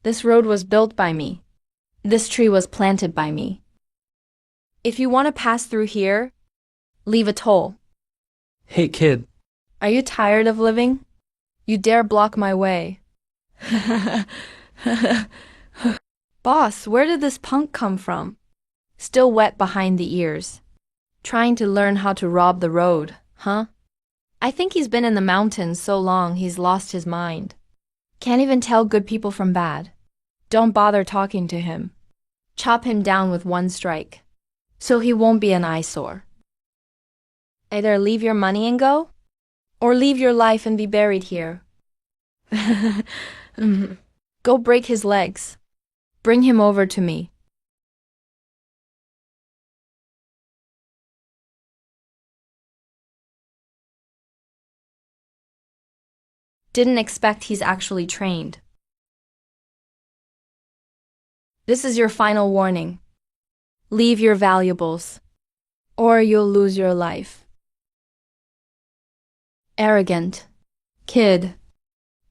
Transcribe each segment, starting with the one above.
This road was built by me. This tree was planted by me. If you want to pass through here, leave a toll. Hey kid, Are you tired of living? You dare block my way. Boss, where did this punk come from? Still wet behind the ears. Trying to learn how to rob the road, huh? I think he's been in the mountains so long he's lost his mind. Can't even tell good people from bad. Don't bother talking to him. Chop him down with one strike, so he won't be an eyesore. Either leave your money and go, or leave your life and be buried here. Go break his legs. Bring him over to me. Didn't expect he's actually trained. This is your final warning. Leave your valuables, or you'll lose your life. Arrogant. Kid.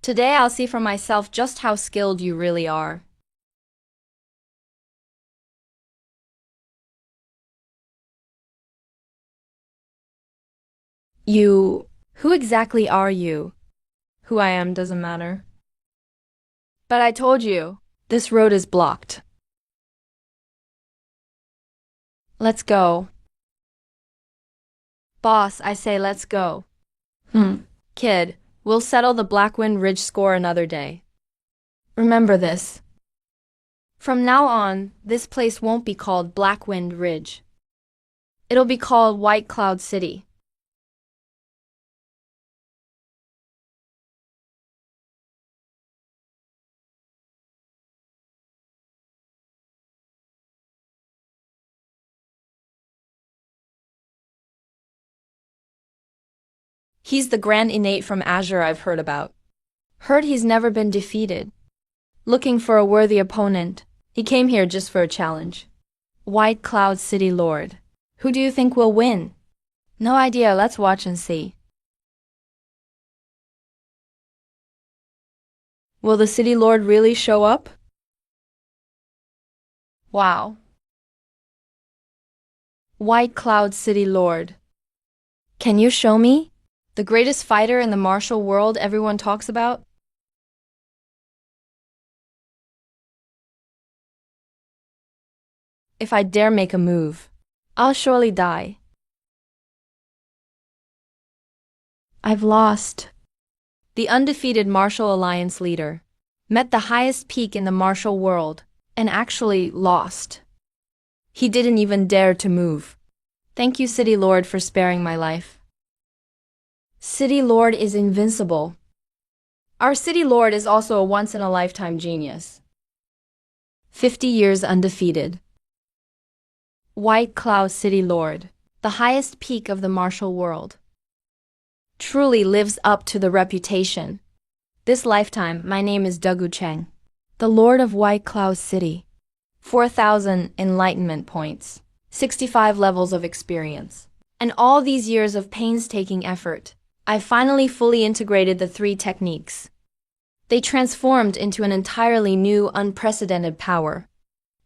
Today I'll see for myself just how skilled you really are. Who exactly are you? Who I am doesn't matter. But I told you, this road is blocked. Let's go. Boss, I say let's go. Kid, we'll settle the Blackwind Ridge score another day. Remember this. From now on, this place won't be called Blackwind Ridge. It'll be called White Cloud City. He's the grand innate from Azure I've heard about. Heard he's never been defeated. Looking for a worthy opponent, he came here just for a challenge. White Cloud City Lord. Who do you think will win? No idea, let's watch and see. Will the City Lord really show up? Wow. White Cloud City Lord. Can you show me? The greatest fighter in the martial world everyone talks about? If I dare make a move, I'll surely die. I've lost. The undefeated Martial Alliance leader met the highest peak in the martial world and actually lost. He didn't even dare to move. Thank you, City Lord, for sparing my life. City Lord is invincible. Our City Lord is also a once-in-a-lifetime genius. 50 years undefeated. White Cloud City Lord, the highest peak of the martial world. Truly lives up to the reputation. This lifetime, my name is Dagu Cheng, the Lord of White Cloud City. 4,000 enlightenment points, 65 levels of experience, and all these years of painstaking effort. I finally fully integrated the 3 techniques. They transformed into an entirely new, unprecedented power.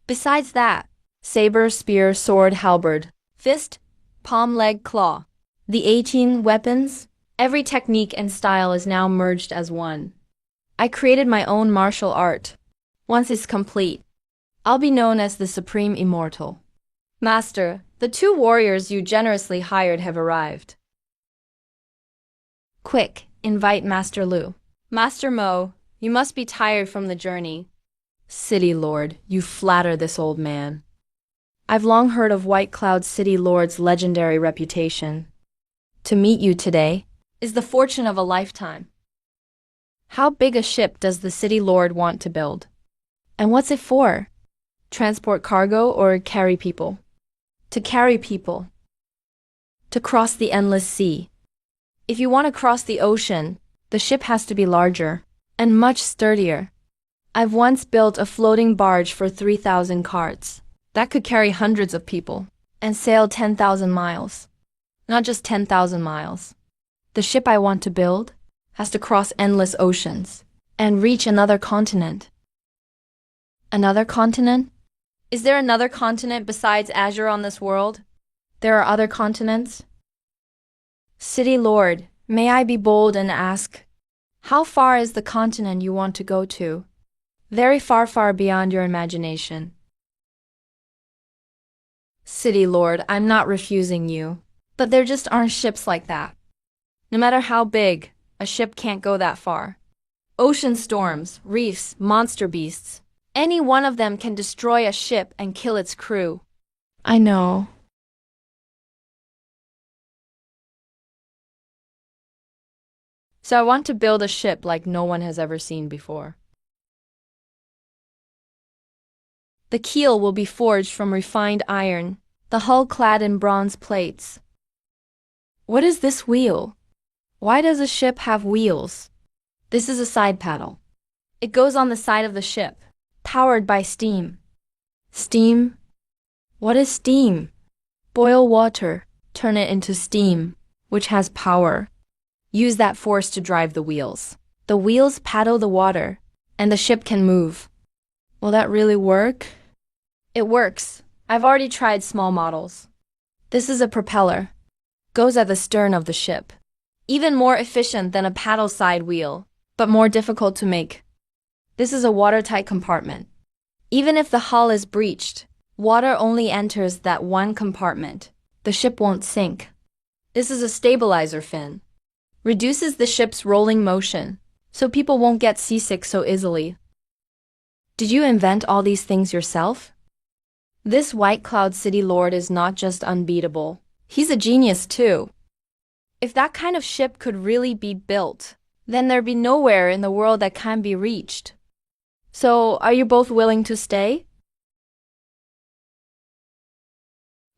Besides that, saber, spear, sword, halberd, fist, palm, leg, claw, the 18 weapons, every technique and style is now merged as one. I created my own martial art. Once it's complete, I'll be known as the Supreme Immortal. Master, the 2 warriors you generously hired have arrived. Quick, invite Master Lu. Master Mo, you must be tired from the journey. City Lord, you flatter this old man. I've long heard of White Cloud City Lord's legendary reputation. To meet you today is the fortune of a lifetime. How big a ship does the City Lord want to build? And what's it for? Transport cargo or carry people? To carry people. To cross the endless sea. If you want to cross the ocean, the ship has to be larger and much sturdier. I've once built a floating barge for 3,000 carts that could carry hundreds of people and sail 10,000 miles. Not just 10,000 miles. The ship I want to build has to cross endless oceans and reach another continent. Another continent? Is there another continent besides Azure on this world? There are other continents? City Lord, may I be bold and ask, how far is the continent you want to go to? Very far, far beyond your imagination. City Lord, I'm not refusing you, but there just aren't ships like that. No matter how big, a ship can't go that far. Ocean storms, reefs, monster beasts. Any one of them can destroy a ship and kill its crew. I know. So I want to build a ship like no one has ever seen before. The keel will be forged from refined iron, the hull clad in bronze plates. What is this wheel? Why does a ship have wheels? This is a side paddle. It goes on the side of the ship, powered by steam. Steam? What is steam? Boil water, turn it into steam, which has power. Use that force to drive the wheels. The wheels paddle the water, and the ship can move. Will that really work? It works. I've already tried small models. This is a propeller. Goes at the stern of the ship. Even more efficient than a paddle side wheel, but more difficult to make. This is a watertight compartment. Even if the hull is breached, water only enters that one compartment. The ship won't sink. This is a stabilizer fin. Reduces the ship's rolling motion, so people won't get seasick so easily. Did you invent all these things yourself? This White Cloud City Lord is not just unbeatable. He's a genius too. If that kind of ship could really be built, then there'd be nowhere in the world that can't be reached. So, are you both willing to stay?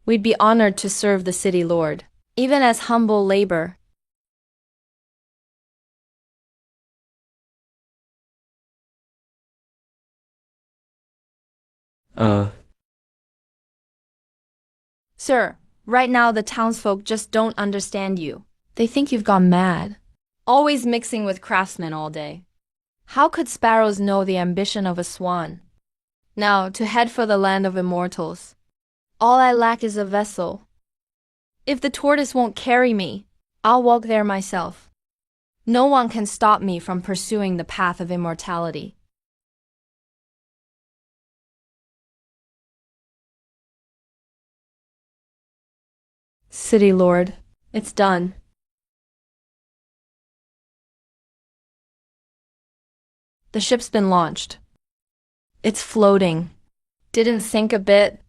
We'd be honored to serve the City Lord, even as humble labor. Sir, right now the townsfolk just don't understand you. They think you've gone mad. Always mixing with craftsmen all day. How could sparrows know the ambition of a swan? Now, to head for the land of immortals. All I lack is a vessel. If the tortoise won't carry me, I'll walk there myself. No one can stop me from pursuing the path of immortality. City Lord, it's done. The ship's been launched. It's floating. Didn't sink a bit.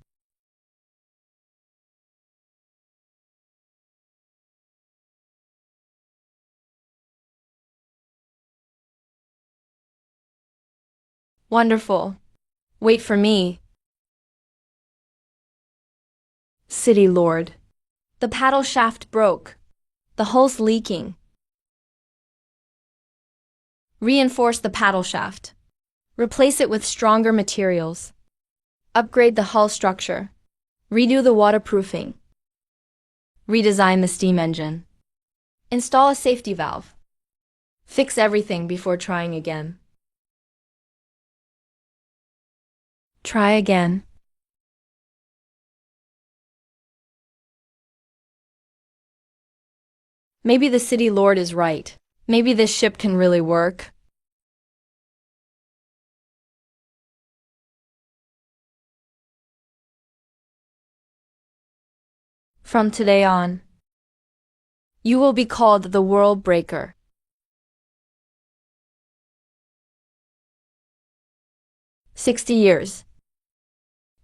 Wonderful. Wait for me. City Lord. The paddle shaft broke. The hull's leaking. Reinforce the paddle shaft. Replace it with stronger materials. Upgrade the hull structure. Redo the waterproofing. Redesign the steam engine. Install a safety valve. Fix everything before trying again. Try again. Maybe the City Lord is right. Maybe this ship can really work. From today on, you will be called the World Breaker. 60 years.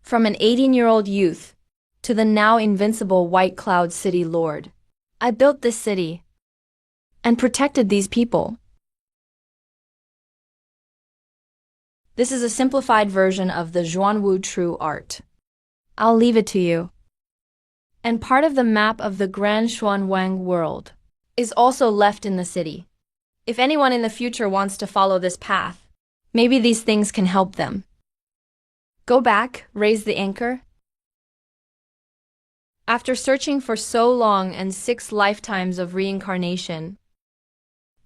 From an 18-year-old youth to the now invincible White Cloud City Lord. I built this city and protected these people. This is a simplified version of the Zhuanwu True Art. I'll leave it to you. And part of the map of the Grand Xuanwang world is also left in the city. If anyone in the future wants to follow this path, maybe these things can help them. Go back, raise the anchor. After searching for so long and 6 lifetimes of reincarnation,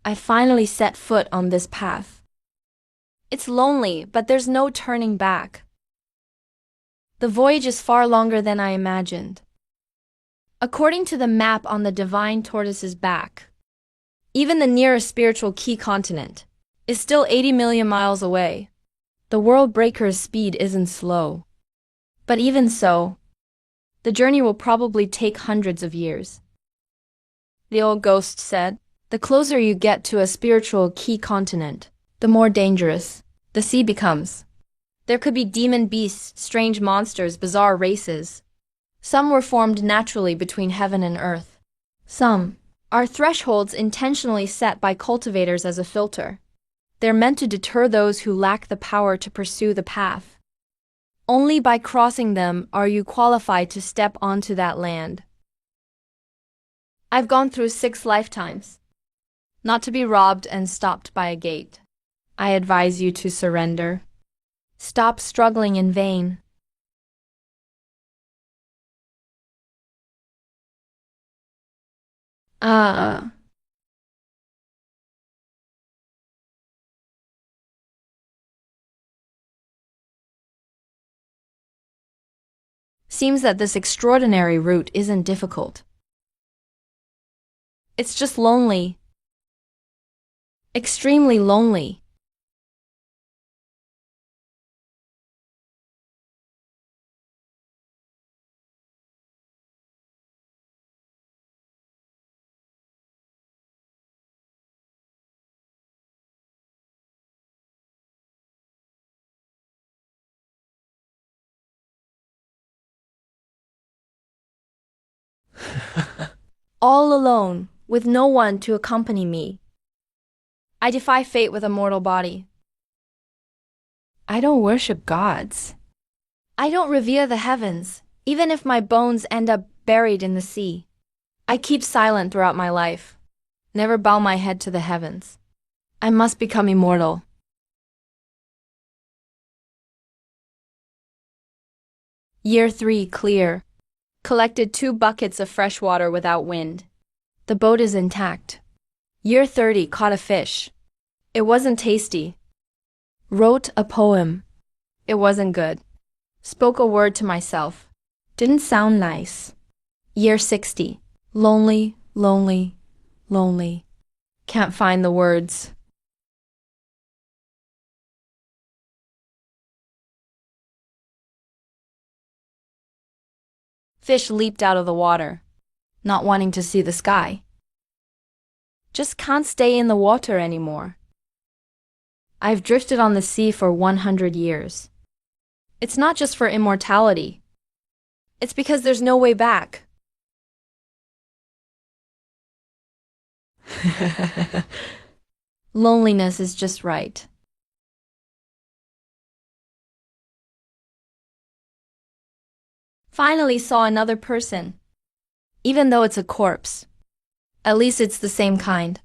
I finally set foot on this path. It's lonely, but there's no turning back. The voyage is far longer than I imagined. According to the map on the divine tortoise's back, even the nearest spiritual key continent is still 80 million miles away. The world breaker's speed isn't slow. But even so, the journey will probably take hundreds of years. The old ghost said, the closer you get to a spiritual key continent, the more dangerous the sea becomes. There could be demon beasts, strange monsters, bizarre races. Some were formed naturally between heaven and earth. Some are thresholds intentionally set by cultivators as a filter. They're meant to deter those who lack the power to pursue the path. Only by crossing them are you qualified to step onto that land. I've gone through 6 lifetimes, not to be robbed and stopped by a gate. I advise you to surrender. Stop struggling in vain. Seems that this extraordinary route isn't difficult. It's just lonely. Extremely lonely. All alone, with no one to accompany me. I defy fate with a mortal body. I don't worship gods. I don't revere the heavens, even if my bones end up buried in the sea. I keep silent throughout my life. Never bow my head to the heavens. I must become immortal. Year 3, clear. Collected 2 buckets of fresh water without wind. The boat is intact. Year 30, caught a fish. It wasn't tasty. Wrote a poem. It wasn't good. Spoke a word to myself. Didn't sound nice. Year 60, lonely, lonely, lonely. Can't find the words. Fish leaped out of the water, not wanting to see the sky. Just can't stay in the water anymore. I've drifted on the sea for 100 years. It's not just for immortality. It's because there's no way back. Loneliness is just right. Finally saw another person. Even though it's a corpse, at least it's the same kind.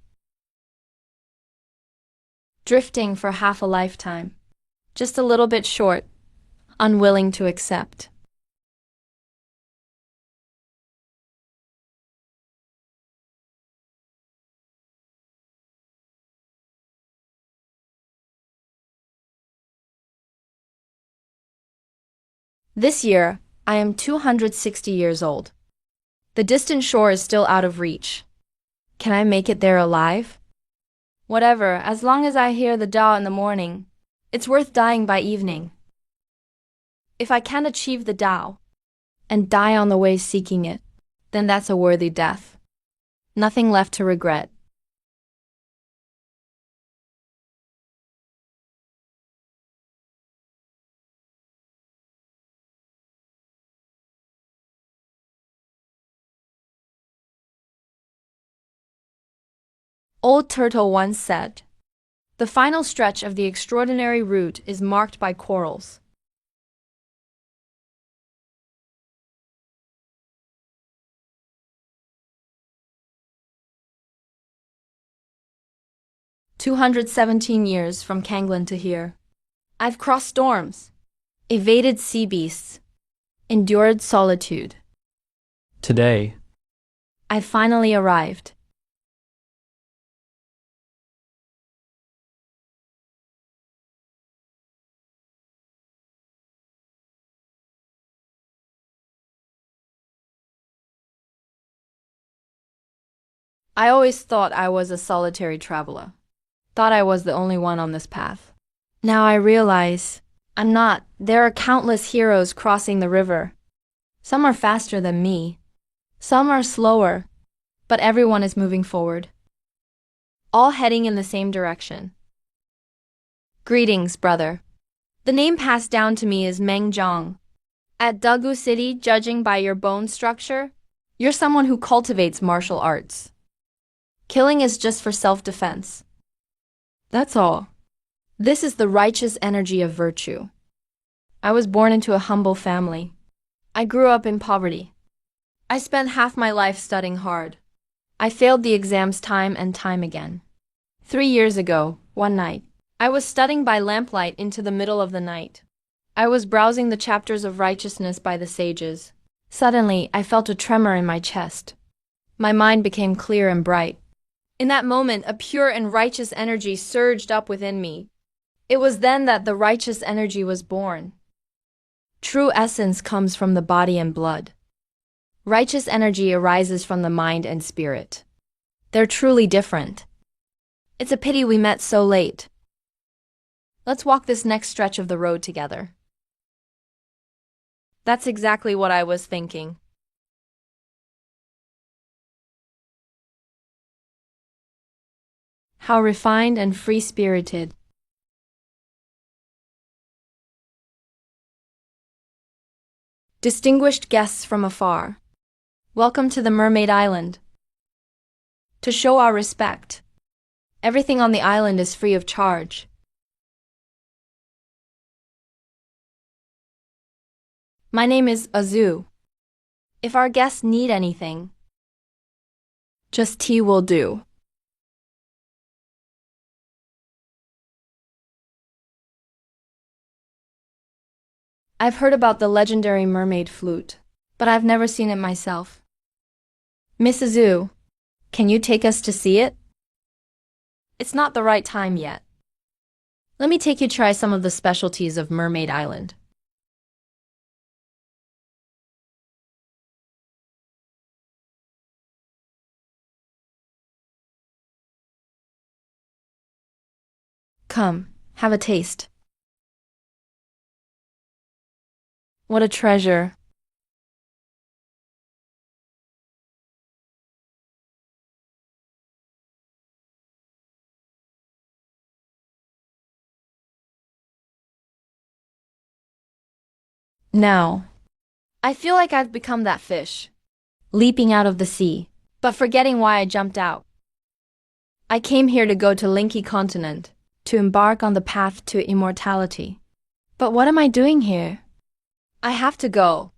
Drifting for half a lifetime. Just a little bit short, unwilling to accept. This year, I am 260 years old. The distant shore is still out of reach. Can I make it there alive? Whatever, as long as I hear the Tao in the morning, it's worth dying by evening. If I can't achieve the Tao and die on the way seeking it, then that's a worthy death. Nothing left to regret. Old Turtle once said, "The final stretch of the extraordinary route is marked by corals." "217 years from Kanglen to here. I've crossed storms, evaded sea beasts, endured solitude. Today, I finally arrived. I always thought I was a solitary traveler. Thought I was the only one on this path. Now I realize I'm not. There are countless heroes crossing the river. Some are faster than me. Some are slower. But everyone is moving forward. All heading in the same direction. Greetings, brother. The name passed down to me is Meng Zhang. At Dagu City, judging by your bone structure, you're someone who cultivates martial arts. Killing is just for self-defense. That's all. This is the righteous energy of virtue. I was born into a humble family. I grew up in poverty. I spent half my life studying hard. I failed the exams time and time again. 3 years ago, one night, I was studying by lamplight into the middle of the night. I was browsing the chapters of righteousness by the sages. Suddenly, I felt a tremor in my chest. My mind became clear and bright. In that moment, a pure and righteous energy surged up within me. It was then that the righteous energy was born. True essence comes from the body and blood. Righteous energy arises from the mind and spirit. They're truly different. It's a pity we met so late. Let's walk this next stretch of the road together. That's exactly what I was thinking. How refined and free-spirited. Distinguished guests from afar, welcome to the Mermaid Island. To show our respect, everything on the island is free of charge. My name is Azu. If our guests need anything, just tea will do. I've heard about the legendary mermaid flute, but I've never seen it myself. Miss Azu, can you take us to see it? It's not the right time yet. Let me take you to try some of the specialties of Mermaid Island. Come, have a taste. What a treasure. Now, I feel like I've become that fish, leaping out of the sea, but forgetting why I jumped out. I came here to go to Linky Continent, to embark on the path to immortality. But what am I doing here? I have to go.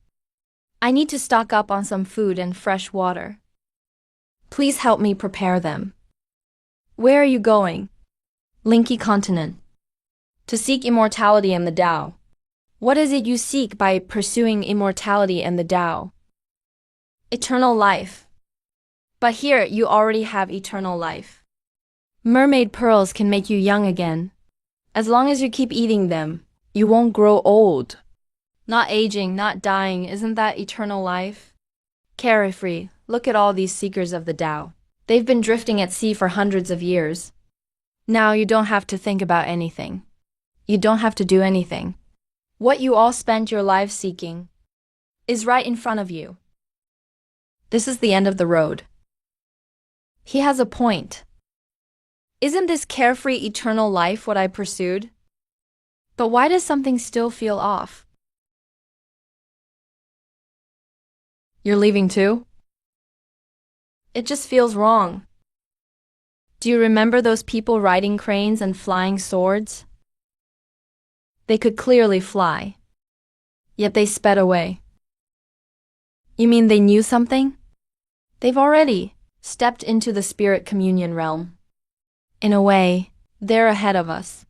I need to stock up on some food and fresh water. Please help me prepare them. Where are you going? Linky Continent. To seek immortality and the Tao. What is it you seek by pursuing immortality and the Tao? Eternal life. But here you already have eternal life. Mermaid pearls can make you young again. As long as you keep eating them, you won't grow old. Not aging, not dying, isn't that eternal life? Carefree, look at all these seekers of the Tao. They've been drifting at sea for hundreds of years. Now you don't have to think about anything. You don't have to do anything. What you all spent your lives seeking is right in front of you. This is the end of the road. He has a point. Isn't this carefree eternal life what I pursued? But why does something still feel off? You're leaving too? It just feels wrong. Do you remember those people riding cranes and flying swords? They could clearly fly, yet they sped away. You mean they knew something? They've already stepped into the spirit communion realm. In a way, they're ahead of us.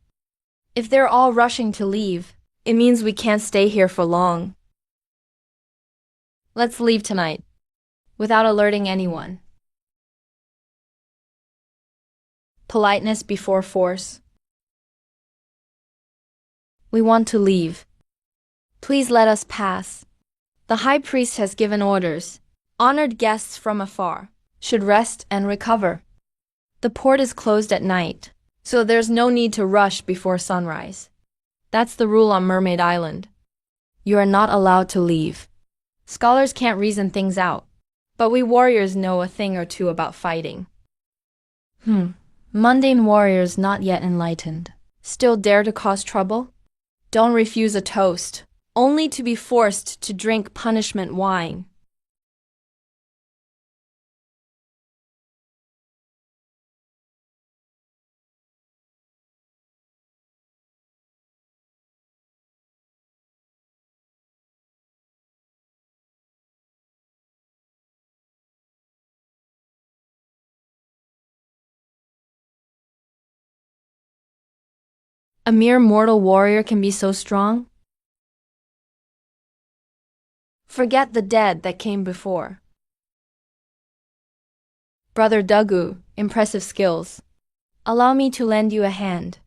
If they're all rushing to leave, it means we can't stay here for long. Let's leave tonight, without alerting anyone. Politeness before force. We want to leave. Please let us pass. The high priest has given orders. Honored guests from afar, should rest and recover. The port is closed at night, so there's no need to rush before sunrise. That's the rule on Mermaid Island. You are not allowed to leave. Scholars can't reason things out, but we warriors know a thing or two about fighting. Mundane warriors not yet enlightened. Still dare to cause trouble? Don't refuse a toast, only to be forced to drink punishment wine. A mere mortal warrior can be so strong? Forget the dead that came before. Brother Dugu, impressive skills. Allow me to lend you a hand.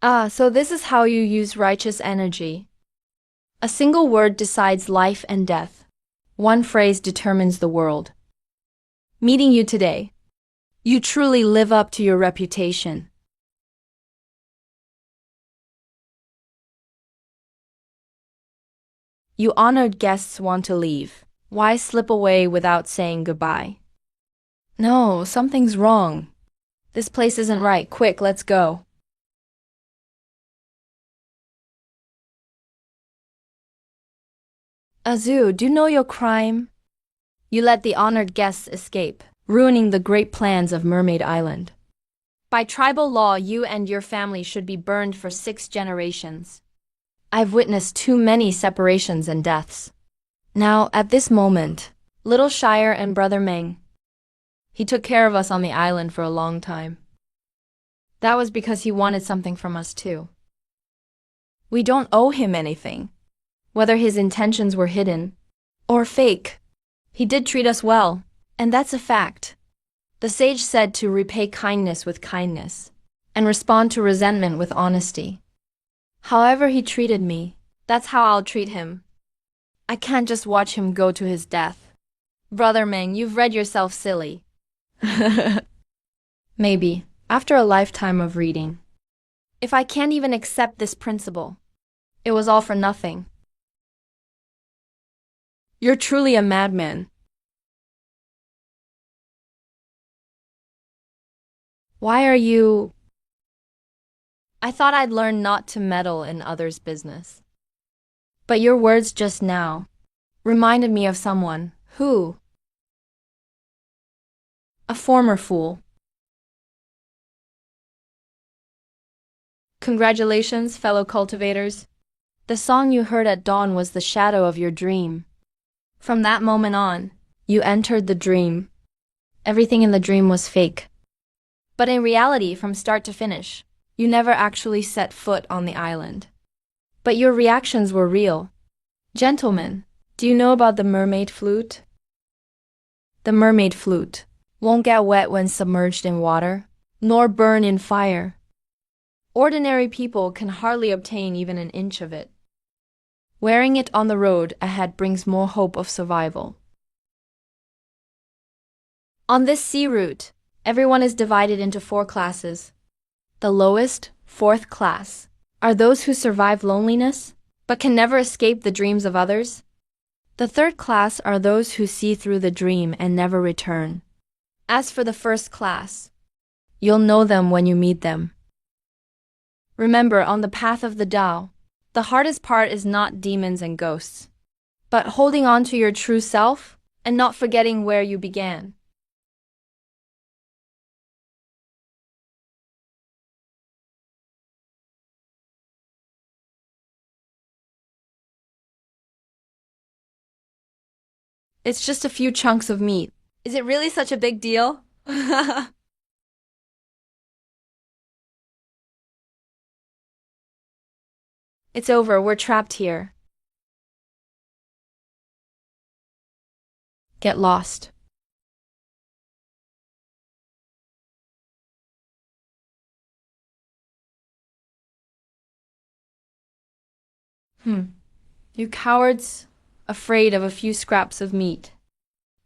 Ah, so this is how you use righteous energy. A single word decides life and death. One phrase determines the world. Meeting you today, you truly live up to your reputation. You honored guests want to leave. Why slip away without saying goodbye? No, something's wrong. This place isn't right. Quick, let's go. Azu, do you know your crime? You let the honored guests escape, ruining the great plans of Mermaid Island. By tribal law, you and your family should be burned for 6 generations. I've witnessed too many separations and deaths. Now, at this moment, Little Shire and Brother Meng. He took care of us on the island for a long time. That was because he wanted something from us too. We don't owe him anything. Whether his intentions were hidden or fake, he did treat us well, and that's a fact. The sage said to repay kindness with kindness and respond to resentment with honesty. However he treated me, that's how I'll treat him. I can't just watch him go to his death. Brother Meng, you've read yourself silly. Maybe, after a lifetime of reading. If I can't even accept this principle, it was all for nothing. You're truly a madman. Why are you... I thought I'd learn not to meddle in others' business. But your words just now reminded me of someone who... a former fool. Congratulations, fellow cultivators. The song you heard at dawn was the shadow of your dream. From that moment on, you entered the dream. Everything in the dream was fake. But in reality, from start to finish, you never actually set foot on the island. But your reactions were real. Gentlemen, do you know about the mermaid flute? The mermaid flute won't get wet when submerged in water, nor burn in fire. Ordinary people can hardly obtain even an inch of it. Wearing it on the road ahead brings more hope of survival. On this sea route, everyone is divided into 4 classes. The lowest, 4th class, are those who survive loneliness, but can never escape the dreams of others. The 3rd class are those who see through the dream and never return. As for the 1st class, you'll know them when you meet them. Remember, on the path of the Tao, the hardest part is not demons and ghosts, but holding on to your true self and not forgetting where you began. It's just a few chunks of meat. Is it really such a big deal? It's over, we're trapped here. Get lost. You cowards, afraid of a few scraps of meat.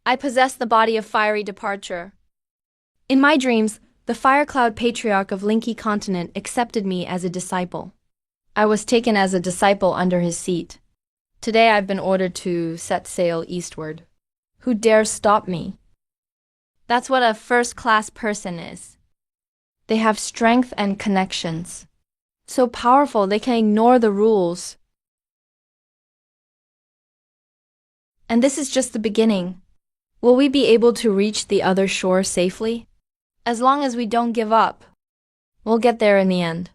I possess the body of fiery departure. In my dreams, the Firecloud Patriarch of Linky Continent accepted me as a disciple. I was taken as a disciple under his seat. Today I've been ordered to set sail eastward. Who dares stop me? That's what a first-class person is. They have strength and connections. So powerful they can ignore the rules. And this is just the beginning. Will we be able to reach the other shore safely? As long as we don't give up, we'll get there in the end.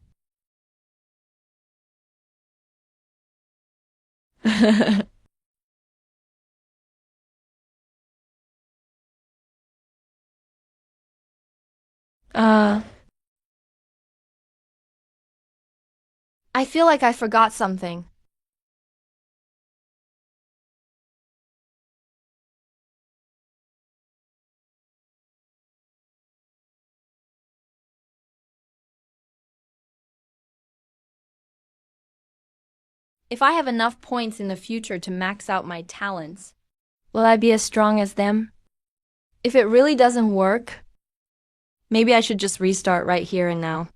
I feel like I forgot something. If I have enough points in the future to max out my talents, will I be as strong as them? If it really doesn't work, maybe I should just restart right here and now.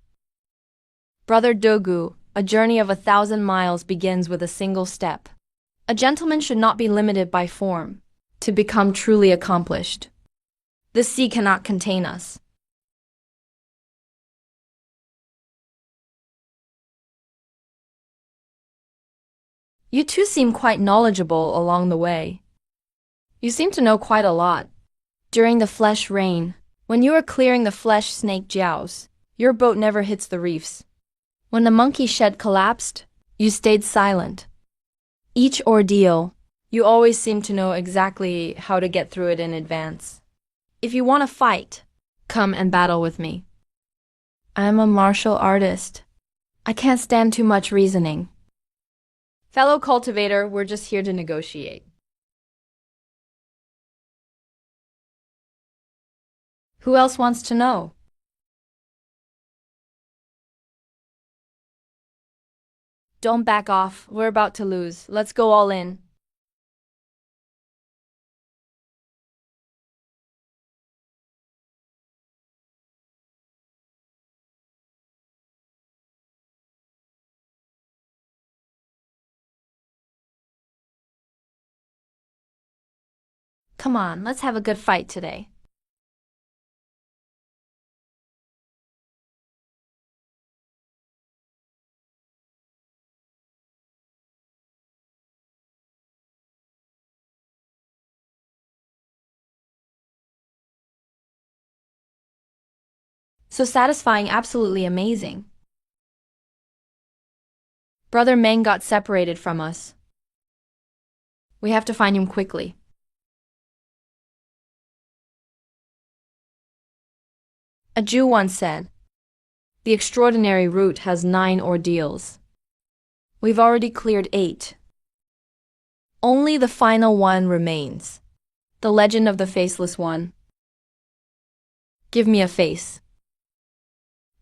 Brother Dogu, a journey of 1,000 miles begins with a single step. A gentleman should not be limited by form to become truly accomplished. The sea cannot contain us. You two seem quite knowledgeable along the way. You seem to know quite a lot. During the flesh rain, when you are clearing the flesh snake jiaos, your boat never hits the reefs. When the monkey shed collapsed, you stayed silent. Each ordeal, you always seem to know exactly how to get through it in advance. If you want to fight, come and battle with me. I'm a martial artist. I can't stand too much reasoning. Fellow cultivator, we're just here to negotiate. Who else wants to know? Don't back off. We're about to lose. Let's go all in. Come on, let's have a good fight today. So satisfying, absolutely amazing. Brother Meng got separated from us. We have to find him quickly. A Jew once said, "The extraordinary route has 9 ordeals. We've already cleared 8. Only the final one remains. The legend of the faceless one. Give me a face.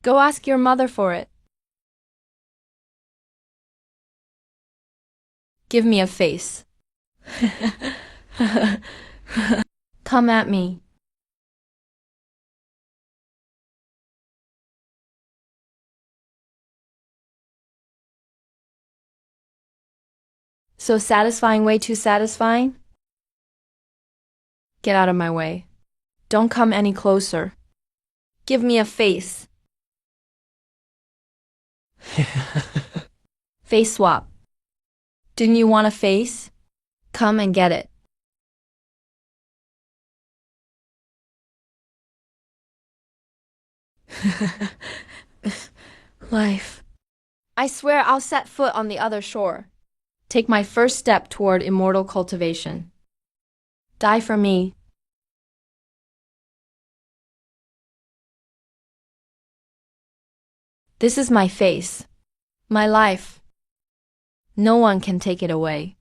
Go ask your mother for it. Give me a face. Come at me. So satisfying, way too satisfying? Get out of my way. Don't come any closer. Give me a face. Face swap. Didn't you want a face? Come and get it. Life. I swear I'll set foot on the other shore. Take my first step toward immortal cultivation. Die for me. This is my face. My life. No one can take it away.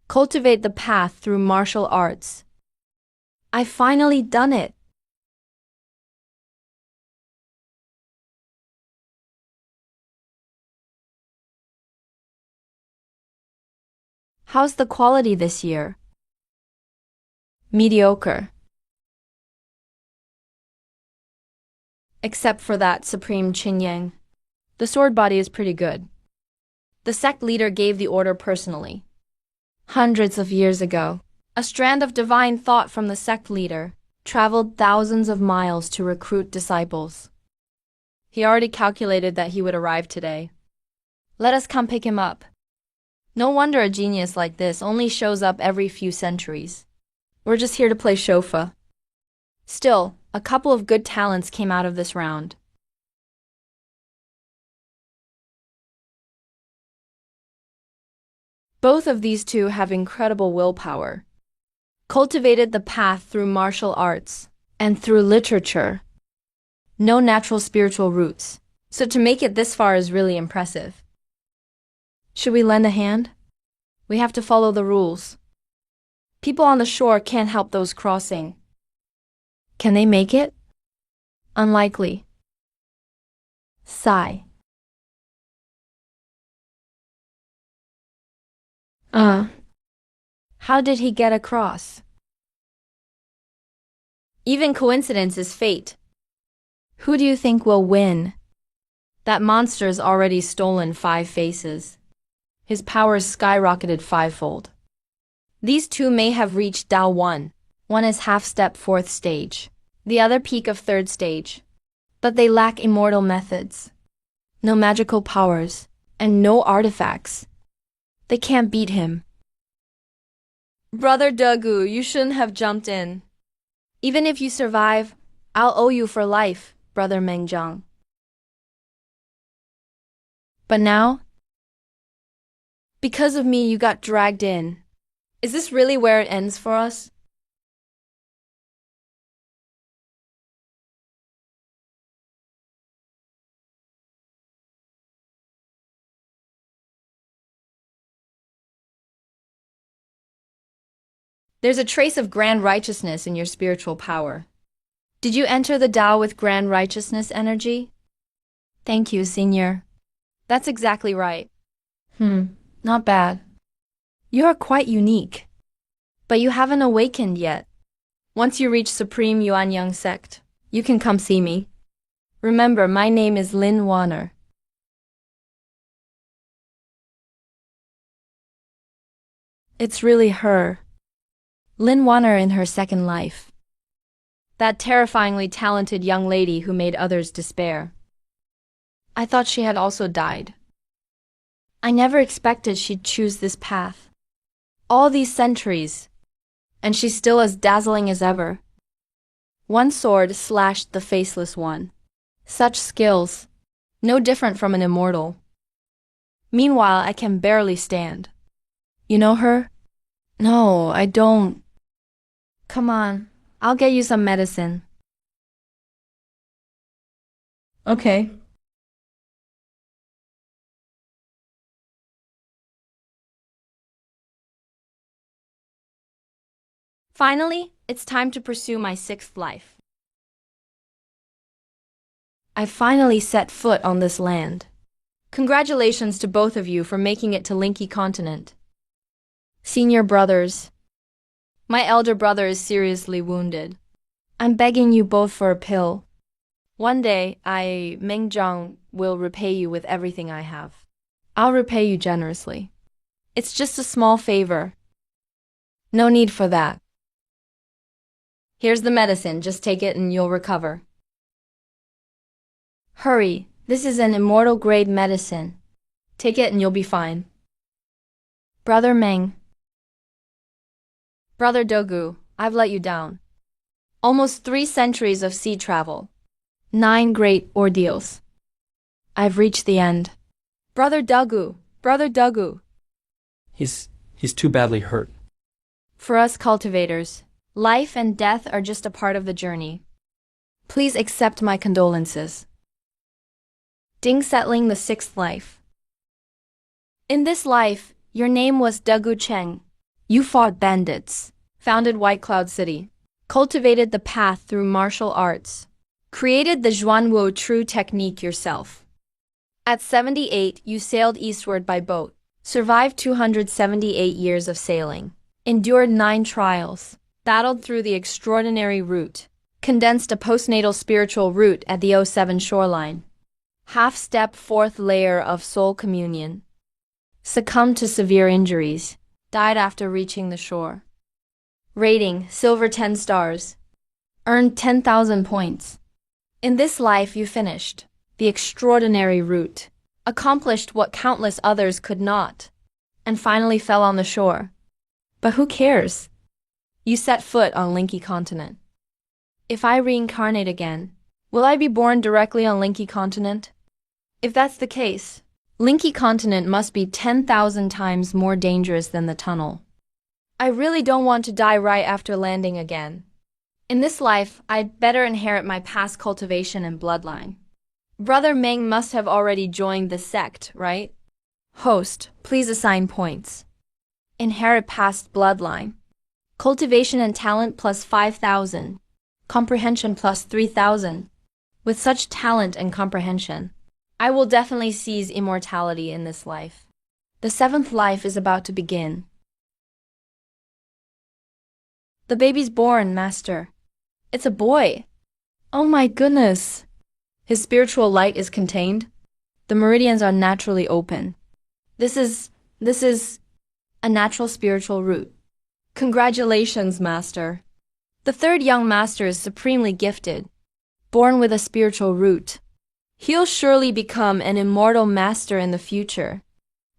Cultivate the path through martial arts. I've finally done it. How's the quality this year? Mediocre. Except for that Supreme Qinyang. The sword body is pretty good. The sect leader gave the order personally. Hundreds of years ago, a strand of divine thought from the sect leader traveled thousands of miles to recruit disciples. He already calculated that he would arrive today. Let us come pick him up. No wonder a genius like this only shows up every few centuries. We're just here to play shofa. Still, a couple of good talents came out of this round. Both of these two have incredible willpower. Cultivated the path through martial arts and through literature. No natural spiritual roots, so to make it this far is really impressive. Should we lend a hand? We have to follow the rules. People on the shore can't help those crossing. Can they make it? Unlikely. Sigh. How did he get across? Even coincidence is fate. Who do you think will win? That monster's already stolen 5 faces. His powers skyrocketed 5-fold. These two may have reached Dao 1. One is half-step 4th stage, the other peak of 3rd stage. But they lack immortal methods. No magical powers, and no artifacts. They can't beat him. Brother Degu, you shouldn't have jumped in. Even if you survive, I'll owe you for life, Brother Mengjiang. But now? Because of me, you got dragged in. Is this really where it ends for us? There's a trace of grand righteousness in your spiritual power. Did you enter the Tao with grand righteousness energy? Thank you, Senior. That's exactly right. Not bad. You are quite unique. But you haven't awakened yet. Once you reach Supreme Yuanyang sect, you can come see me. Remember, my name is Lin Warner. It's really her. Lin Warner in her second life. That terrifyingly talented young lady who made others despair. I thought she had also died. I never expected she'd choose this path. All these centuries, and she's still as dazzling as ever. One sword slashed the faceless one. Such skills, no different from an immortal. Meanwhile, I can barely stand. You know her? No, I don't. Come on, I'll get you some medicine. Okay. Finally, it's time to pursue my 6th life. I finally set foot on this land. Congratulations to both of you for making it to Linky Continent. Senior brothers, my elder brother is seriously wounded. I'm begging you both for a pill. One day, Mengjiang, will repay you with everything I have. I'll repay you generously. It's just a small favor. No need for that. Here's the medicine, just take it and you'll recover. Hurry, this is an immortal grade medicine. Take it and you'll be fine. Brother Meng. Brother Dogu, I've let you down. Almost 3 centuries of sea travel. 9 great ordeals. I've reached the end. Brother Dogu, Brother Dogu. He's too badly hurt. For us cultivators, life and death are just a part of the journey. Please accept my condolences. Ding settling the 6th life. In this life, your name was Degu Cheng. You fought bandits, founded White Cloud City, cultivated the path through martial arts, created the Zhuanwu true technique yourself. At 78, you sailed eastward by boat, survived 278 years of sailing, endured 9 trials, battled through the extraordinary route, condensed a postnatal spiritual route at the '07 shoreline, half-step 4th layer of soul communion, succumbed to severe injuries, died after reaching the shore. Rating, silver 10 stars. Earned 10,000 points. In this life you finished the extraordinary route, accomplished what countless others could not, and finally fell on the shore. But who cares? You set foot on Linky Continent. If I reincarnate again, will I be born directly on Linky Continent? If that's the case, Linky Continent must be 10,000 times more dangerous than the tunnel. I really don't want to die right after landing again. In this life, I'd better inherit my past cultivation and bloodline. Brother Meng must have already joined the sect, right? Host, please assign points. Inherit past bloodline. Cultivation and talent plus 5,000. Comprehension plus 3,000. With such talent and comprehension, I will definitely seize immortality in this life. The 7th life is about to begin. The baby's born, Master. It's a boy. Oh my goodness. His spiritual light is contained. The meridians are naturally open. This is a natural spiritual route. Congratulations, Master. The 3rd young master is supremely gifted, born with a spiritual root. He'll surely become an immortal master in the future.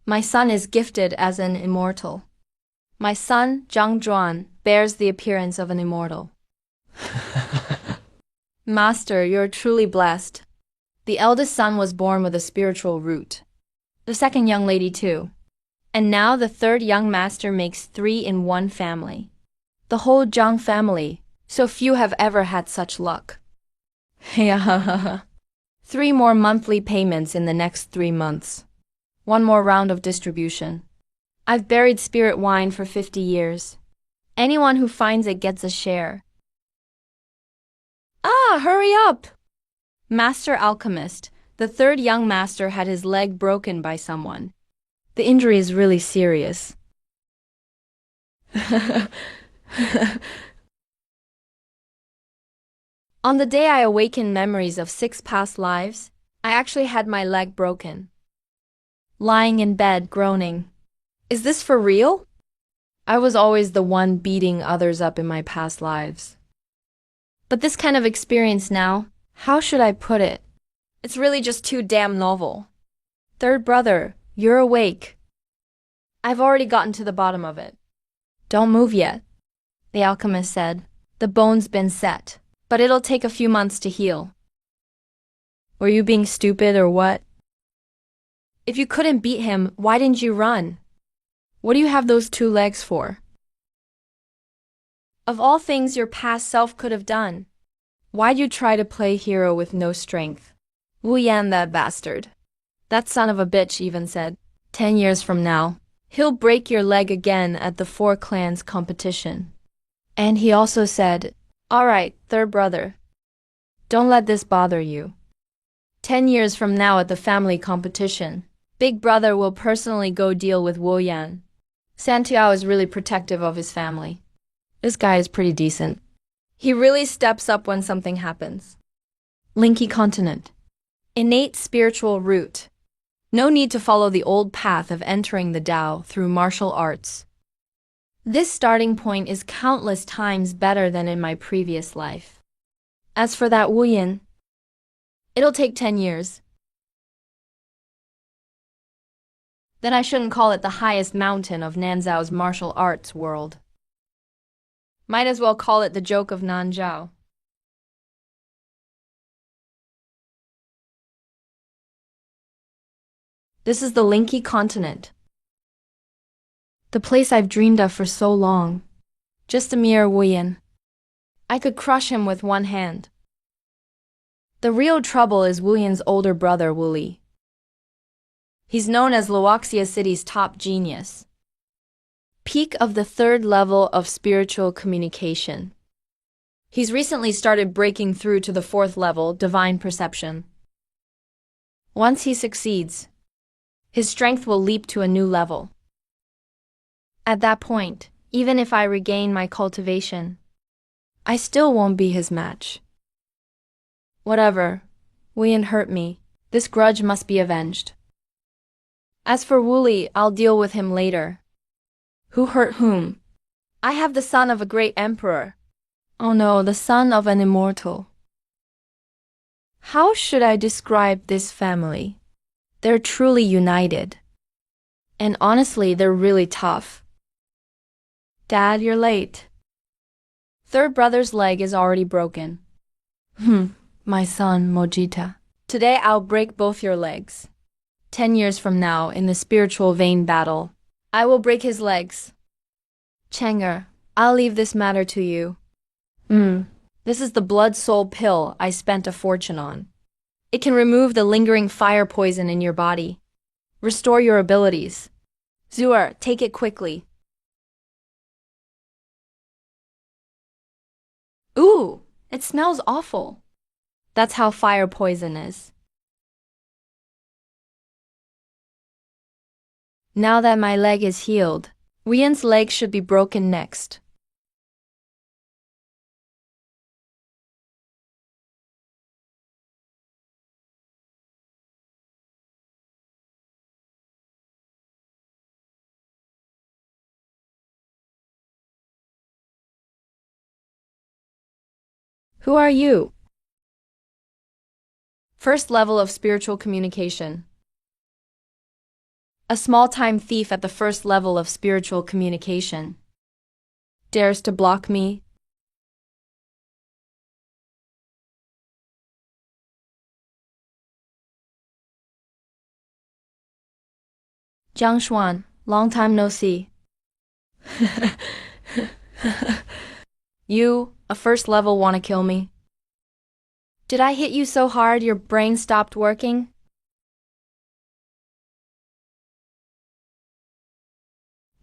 My son is gifted as an immortal. My son, Zhang Zhuan, bears the appearance of an immortal. Master, you're truly blessed. The eldest son was born with a spiritual root. The 2nd young lady too. And now the 3rd young master makes 3 in one family. The whole Zhang family. So few have ever had such luck. 3 more monthly payments in the next 3 months. 1 more round of distribution. I've buried spirit wine for 50 years. Anyone who finds it gets a share. Ah, hurry up! Master Alchemist, the 3rd young master had his leg broken by someone. The injury is really serious. On the day I awakened memories of 6 past lives, I actually had my leg broken. Lying in bed, groaning. Is this for real? I was always the one beating others up in my past lives. But this kind of experience now, how should I put it? It's really just too damn novel. 3rd brother, you're awake. I've already gotten to the bottom of it. Don't move yet, the alchemist said. The bone's been set, but it'll take a few months to heal. Were you being stupid or what? If you couldn't beat him, why didn't you run? What do you have those 2 legs for? Of all things your past self could have done, why'd you try to play hero with no strength? Wu Yan, that bastard. That son of a bitch even said, 10 years from now, he'll break your leg again at the 4 clans competition. And he also said, all right, 3rd brother, don't let this bother you. 10 years from now at the family competition, Big Brother will personally go deal with Wu Yan. Santiao is really protective of his family. This guy is pretty decent. He really steps up when something happens. Linky Continent. Innate spiritual root. No need to follow the old path of entering the Tao through martial arts. This starting point is countless times better than in my previous life. As for that Wu Yan, it'll take 10 years. Then I shouldn't call it the highest mountain of Nanzhao's martial arts world. Might as well call it the joke of Nanzhao. This is the Linky Continent. The place I've dreamed of for so long. Just a mere Wu Yan. I could crush him with one hand. The real trouble is Wu Yan's older brother, Wu Li. He's known as Luoxia City's top genius. Peak of the third level of spiritual communication. He's recently started breaking through to the fourth level, divine perception. Once he succeeds, his strength will leap to a new level. At that point, even if I regain my cultivation, I still won't be his match. Whatever, Wuyan hurt me. This grudge must be avenged. As for Wooly, I'll deal with him later. Who hurt whom? I have the son of a great emperor. Oh no, the son of an immortal. How should I describe this family? They're truly united. And honestly, they're really tough. Dad, you're late. Third brother's leg is already broken. My son, Mojita. Today I'll break both your legs. 10 years from now, in the spiritual vein battle, I will break his legs. Chang'er, I'll leave this matter to you. This is the blood soul pill I spent a fortune on. It can remove the lingering fire poison in your body. Restore your abilities. Zuer, take it quickly. Ooh, it smells awful. That's how fire poison is. Now that my leg is healed, Wuyan's leg should be broken next. Who are you? First level of spiritual communication. A small-time thief at the first level of spiritual communication. Dares to block me? Jiang Xuan, long time no see. You, a first level, wanna kill me? Did I hit you so hard your brain stopped working?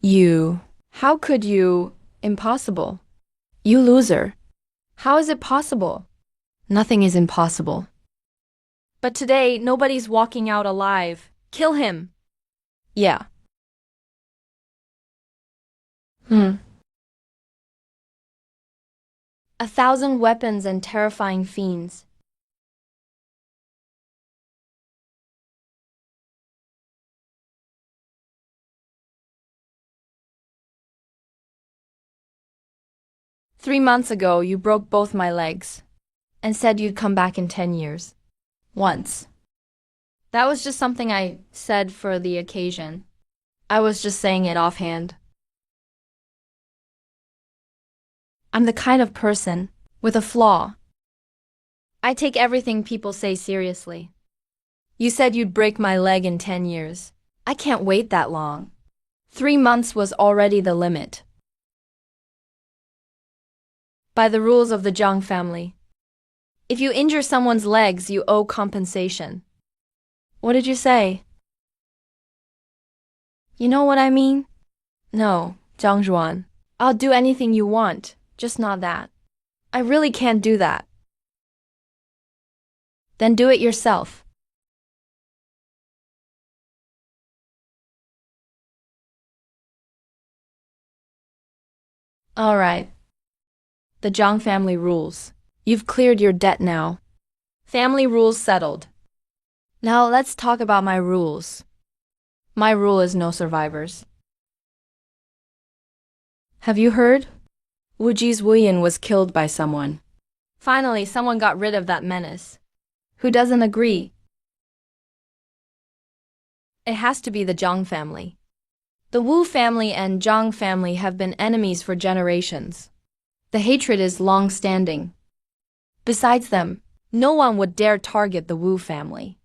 You. How could you? Impossible. You loser. How is it possible? Nothing is impossible. But today, nobody's walking out alive. Kill him. Yeah. 1,000 weapons and terrifying fiends. Three months ago, you broke both my legs and said you'd come back in 10 years. Once. That was just something I said for the occasion. I was just saying it offhand. I'm the kind of person with a flaw. I take everything people say seriously. You said you'd break my leg in 10 years. I can't wait that long. 3 months was already the limit. By the rules of the Zhang family, if you injure someone's legs, you owe compensation. What did you say? You know what I mean? No, Zhang Zhuan. I'll do anything you want, just not that. I really can't do that. Then do it yourself. All right. The Zhang family rules. You've cleared your debt now. Family rules settled. Now let's talk about my rules. My rule is no survivors. Have you heard? Wuji's Wuyan was killed by someone. Finally, someone got rid of that menace. Who doesn't agree? It has to be the Zhang family. The Wu family and Zhang family have been enemies for generations. The hatred is long-standing. Besides them, no one would dare target the Wu family.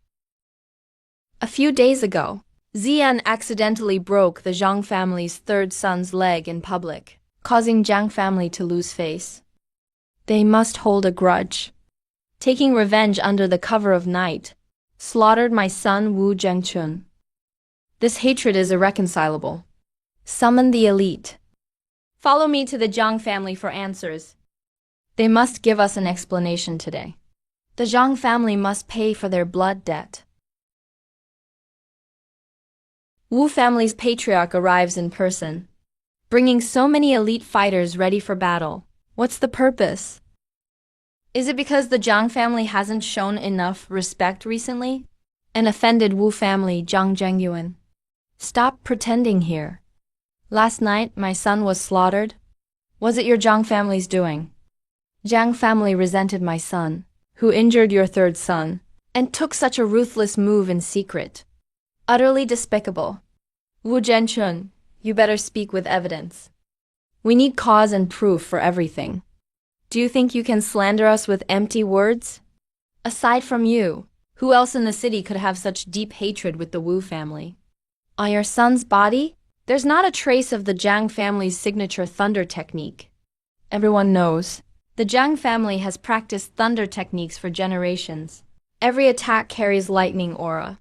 A few days ago, Zian accidentally broke the Zhang family's third son's leg in public, causing Zhang family to lose face. They must hold a grudge. Taking revenge under the cover of night, slaughtered my son Wu Zhengchun. This hatred is irreconcilable. Summon the elite. Follow me to the Zhang family for answers. They must give us an explanation today. The Zhang family must pay for their blood debt. Wu family's patriarch arrives in person, bringing so many elite fighters ready for battle. What's the purpose? Is it because the Zhang family hasn't shown enough respect recently? An offended Wu family, Zhang Zhengyuan. Stop pretending here. Last night, my son was slaughtered. Was it your Zhang family's doing? Zhang family resented my son, who injured your third son, and took such a ruthless move in secret. Utterly despicable. Wu Zhenchun, you better speak with evidence. We need cause and proof for everything. Do you think you can slander us with empty words? Aside from you, who else in the city could have such deep hatred with the Wu family? On your son's body, there's not a trace of the Zhang family's signature thunder technique. Everyone knows. The Zhang family has practiced thunder techniques for generations. Every attack carries lightning aura.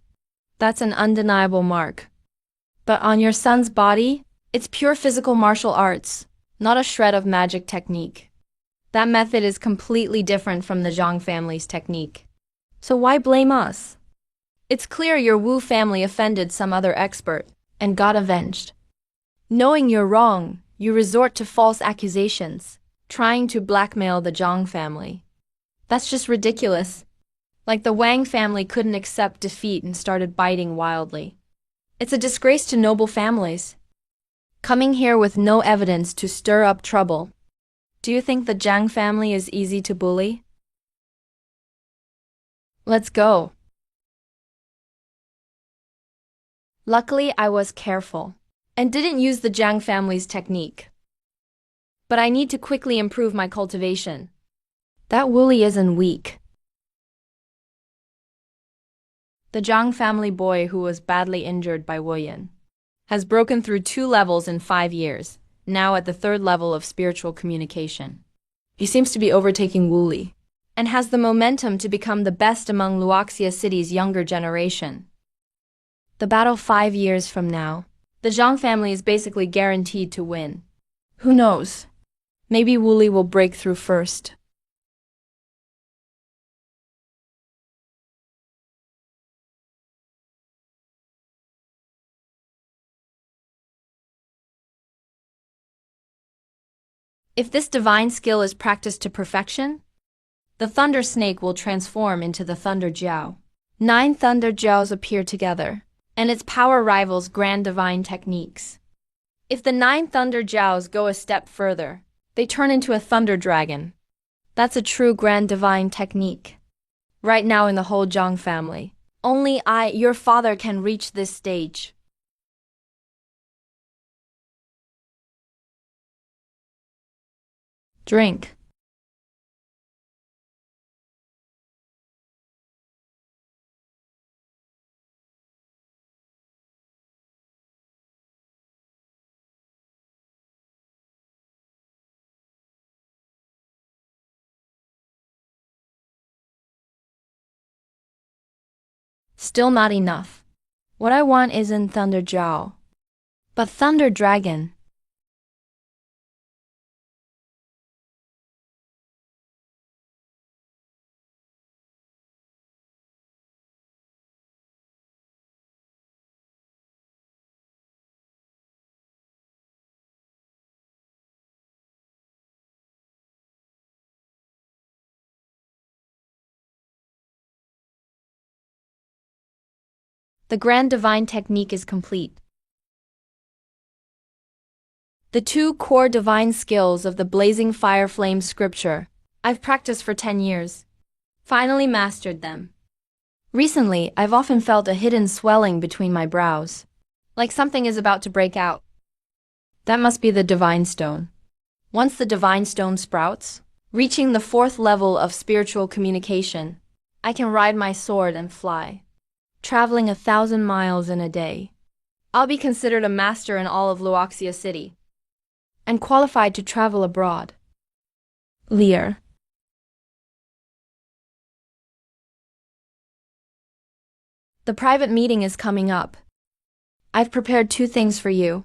That's an undeniable mark. But on your son's body, it's pure physical martial arts, not a shred of magic technique. That method is completely different from the Zhang family's technique. So why blame us? It's clear your Wu family offended some other expert and got avenged. Knowing you're wrong, you resort to false accusations, trying to blackmail the Zhang family. That's just ridiculous. Like the Wang family couldn't accept defeat and started biting wildly. It's a disgrace to noble families. Coming here with no evidence to stir up trouble. Do you think the Zhang family is easy to bully? Let's go. Luckily, I was careful and didn't use the Zhang family's technique. But I need to quickly improve my cultivation. That Wooly isn't weak. The Zhang family boy who was badly injured by Wu Yan has broken through 2 levels in 5 years, now at the 3rd level of spiritual communication. He seems to be overtaking Wu Li, and has the momentum to become the best among Luoxia City's younger generation. The battle 5 years from now, the Zhang family is basically guaranteed to win. Who knows? Maybe Wu Li will break through first. If this divine skill is practiced to perfection, the Thunder Snake will transform into the Thunder Jiao. 9 Thunder Jiaos appear together, and its power rivals Grand Divine techniques. If the 9 Thunder Jiaos go a step further, they turn into a Thunder Dragon. That's a true Grand Divine technique. Right now in the whole Zhang family, only I, your father, can reach this stage. Drink. Still not enough. What I want isn't Thunder Jiao, but Thunder Dragon. The Grand Divine technique is complete. The 2 core divine skills of the Blazing Fire Flame scripture, I've practiced for 10 years. Finally mastered them. Recently, I've often felt a hidden swelling between my brows, like something is about to break out. That must be the Divine Stone. Once the Divine Stone sprouts, reaching the 4th level of spiritual communication, I can ride my sword and fly, traveling 1,000 miles in a day. I'll be considered a master in all of Luoxia City, and qualified to travel abroad. Lear. The private meeting is coming up. I've prepared 2 things for you.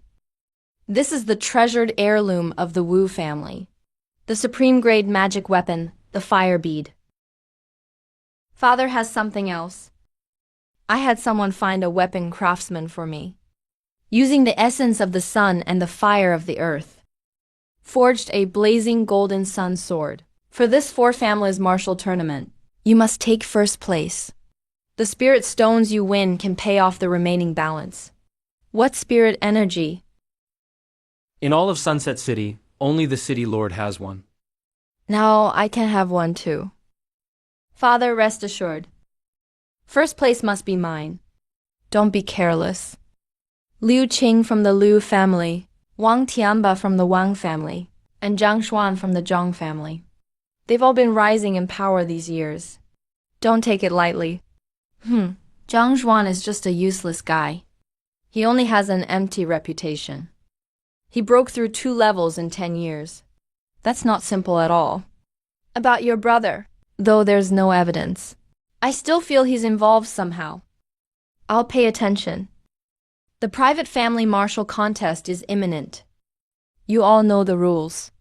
This is the treasured heirloom of the Wu family. The supreme grade magic weapon, the fire bead. Father has something else. I had someone find a weapon craftsman for me. Using the essence of the sun and the fire of the earth, forged a blazing golden sun sword. For this four families martial tournament, you must take first place. The spirit stones you win can pay off the remaining balance. What spirit energy? In all of Sunset City, only the city lord has one. Now I can have one too. Father, rest assured. First place must be mine. Don't be careless. Liu Qing from the Liu family, Wang Tianba from the Wang family, and Zhang Xuan from the Zhang family. They've all been rising in power these years. Don't take it lightly. Zhang Xuan is just a useless guy. He only has an empty reputation. He broke through 2 levels in 10 years. That's not simple at all. About your brother, though there's no evidence, I still feel he's involved somehow. I'll pay attention. The private family martial contest is imminent. You all know the rules.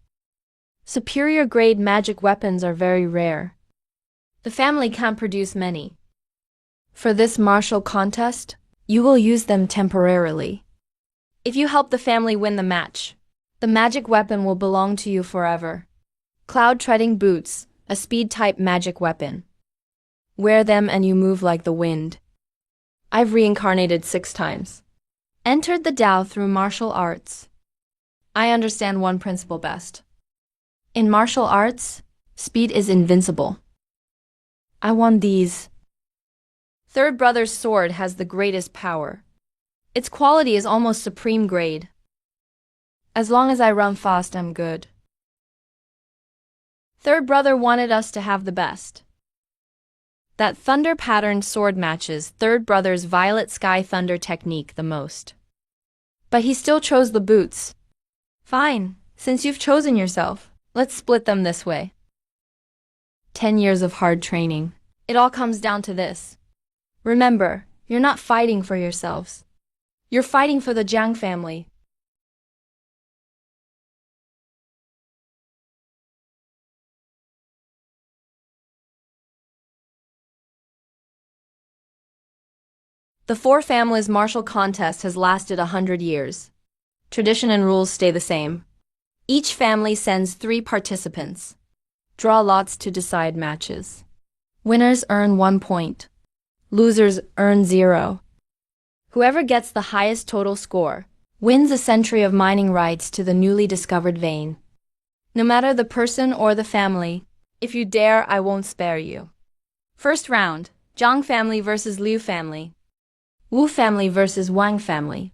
Superior grade magic weapons are very rare. The family can't produce many. For this martial contest, you will use them temporarily. If you help the family win the match, the magic weapon will belong to you forever. Cloud treading boots, a speed-type magic weapon. Wear them and you move like the wind. I've reincarnated 6 times. Entered the Tao through martial arts. I understand one principle best. In martial arts, speed is invincible. I want these. Third brother's sword has the greatest power. Its quality is almost supreme grade. As long as I run fast, I'm good. Third brother wanted us to have the best. That thunder-patterned sword matches third brother's violet sky thunder technique the most. But he still chose the boots. Fine, since you've chosen yourself, let's split them this way. 10 years of hard training. It all comes down to this. Remember, you're not fighting for yourselves. You're fighting for the Jiang family. The 4 families' martial contest has lasted 100 years. Tradition and rules stay the same. Each family sends 3 participants. Draw lots to decide matches. Winners earn 1 point. Losers earn 0. Whoever gets the highest total score wins a century of mining rights to the newly discovered vein. No matter the person or the family, if you dare, I won't spare you. First round, Zhang family versus Liu family. Wu family versus Wang family.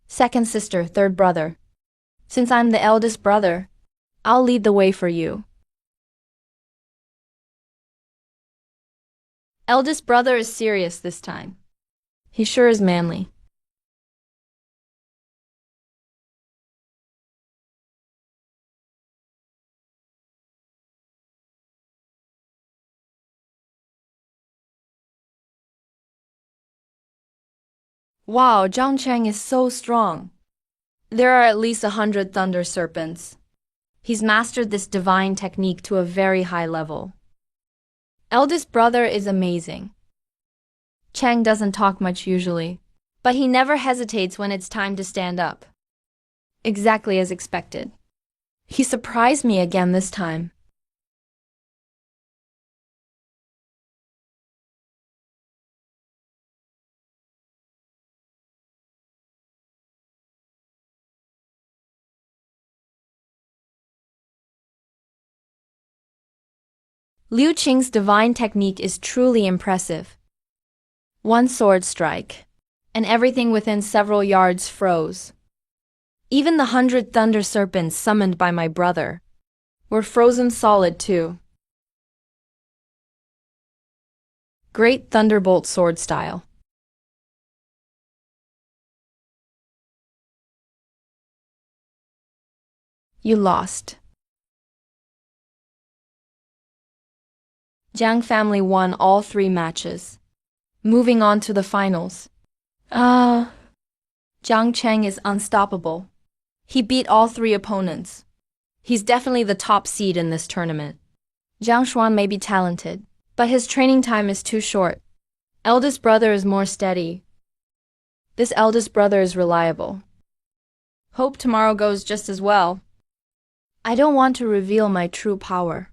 Second sister, third brother. Since I'm the eldest brother, I'll lead the way for you. Eldest brother is serious this time. He sure is manly. Wow, Zhang Cheng is so strong. There are at least 100 thunder serpents. He's mastered this divine technique to a very high level. Eldest brother is amazing. Cheng doesn't talk much usually, but he never hesitates when it's time to stand up. Exactly as expected. He surprised me again this time. Liu Qing's divine technique is truly impressive. 1 sword strike, and everything within several yards froze. Even the 100 thunder serpents summoned by my brother were frozen solid too. Great thunderbolt sword style. You lost. Jiang family won all 3 matches. Moving on to the finals. Jiang Cheng is unstoppable. He beat all three opponents. He's definitely the top seed in this tournament. Jiang Xuan may be talented, but his training time is too short. Eldest brother is more steady. This eldest brother is reliable. Hope tomorrow goes just as well. I don't want to reveal my true power.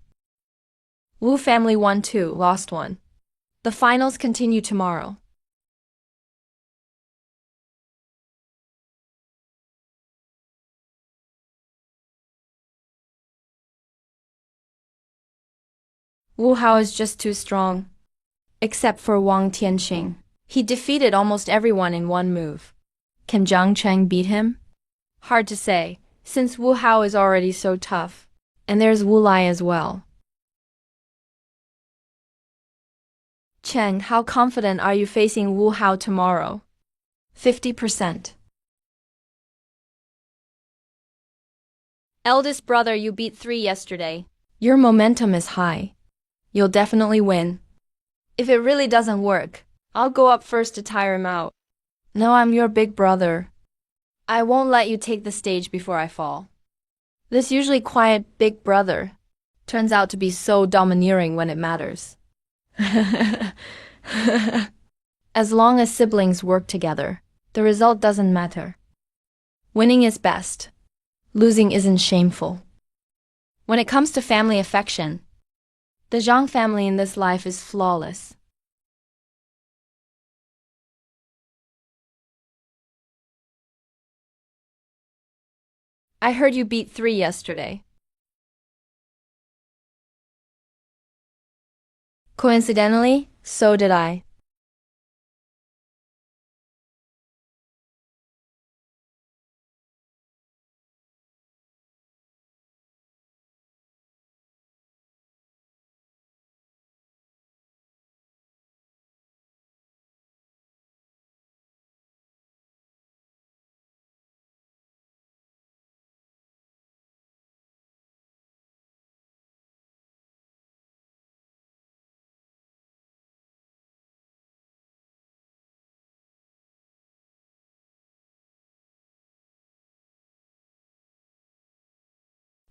Wu family won 2, lost 1. The finals continue tomorrow. Wu Hao is just too strong. Except for Wang Tianqing. He defeated almost everyone in one move. Can Jiang Cheng beat him? Hard to say, since Wu Hao is already so tough. And there's Wu Lai as well. Cheng, how confident are you facing Wu Hao tomorrow? 50%. Eldest brother, you beat 3 yesterday. Your momentum is high. You'll definitely win. If it really doesn't work, I'll go up first to tire him out. No, I'm your big brother. I won't let you take the stage before I fall. This usually quiet big brother turns out to be so domineering when it matters. As long as siblings work together, the result doesn't matter. Winning is best. Losing isn't shameful. When it comes to family affection, the Zhang family in this life is flawless. I heard you beat 3 yesterday. Coincidentally, so did I.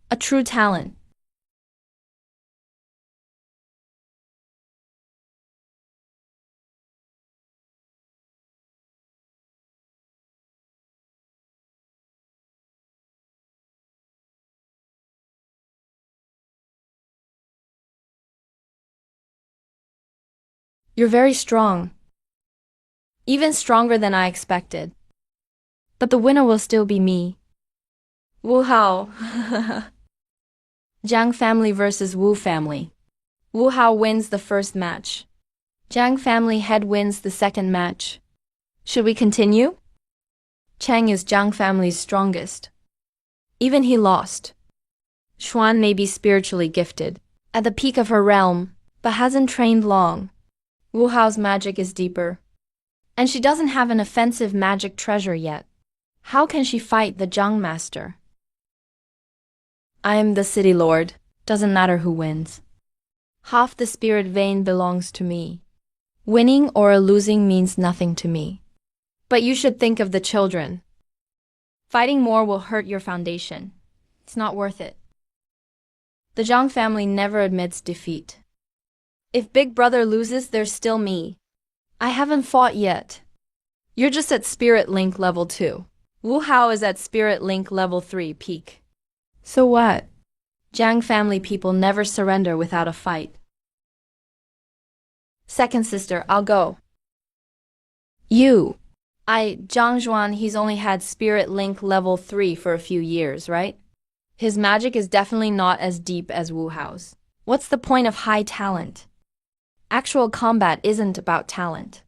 A true talent. You're very strong. Even stronger than I expected. But the winner will still be me. Wu Hao. Jiang family versus Wu family. Wu Hao wins the first match. Jiang family head wins the second match. Should we continue? Cheng is Jiang family's strongest. Even he lost. Xuan may be spiritually gifted, at the peak of her realm, but hasn't trained long. Wu Hao's magic is deeper. And she doesn't have an offensive magic treasure yet. How can she fight the Jiang master? I am the city lord. Doesn't matter who wins. Half the spirit vein belongs to me. Winning or losing means nothing to me. But you should think of the children. Fighting more will hurt your foundation. It's not worth it. The Zhang family never admits defeat. If Big Brother loses, there's still me. I haven't fought yet. You're just at Spirit Link level 2. Wu Hao is at Spirit Link level 3 peak. So what? Jiang family people never surrender without a fight. Second sister, I'll go. You. Zhang Zhuan, he's only had Spirit Link level 3 for a few years, right? His magic is definitely not as deep as Wu Hao's. What's the point of high talent? Actual combat isn't about talent.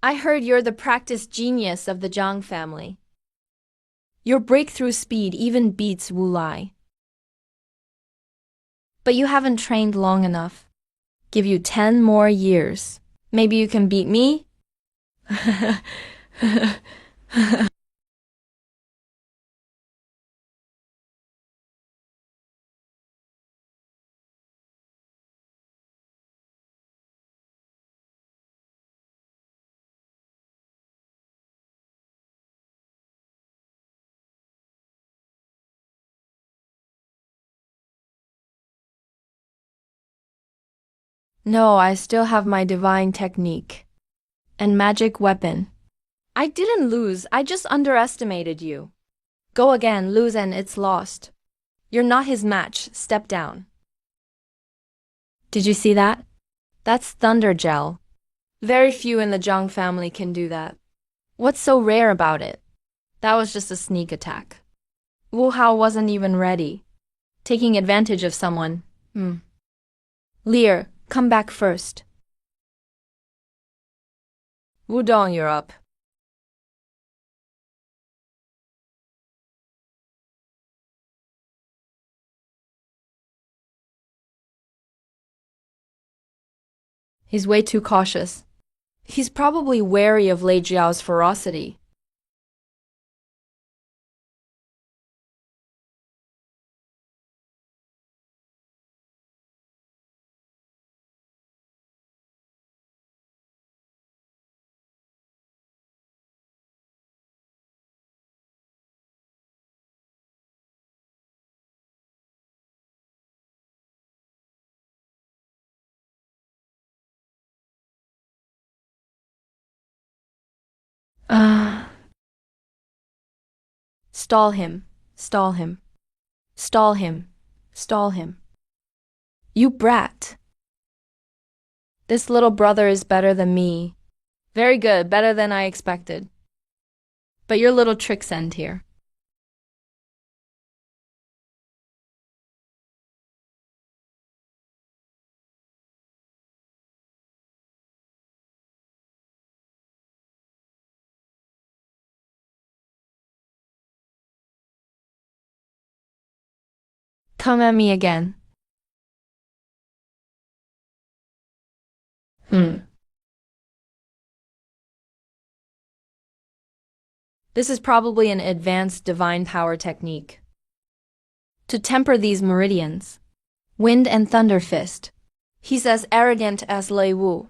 I heard you're the practice genius of the Zhang family. Your breakthrough speed even beats Wu Lai. But you haven't trained long enough. Give you 10 more years. Maybe you can beat me? No, I still have my divine technique and magic weapon. I didn't lose, I just underestimated you. Go again, lose and it's lost. You're not his match, step down. Did you see that? That's thunder gel. Very few in the Zhang family can do that. What's so rare about it? That was just a sneak attack. Wu Hao wasn't even ready. Taking advantage of someone. Lear, come back first. Wu Dong, you're up. He's way too cautious. He's probably wary of Lei Jiao's ferocity. Stall him, stall him, stall him, stall him. You brat. This little brother is better than me. Very good, better than I expected. But your little tricks end here. Come at me again. This is probably an advanced divine power technique. To temper these meridians. Wind and Thunder Fist. He's as arrogant as Lei Wu.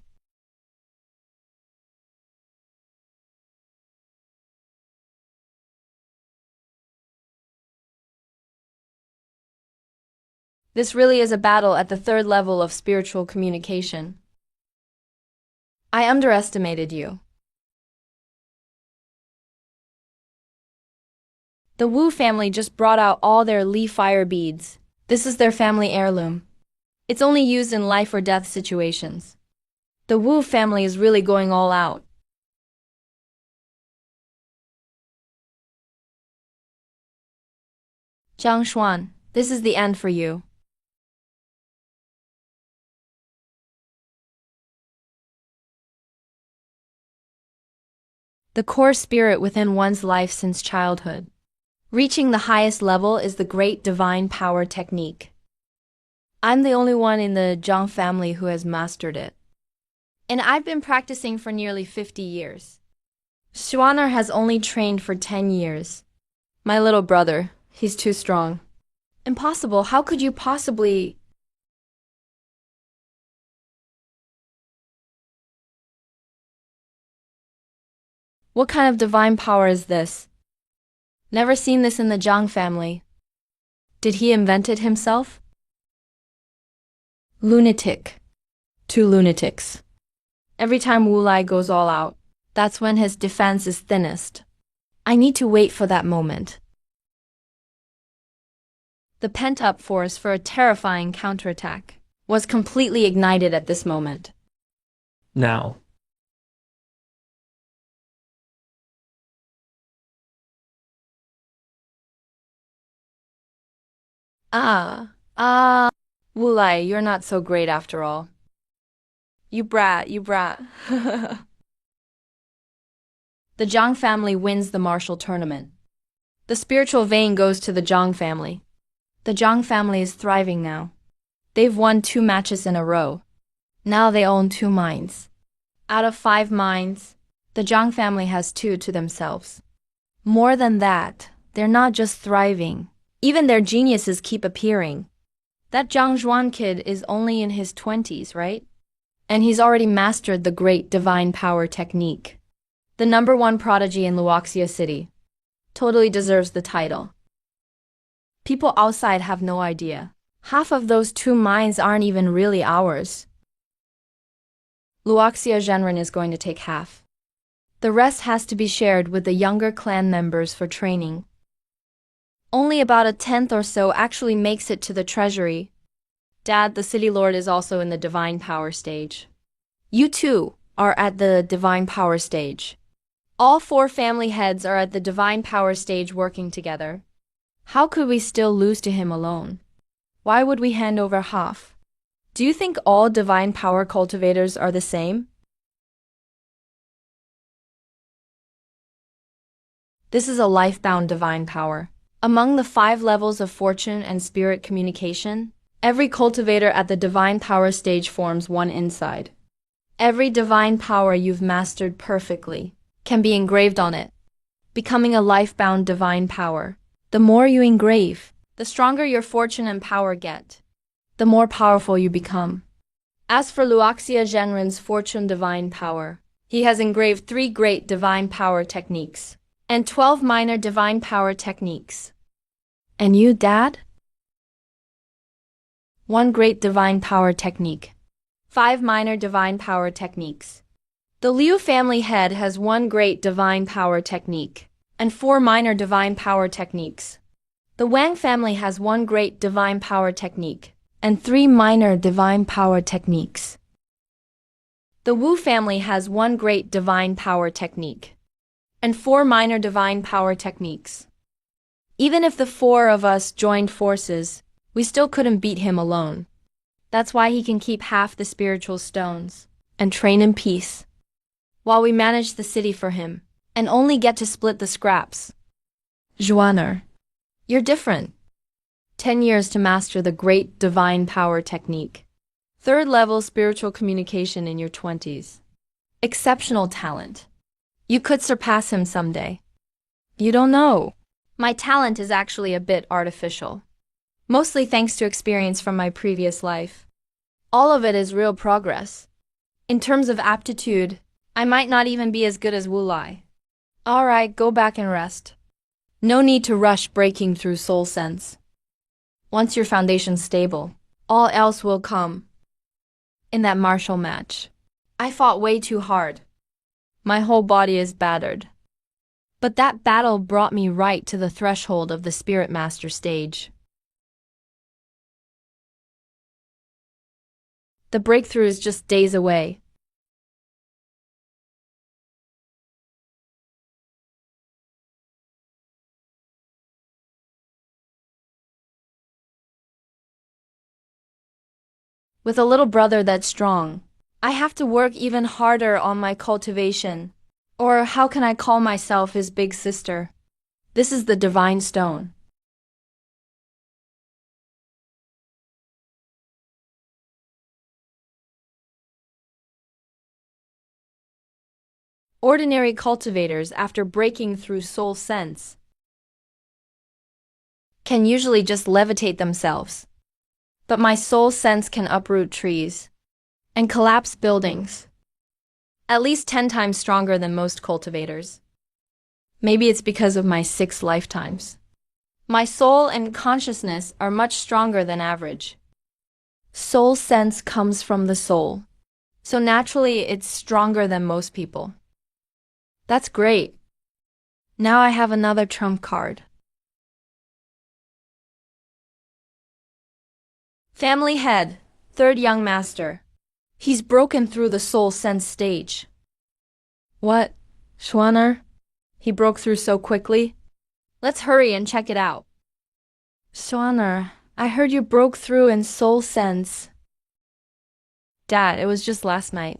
This really is a battle at the third level of spiritual communication. I underestimated you. The Wu family just brought out all their Li fire beads. This is their family heirloom. It's only used in life or death situations. The Wu family is really going all out. Zhang Xuan, this is the end for you. The core spirit within one's life since childhood. Reaching the highest level is the great divine power technique. I'm the only one in the Zhang family who has mastered it. And I've been practicing for nearly 50 years. Xuaner has only trained for 10 years. My little brother, he's too strong. Impossible, how could you possibly… What kind of divine power is this? Never seen this in the Zhang family. Did he invent it himself? Lunatic. Two lunatics. Every time Wu Lai goes all out, that's when his defense is thinnest. I need to wait for that moment. The pent-up force for a terrifying counterattack was completely ignited at this moment. Now. Wu Lai, you're not so great after all. You brat, you brat. The Zhang family wins the martial tournament. The spiritual vein goes to the Zhang family. The Zhang family is thriving now. They've won 2 matches in a row. Now they own 2 mines. Out of 5 mines, the Zhang family has 2 to themselves. More than that, they're not just thriving. Even their geniuses keep appearing. That Zhang Zhuan kid is only in his 20s, right? And he's already mastered the great divine power technique. The #1 prodigy in Luoxia City. Totally deserves the title. People outside have no idea. Half of those 2 mines aren't even really ours. Luoxia Zhenren is going to take half. The rest has to be shared with the younger clan members for training. Only about a tenth or so actually makes it to the treasury. Dad, the city lord, is also in the divine power stage. You too are at the divine power stage. All 4 family heads are at the divine power stage working together. How could we still lose to him alone? Why would we hand over half? Do you think all divine power cultivators are the same? This is a life-bound divine power. Among the 5 levels of fortune and spirit communication, every cultivator at the divine power stage forms one inside. Every divine power you've mastered perfectly can be engraved on it, becoming a life-bound divine power. The more you engrave, the stronger your fortune and power get, the more powerful you become. As for Luoxia Zhenren's fortune divine power, he has engraved 3 great divine power techniques and 12 minor divine power techniques. And you, Dad? 1 great divine power technique, 5 minor divine power techniques. The Liu family head has 1 great divine power technique and 4 minor divine power techniques. The Wang family has 1 great divine power technique and 3 minor divine power techniques. The Wu family has 1 great divine power technique and 4 minor divine power techniques. Even if the 4 of us joined forces, we still couldn't beat him alone. That's why he can keep half the spiritual stones and train in peace, while we manage the city for him and only get to split the scraps. Zhuaner, you're different. 10 years to master the great divine power technique. 3rd level spiritual communication in your 20s. Exceptional talent. You could surpass him someday. You don't know. My talent is actually a bit artificial. Mostly thanks to experience from my previous life. All of it is real progress. In terms of aptitude, I might not even be as good as Wu Lai. Alright, go back and rest. No need to rush breaking through soul sense. Once your foundation's stable, all else will come. In that martial match, I fought way too hard. My whole body is battered. But that battle brought me right to the threshold of the Spirit Master stage. The breakthrough is just days away. With a little brother that's strong, I have to work even harder on my cultivation. Or how can I call myself his big sister? This is the divine stone. Ordinary cultivators, after breaking through soul sense, can usually just levitate themselves. But my soul sense can uproot trees and collapse buildings. At least 10 times stronger than most cultivators. Maybe it's because of my 6 lifetimes. My soul and consciousness are much stronger than average. Soul sense comes from the soul, so naturally it's stronger than most people. That's great. Now I have another trump card. Family head, 3rd young master. He's broken through the soul sense stage. What? Zhuaner? He broke through so quickly? Let's hurry and check it out. Zhuaner, I heard you broke through in soul sense. Dad, it was just last night.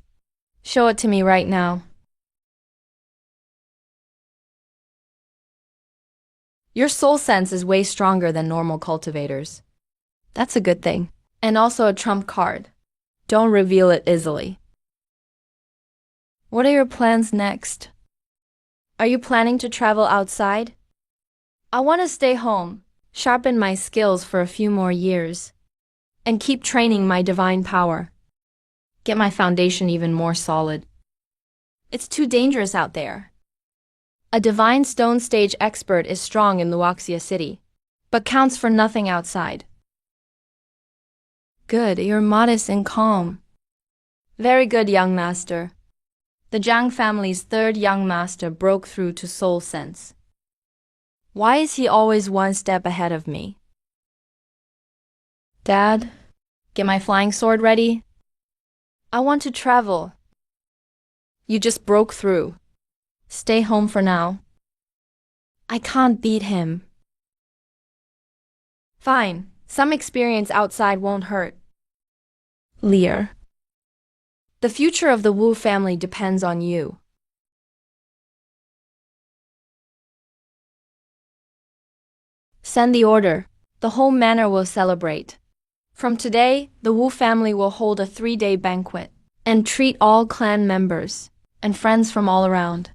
Show it to me right now. Your soul sense is way stronger than normal cultivators. That's a good thing. And also a trump card. Don't reveal it easily. What are your plans next? Are you planning to travel outside? I want to stay home, sharpen my skills for a few more years, and keep training my divine power. Get my foundation even more solid. It's too dangerous out there. A divine stone stage expert is strong in Luoxia City, but counts for nothing outside. Good, you're modest and calm. Very good, young master. The Zhang family's third young master broke through to soul sense. Why is he always one step ahead of me? Dad, get my flying sword ready. I want to travel. You just broke through. Stay home for now. I can't beat him. Fine, some experience outside won't hurt. Lear. The future of the Wu family depends on you. Send the order. The whole manor will celebrate. From today, the Wu family will hold a 3-day banquet and treat all clan members and friends from all around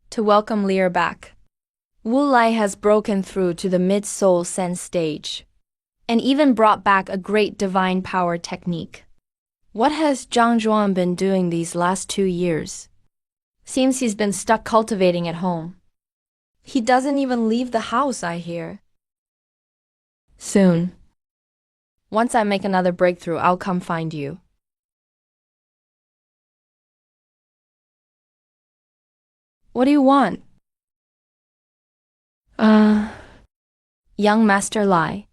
to welcome Lear back. Wu Lai has broken through to the mid-soul sense stage and even brought back a great divine power technique. What has Zhang Zhuan been doing these last 2 years? Seems he's been stuck cultivating at home. He doesn't even leave the house, I hear. Soon. Once I make another breakthrough, I'll come find you. What do you want? Young Master Lai.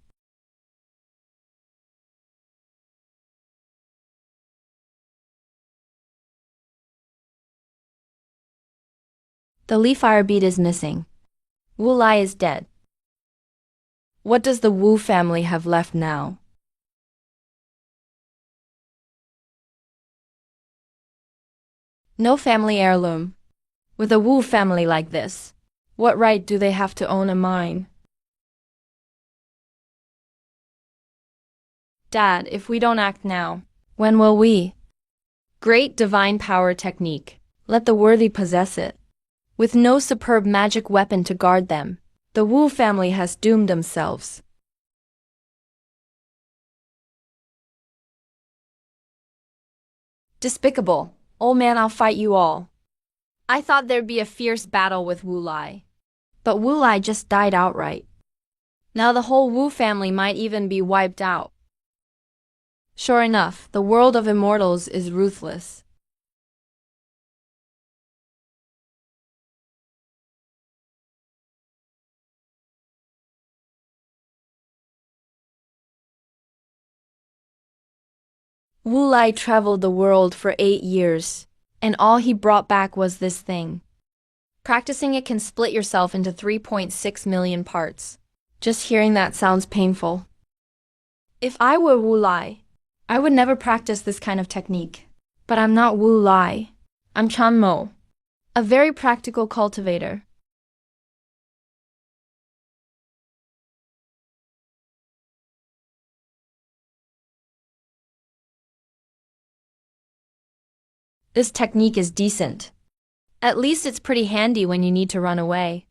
The Li fire bead is missing. Wu Lai is dead. What does the Wu family have left now? No family heirloom. With a Wu family like this, what right do they have to own a mine? Dad, if we don't act now, when will we? Great divine power technique. Let the worthy possess it. With no superb magic weapon to guard them, the Wu family has doomed themselves. Despicable. Old man, I'll fight you all. I thought there'd be a fierce battle with Wu Lai. But Wu Lai just died outright. Now the whole Wu family might even be wiped out. Sure enough, the world of immortals is ruthless. Wu Lai traveled the world for 8 years, and all he brought back was this thing. Practicing it can split yourself into 3.6 million parts. Just hearing that sounds painful. If I were Wu Lai, I would never practice this kind of technique. But I'm not Wu Lai. I'm Chan Mo, a very practical cultivator. This technique is decent. At least it's pretty handy when you need to run away.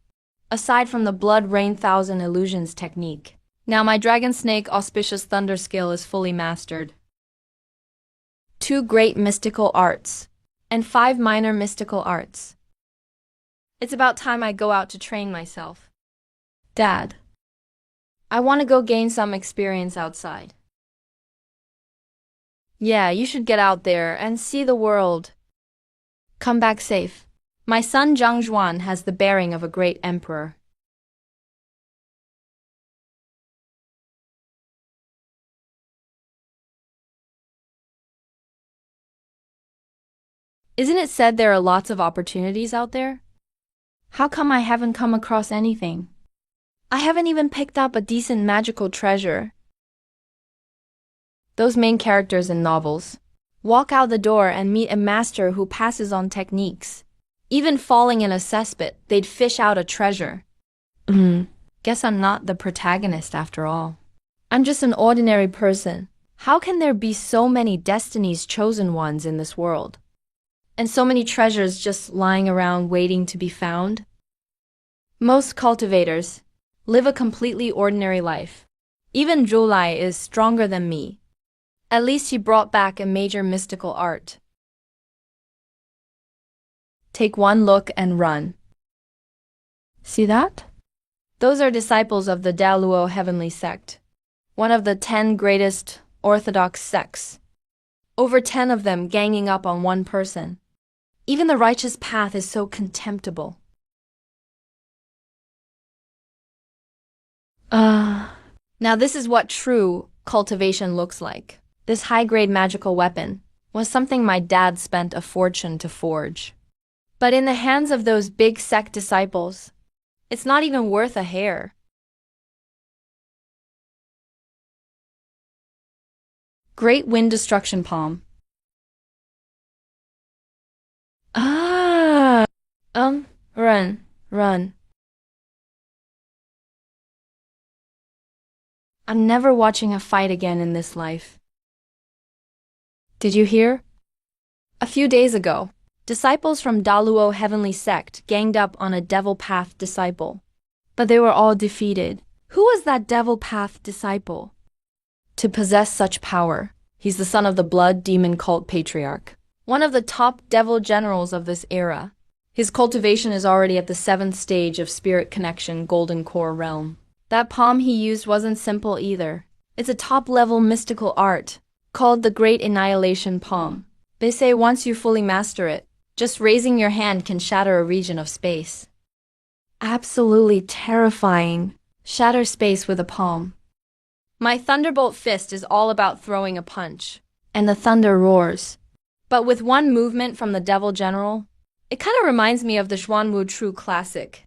Aside from the blood rain thousand illusions technique. Now my dragon snake auspicious thunder skill is fully mastered. 2 great mystical arts, and 5 minor mystical arts. It's about time I go out to train myself. Dad, I want to go gain some experience outside. Yeah, you should get out there and see the world. Come back safe. My son Zhang Zhuan has the bearing of a great emperor. Isn't it said there are lots of opportunities out there? How come I haven't come across anything? I haven't even picked up a decent magical treasure. Those main characters in novels walk out the door and meet a master who passes on techniques. Even falling in a cesspit, they'd fish out a treasure. Guess I'm not the protagonist after all. I'm just an ordinary person. How can there be so many destinies chosen ones in this world? And so many treasures just lying around waiting to be found? Most cultivators live a completely ordinary life. Even Zhu Lai is stronger than me. At least he brought back a major mystical art. Take one look and run. See that? Those are disciples of the Daluo heavenly sect, one of the 10 greatest orthodox sects. Over 10 of them ganging up on one person. Even the righteous path is so contemptible. Now this is what true cultivation looks like. This high-grade magical weapon was something my dad spent a fortune to forge. But in the hands of those big sect disciples, it's not even worth a hair. Great wind destruction palm. Run. I'm never watching a fight again in this life. Did you hear? A few days ago, disciples from Daluo Heavenly Sect ganged up on a Devil Path disciple. But they were all defeated. Who was that Devil Path disciple? To possess such power, he's the son of the blood demon cult patriarch, one of the top devil generals of this era. His cultivation is already at the 7th stage of spirit connection golden core realm. That palm he used wasn't simple either. It's a top-level mystical art, called the Great Annihilation Palm. They say once you fully master it, just raising your hand can shatter a region of space. Absolutely terrifying. Shatter space with a palm. My thunderbolt fist is all about throwing a punch, and the thunder roars. But with one movement from the Devil General, it kind of reminds me of the Zhuanwu True Classic.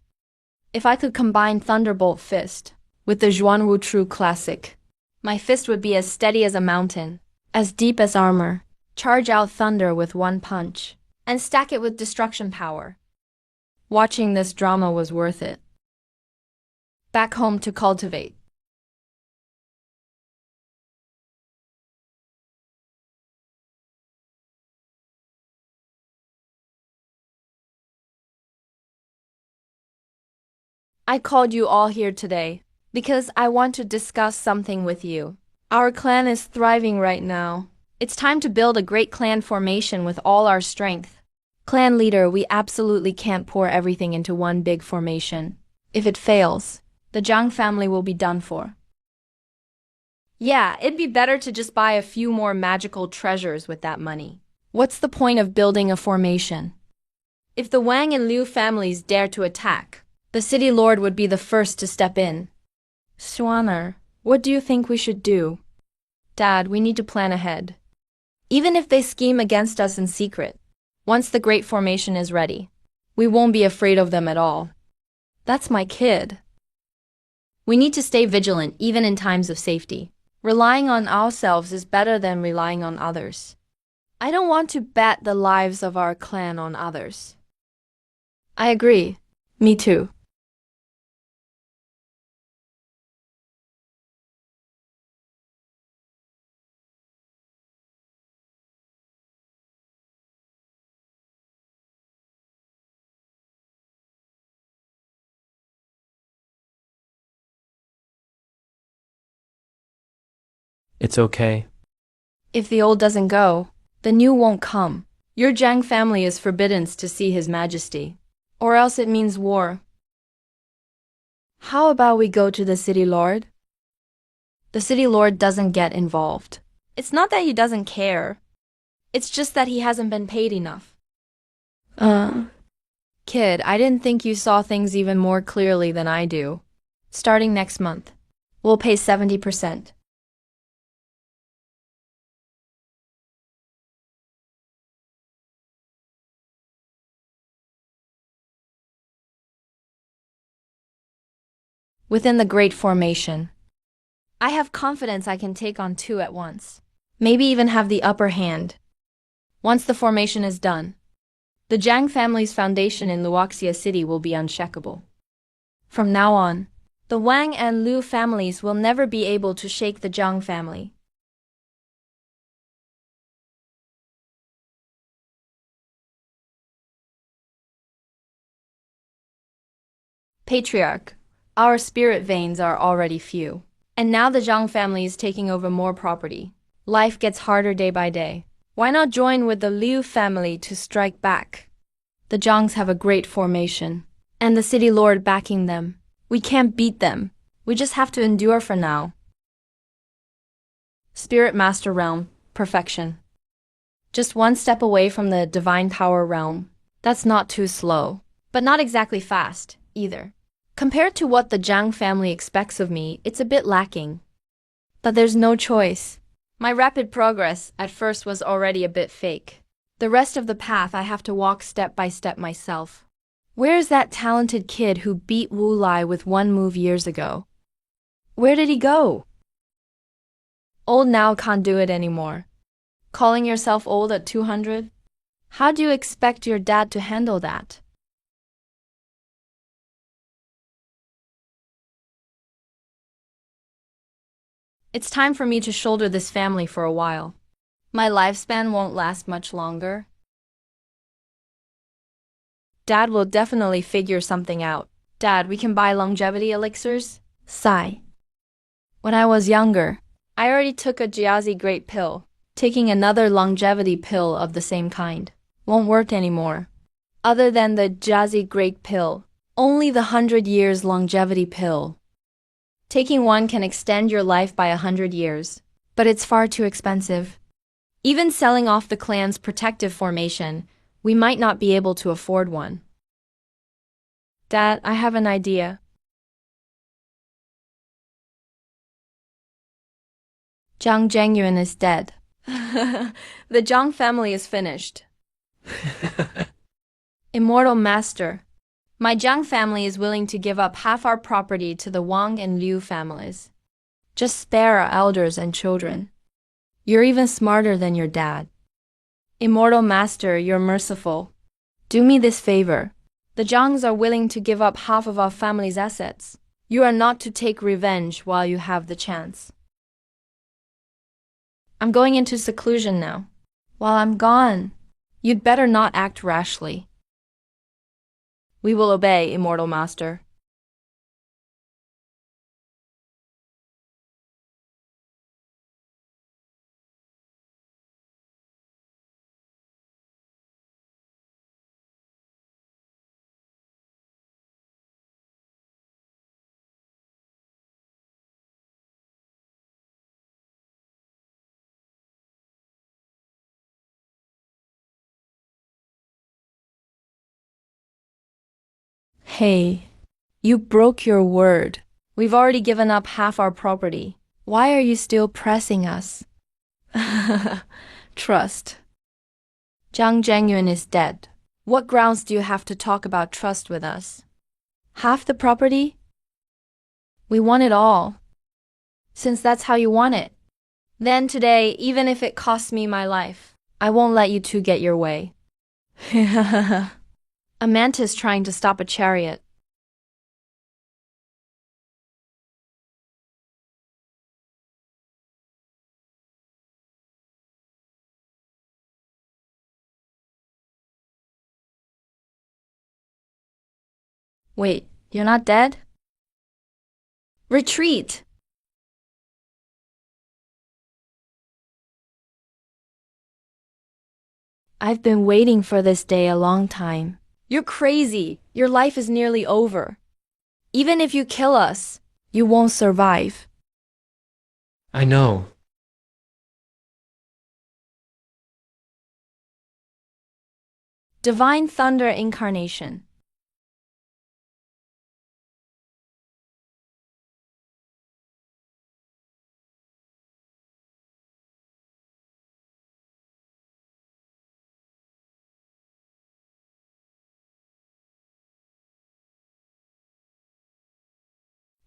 If I could combine Thunderbolt Fist with the Zhuanwu True Classic, my fist would be as steady as a mountain, as deep as armor, charge out thunder with one punch, and stack it with destruction power. Watching this drama was worth it. Back home to cultivate. I called you all here today because I want to discuss something with you. Our clan is thriving right now. It's time to build a great clan formation with all our strength. Clan leader, we absolutely can't pour everything into one big formation. If it fails, the Zhang family will be done for. Yeah, it'd be better to just buy a few more magical treasures with that money. What's the point of building a formation? If the Wang and Liu families dare to attack, the city lord would be the first to step in. Swanner, what do you think we should do? Dad, we need to plan ahead. Even if they scheme against us in secret, once the great formation is ready, we won't be afraid of them at all. That's my kid. We need to stay vigilant even in times of safety. Relying on ourselves is better than relying on others. I don't want to bet the lives of our clan on others. I agree. Me too. It's okay. If the old doesn't go, the new won't come. Your Zhang family is forbidden to see His Majesty, or else it means war. How about we go to the city lord? The city lord doesn't get involved. It's not that he doesn't care. It's just that he hasn't been paid enough. Kid, I didn't think you saw things even more clearly than I do. Starting next month, we'll pay 70%. Within the Great Formation, I have confidence I can take on 2 at once. Maybe even have the upper hand. Once the formation is done, the Zhang family's foundation in Luoxia City will be unshakable. From now on, the Wang and Liu families will never be able to shake the Zhang family. Patriarch, our spirit veins are already few. And now the Zhang family is taking over more property. Life gets harder day by day. Why not join with the Liu family to strike back? The Zhangs have a great formation, and the city lord backing them. We can't beat them. We just have to endure for now. Spirit Master Realm, perfection. Just one step away from the divine power realm. That's not too slow, but not exactly fast, either. Compared to what the Zhang family expects of me, it's a bit lacking. But there's no choice. My rapid progress at first was already a bit fake. The rest of the path I have to walk step by step myself. Where's that talented kid who beat Wu Lai with one move years ago? Where did he go? Old now can't do it anymore. Calling yourself old at 200? How do you expect your dad to handle that? It's time for me to shoulder this family for a while. My lifespan won't last much longer. Dad will definitely figure something out. Dad, we can buy longevity elixirs? Sigh. When I was younger, I already took a Jiazi Great pill. Taking another longevity pill of the same kind won't work anymore. Other than the Jiazi Great pill, only the 100 years longevity pill. Taking one can extend your life by 100 years, but it's far too expensive. Even selling off the clan's protective formation, we might not be able to afford one. Dad, I have an idea. Zhang Zhengyuan is dead. The Zhang family is finished. Immortal Master, my Zhang family is willing to give up half our property to the Wang and Liu families. Just spare our elders and children. You're even smarter than your dad. Immortal Master, you're merciful. Do me this favor. The Zhangs are willing to give up half of our family's assets. You are not to take revenge while you have the chance. I'm going into seclusion now. While I'm gone, you'd better not act rashly. We will obey, Immortal Master. Hey, you broke your word. We've already given up half our property. Why are you still pressing us? Trust. Zhang Zhengyuan is dead. What grounds do you have to talk about trust with us? Half the property? We want it all. Since that's how you want it. Then today, even if it costs me my life, I won't let you two get your way. A mantis trying to stop a chariot. Wait, you're not dead? Retreat! I've been waiting for this day a long time. You're crazy. Your life is nearly over. Even if you kill us, you won't survive. I know. Divine Thunder Incarnation.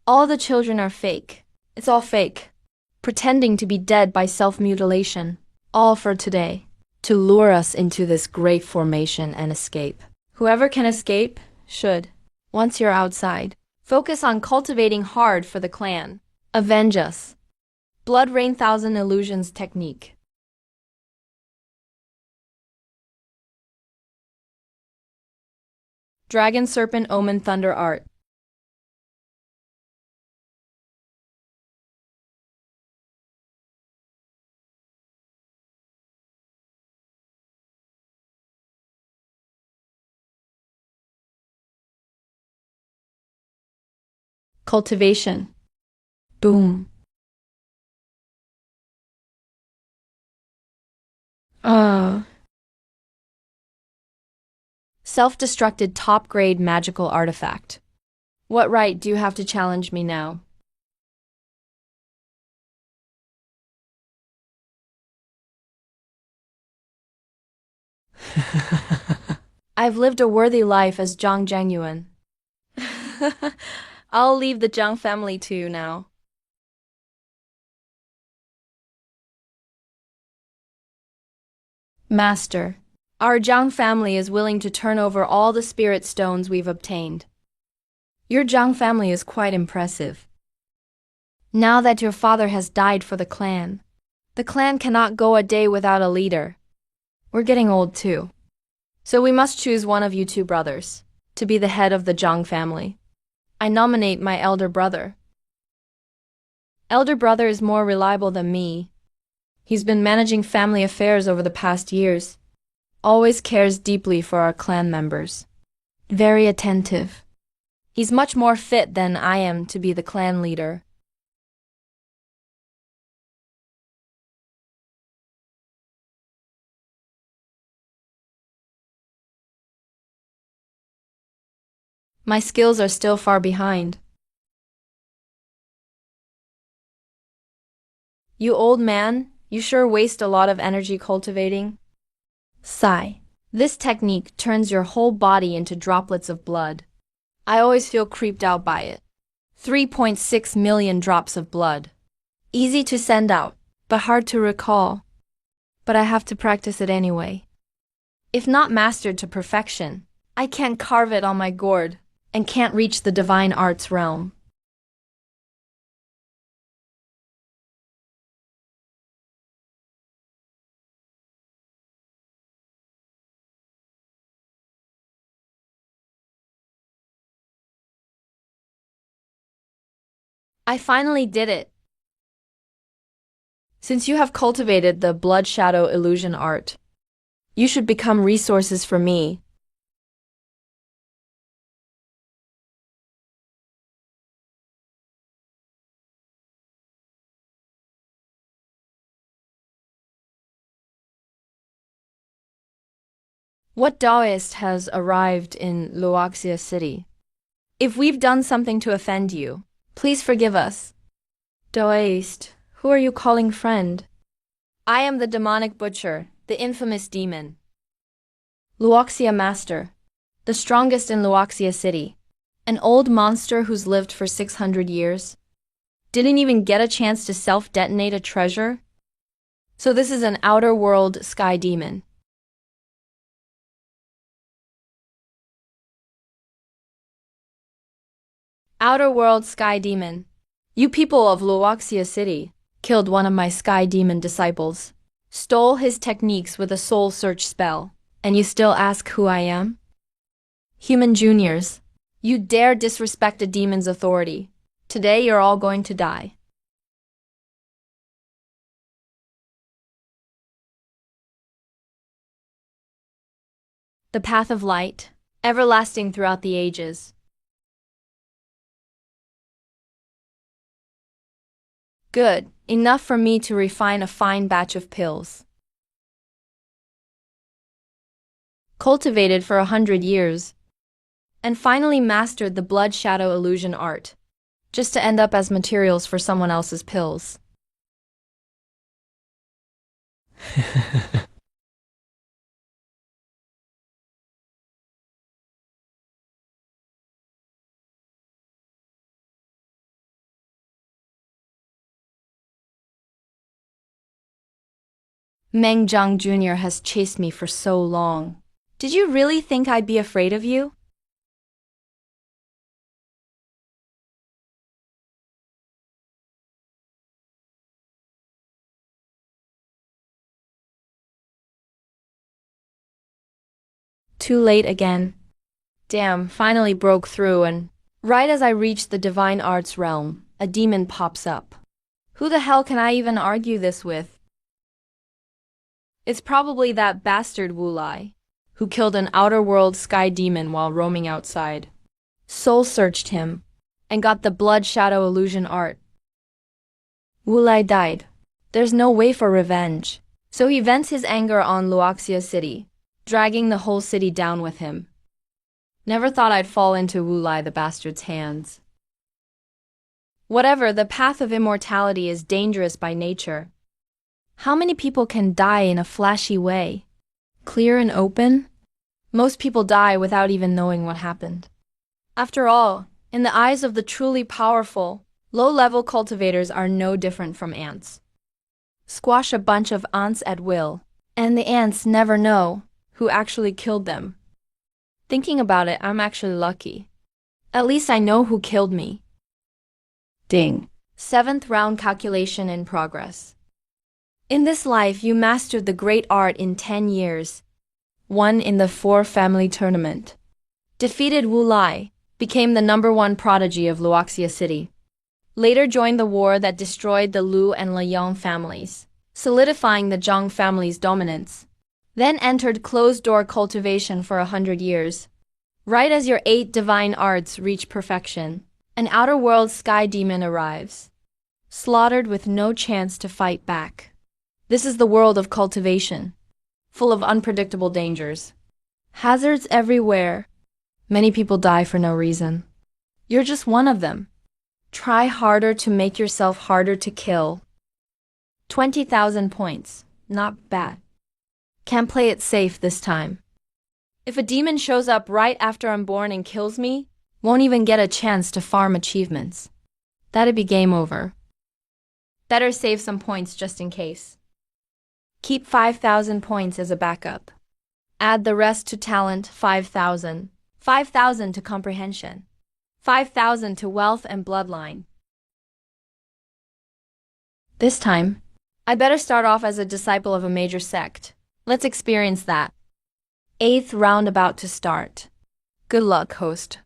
All the children are fake. It's all fake. Pretending to be dead by self-mutilation. All for today. To lure us into this great formation and escape. Whoever can escape, should. Once you're outside, focus on cultivating hard for the clan. Avenge us. Blood Rain Thousand Illusions Technique. Dragon Serpent Omen Thunder Art. Cultivation. Boom. Uh. Self-destructed top-grade magical artifact. What right do you have to challenge me now? I've lived a worthy life as Zhang Zhengyuan. I'll leave the Zhang family to you now. Master, our Zhang family is willing to turn over all the spirit stones we've obtained. Your Zhang family is quite impressive. Now that your father has died for the clan cannot go a day without a leader. We're getting old too. So we must choose one of you two brothers to be the head of the Zhang family. I nominate my elder brother. Elder brother is more reliable than me. He's been managing family affairs over the past years. Always cares deeply for our clan members. Very attentive. He's much more fit than I am to be the clan leader. My skills are still far behind. You old man, you sure waste a lot of energy cultivating. Sigh. This technique turns your whole body into droplets of blood. I always feel creeped out by it. 3.6 million drops of blood. Easy to send out, but hard to recall. But I have to practice it anyway. If not mastered to perfection, I can't carve it on my gourd and can't reach the divine arts realm. I finally did it. Since you have cultivated the blood shadow illusion art, you should become resources for me. What Taoist has arrived in Luoxia City? If we've done something to offend you, please forgive us. Taoist, who are you calling friend? I am the demonic butcher, the infamous demon. Luoxia Master, the strongest in Luoxia City. An old monster who's lived for 600 years. Didn't even get a chance to self-detonate a treasure? So this is an outer world sky demon. Outer world sky demon. You people of Luoxia City killed one of my sky demon disciples, stole his techniques with a soul search spell, and you still ask who I am? Human juniors, you dare disrespect a demon's authority. Today you're all going to die. The path of light, everlasting throughout the ages. Good, enough for me to refine a fine batch of pills. Cultivated for 100 years, and finally mastered the blood shadow illusion art, just to end up as materials for someone else's pills. Meng Zhang Jr. has chased me for so long. Did you really think I'd be afraid of you? Too late again. Damn, finally broke through, and right as I reached the divine arts realm, a demon pops up. Who the hell can I even argue this with? It's probably that bastard Wu Lai, who killed an outer world sky demon while roaming outside. Soul searched him, and got the blood shadow illusion art. Wu Lai died. There's no way for revenge, So he vents his anger on Luoxia City, dragging the whole city down with him. Never thought I'd fall into Wu Lai the bastard's hands. Whatever, the path of immortality is dangerous by nature. How many people can die in a flashy way? Clear and open? Most people die without even knowing what happened. After all, in the eyes of the truly powerful, low-level cultivators are no different from ants. Squash a bunch of ants at will, and the ants never know who actually killed them. Thinking about it, I'm actually lucky. At least I know who killed me. Ding. 7th round calculation in progress. In this life, you mastered the great art in 10 years. Won in the 4-family tournament. Defeated Wu Lai, became the #1 prodigy of Luoxia City. Later joined the war that destroyed the Lu and Liang families, solidifying the Zhang family's dominance. Then entered closed-door cultivation for 100 years. Right as your 8 divine arts reach perfection, an outer-world sky demon arrives, slaughtered with no chance to fight back. This is the world of cultivation, full of unpredictable dangers. Hazards everywhere. Many people die for no reason. You're just one of them. Try harder to make yourself harder to kill. 20,000 points. Not bad. Can't play it safe this time. If a demon shows up right after I'm born and kills me, won't even get a chance to farm achievements. That'd be game over. Better save some points just in case. Keep 5,000 points as a backup. Add the rest to talent, 5,000. 5,000 to comprehension. 5,000 to wealth and bloodline. This time, I better start off as a disciple of a major sect. Let's experience that. 8th round about to start. Good luck, host.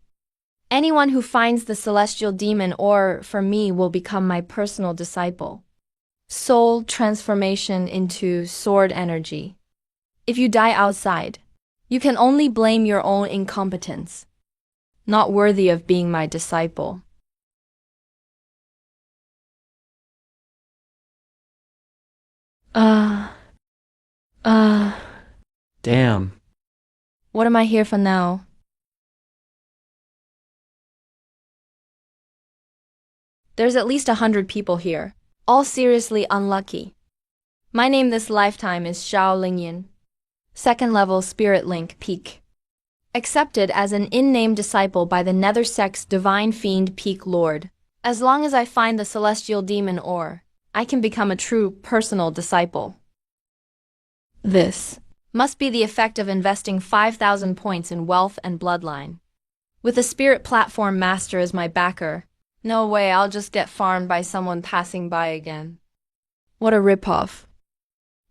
Anyone who finds the celestial demon or, for me, will become my personal disciple. Soul transformation into sword energy. If you die outside, you can only blame your own incompetence. Not worthy of being my disciple. Damn. What am I here for now? There's at least 100 people here, all seriously unlucky. My name this lifetime is Xiao Lingyan. 2nd level Spirit Link Peak. Accepted as an in-name disciple by the Nether Sect's Divine Fiend Peak Lord. As long as I find the celestial demon ore, I can become a true personal disciple. This must be the effect of investing 5,000 points in wealth and bloodline. With a spirit platform master as my backer, no way I'll just get farmed by someone passing by again. What a ripoff.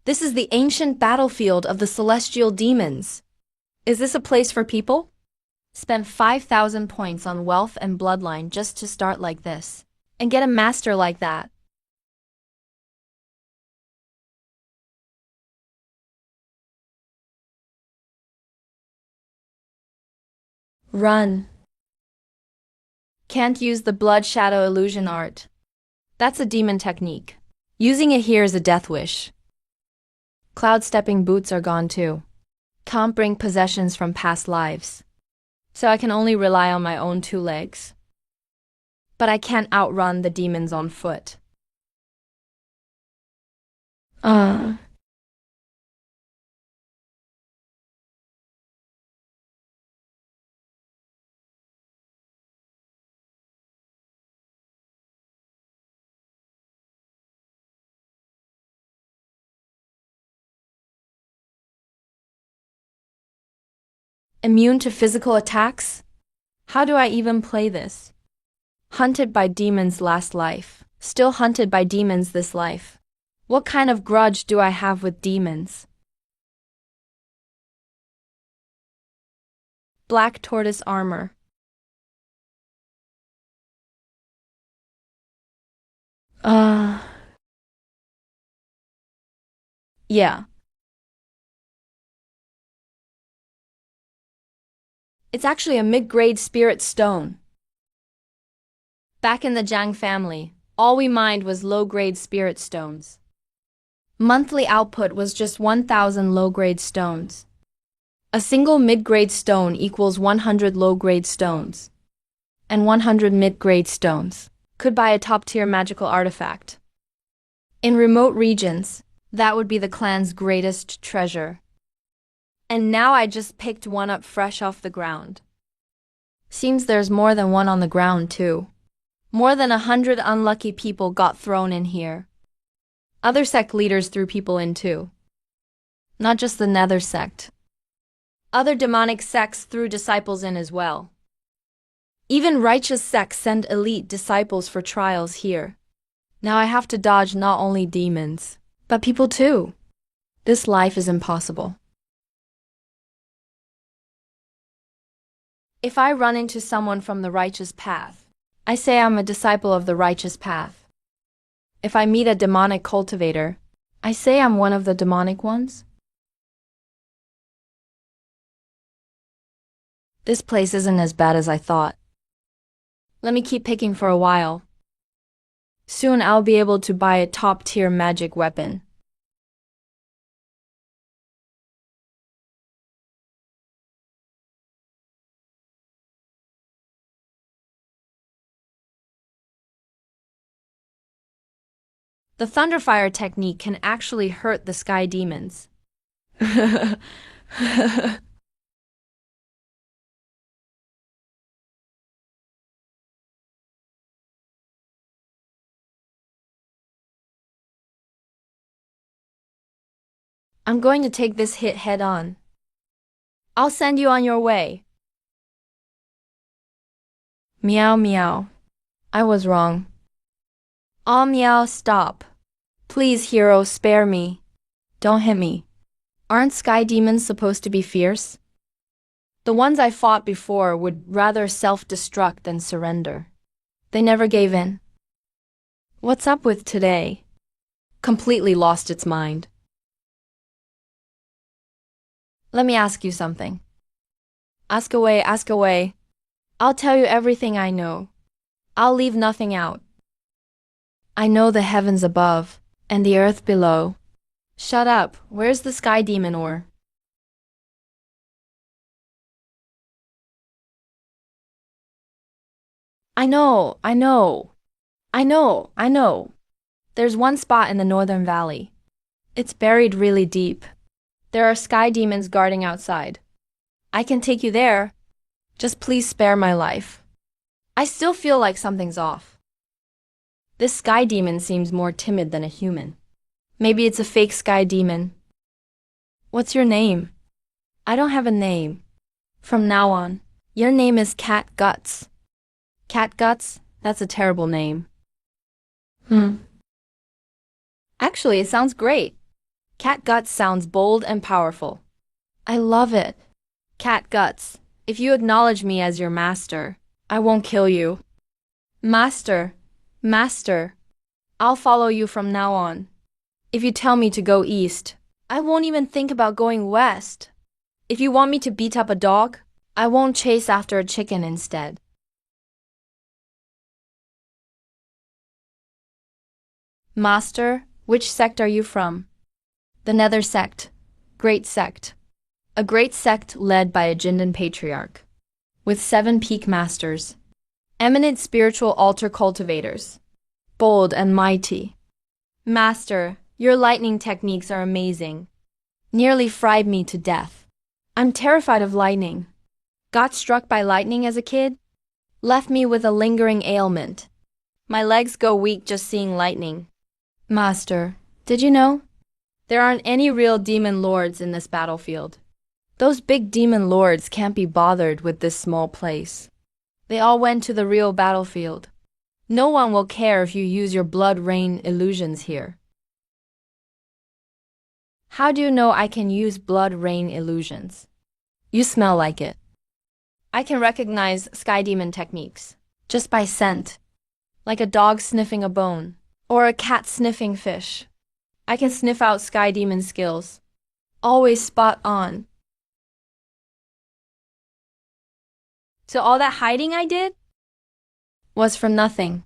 This is the ancient battlefield of the celestial demons. Is this a place for people? Spend 5,000 points on wealth and bloodline just to start like this, and get a master like that. Run. Can't use the blood shadow illusion art. That's a demon technique. Using it here is a death wish. Cloud stepping boots are gone too. Can't bring possessions from past lives. So I can only rely on my own 2 legs. But I can't outrun the demons on foot. Immune to physical attacks? How do I even play this? Hunted by demons last life, still hunted by demons this life. What kind of grudge do I have with demons? Black tortoise armor. Yeah. It's actually a mid-grade spirit stone. Back in the Zhang family, all we mined was low-grade spirit stones. Monthly output was just 1,000 low-grade stones. A single mid-grade stone equals 100 low-grade stones. And 100 mid-grade stones could buy a top-tier magical artifact. In remote regions, that would be the clan's greatest treasure. And now I just picked one up fresh off the ground. Seems there's more than one on the ground, too. More than 100 unlucky people got thrown in here. Other sect leaders threw people in too. Not just the Nether sect. Other demonic sects threw disciples in as well. Even righteous sects send elite disciples for trials here. Now I have to dodge not only demons, but people too. This life is impossible. If I run into someone from the righteous path, I say I'm a disciple of the righteous path. If I meet a demonic cultivator, I say I'm one of the demonic ones. This place isn't as bad as I thought. Let me keep picking for a while. Soon I'll be able to buy a top-tier magic weapon. The Thunderfire technique can actually hurt the sky demons. I'm going to take this hit head on. I'll send you on your way. Meow meow. I was wrong. Aw meow, stop. Please, hero, spare me. Don't hit me. Aren't sky demons supposed to be fierce? The ones I fought before would rather self-destruct than surrender. They never gave in. What's up with today? Completely lost its mind. Let me ask you something. Ask away, ask away. I'll tell you everything I know. I'll leave nothing out. I know the heavens above and the earth below. Shut up. Where's the sky demon ore? I know. There's one spot in the northern valley. It's buried really deep. There are sky demons guarding outside. I can take you there. Just please spare my life. I still feel like something's off. This sky demon seems more timid than a human. Maybe it's a fake sky demon. What's your name? I don't have a name. From now on, your name is Cat Guts. Cat Guts? That's a terrible name. Actually, it sounds great. Cat Guts sounds bold and powerful. I love it. Cat Guts, if you acknowledge me as your master, I won't kill you. Master, I'll follow you from now on. If you tell me to go east, I won't even think about going west. If you want me to beat up a dog, I won't chase after a chicken instead. Master, which sect are you from? The Nether sect. Great sect. A great sect led by a Jindan patriarch, with 7 peak masters, eminent spiritual altar cultivators, bold and mighty. Master, your lightning techniques are amazing. Nearly fried me to death. I'm terrified of lightning. Got struck by lightning as a kid? Left me with a lingering ailment. My legs go weak just seeing lightning. Master, did you know? There aren't any real demon lords in this battlefield. Those big demon lords can't be bothered with this small place. They all went to the real battlefield. No one will care if you use your blood rain illusions here. How do you know I can use blood rain illusions? You smell like it. I can recognize sky demon techniques just by scent, like a dog sniffing a bone or a cat sniffing fish. I can sniff out sky demon skills. Always spot on. So all that hiding I did was for nothing.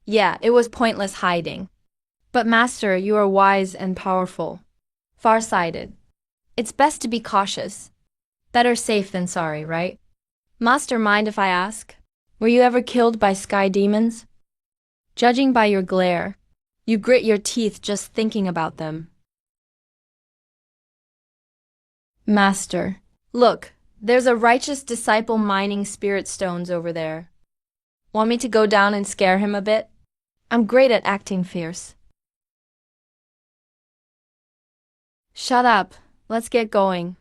Yeah, it was pointless hiding. But Master, you are wise and powerful. Far-sighted. It's best to be cautious. Better safe than sorry, right? Master, mind if I ask? Were you ever killed by sky demons? Judging by your glare, you grit your teeth just thinking about them. Master, look, there's a righteous disciple mining spirit stones over there. Want me to go down and scare him a bit? I'm great at acting fierce. Shut up. Let's get going.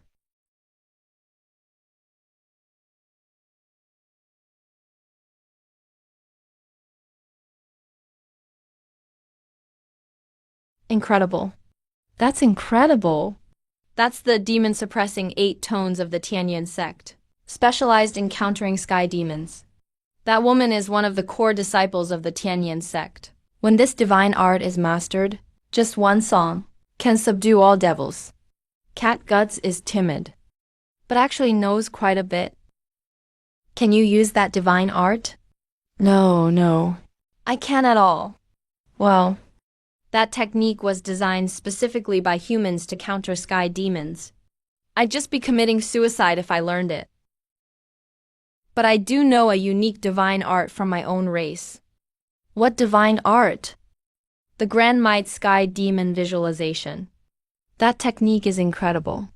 Incredible. That's incredible. That's the demon-suppressing 8 tones of the Tianyin sect, specialized in countering sky demons. That woman is one of the core disciples of the Tianyin sect. When this divine art is mastered, just one song can subdue all devils. Cat Guts is timid, but actually knows quite a bit. Can you use that divine art? No. I can't at all. Well, that technique was designed specifically by humans to counter sky demons. I'd just be committing suicide if I learned it. But I do know a unique divine art from my own race. What divine art? The Grand Might Sky Demon Visualization. That technique is incredible.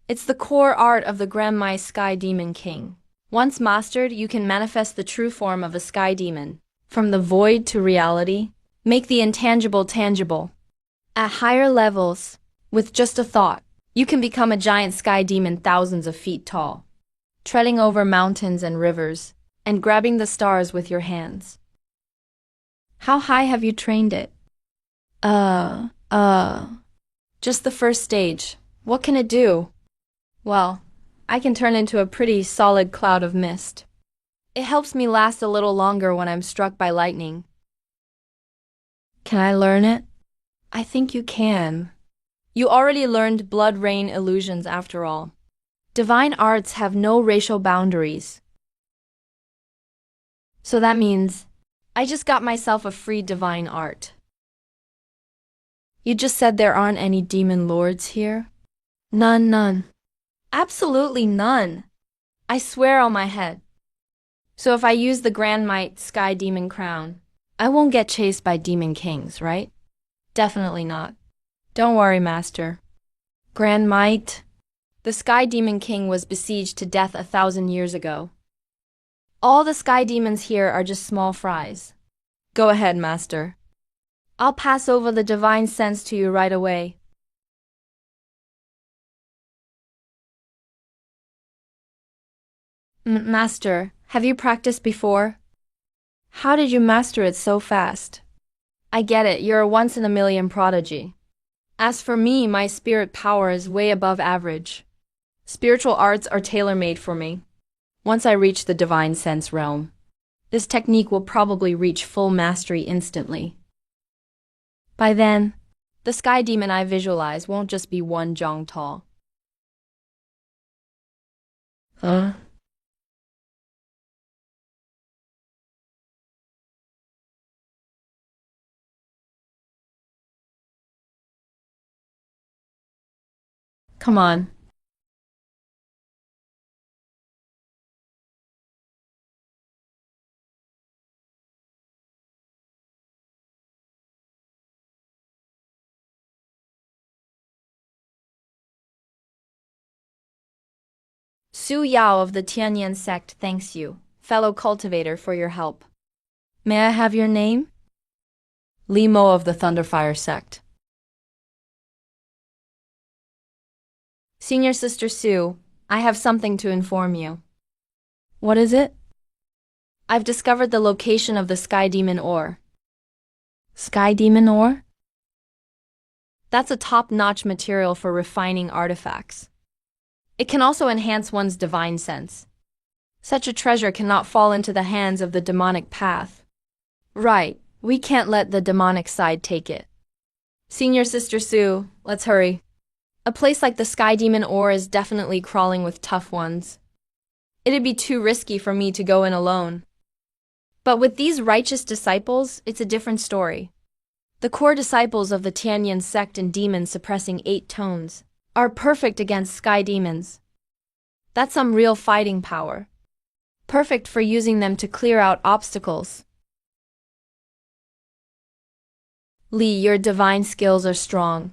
It's the core art of the Grand Might Sky Demon King. Once mastered, you can manifest the true form of a sky demon. From the void to reality, make the intangible tangible. At higher levels, with just a thought, you can become a giant sky demon thousands of feet tall, treading over mountains and rivers, and grabbing the stars with your hands. How high have you trained it? Just the first stage. What can it do? Well, I can turn into a pretty solid cloud of mist. It helps me last a little longer when I'm struck by lightning. Can I learn it? I think you can. You already learned blood rain illusions after all. Divine arts have no racial boundaries. So that means I just got myself a free divine art. You just said there aren't any demon lords here? None. Absolutely none. I swear on my head. So if I use the Grand Might Sky Demon Crown, I won't get chased by demon kings, right? Definitely not. Don't worry, Master. Grand Might. The Sky Demon King was besieged to death 1,000 years ago. All the sky demons here are just small fries. Go ahead, Master. I'll pass over the divine sense to you right away. Master, have you practiced before? How did you master it so fast? I get it, you're a once-in-a-million prodigy. As for me, my spirit power is way above average. Spiritual arts are tailor-made for me. Once I reach the divine sense realm, this technique will probably reach full mastery instantly. By then, the sky demon I visualize won't just be 1 zhang tall. Come on. Su Yao of the Tianyin sect thanks you, fellow cultivator, for your help. May I have your name? Li Mo of the Thunderfire sect. Senior Sister Su, I have something to inform you. What is it? I've discovered the location of the Sky Demon ore. Sky Demon ore? That's a top-notch material for refining artifacts. It can also enhance one's divine sense. Such a treasure cannot fall into the hands of the demonic path. Right, we can't let the demonic side take it. Senior Sister Su, let's hurry. A place like the Sky Demon ore is definitely crawling with tough ones. It'd be too risky for me to go in alone. But with these righteous disciples, it's a different story. The core disciples of the Tianyan sect and demon suppressing 8 tones are perfect against sky demons. That's some real fighting power. Perfect for using them to clear out obstacles. Li, your divine skills are strong,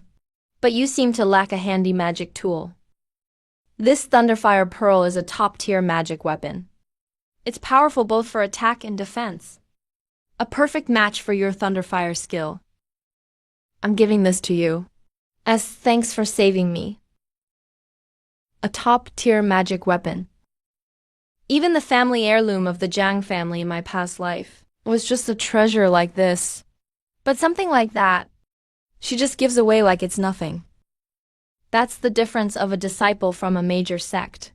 but you seem to lack a handy magic tool. This Thunderfire Pearl is a top-tier magic weapon. It's powerful both for attack and defense. A perfect match for your Thunderfire skill. I'm giving this to you, as thanks for saving me. A top-tier magic weapon. Even the family heirloom of the Jiang family in my past life was just a treasure like this. But something like that, she just gives away like it's nothing. That's the difference of a disciple from a major sect.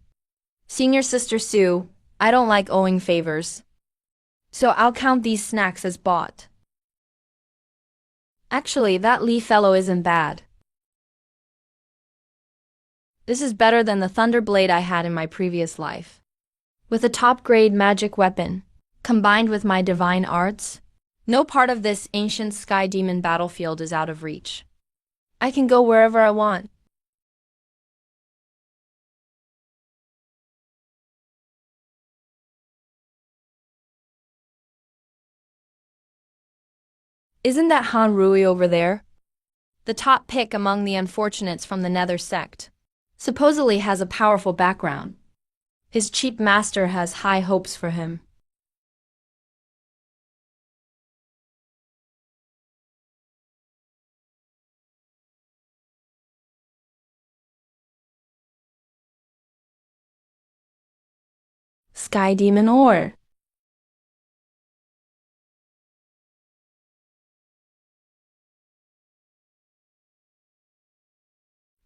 Senior Sister Sue, I don't like owing favors. So I'll count these snacks as bought. Actually, that Li fellow isn't bad. This is better than the Thunder Blade I had in my previous life. With a top-grade magic weapon, combined with my divine arts, no part of this ancient sky demon battlefield is out of reach. I can go wherever I want. Isn't that Han Rui over there? The top pick among the unfortunates from the Nether sect. Supposedly has a powerful background. His cheap master has high hopes for him. Sky Demon ore.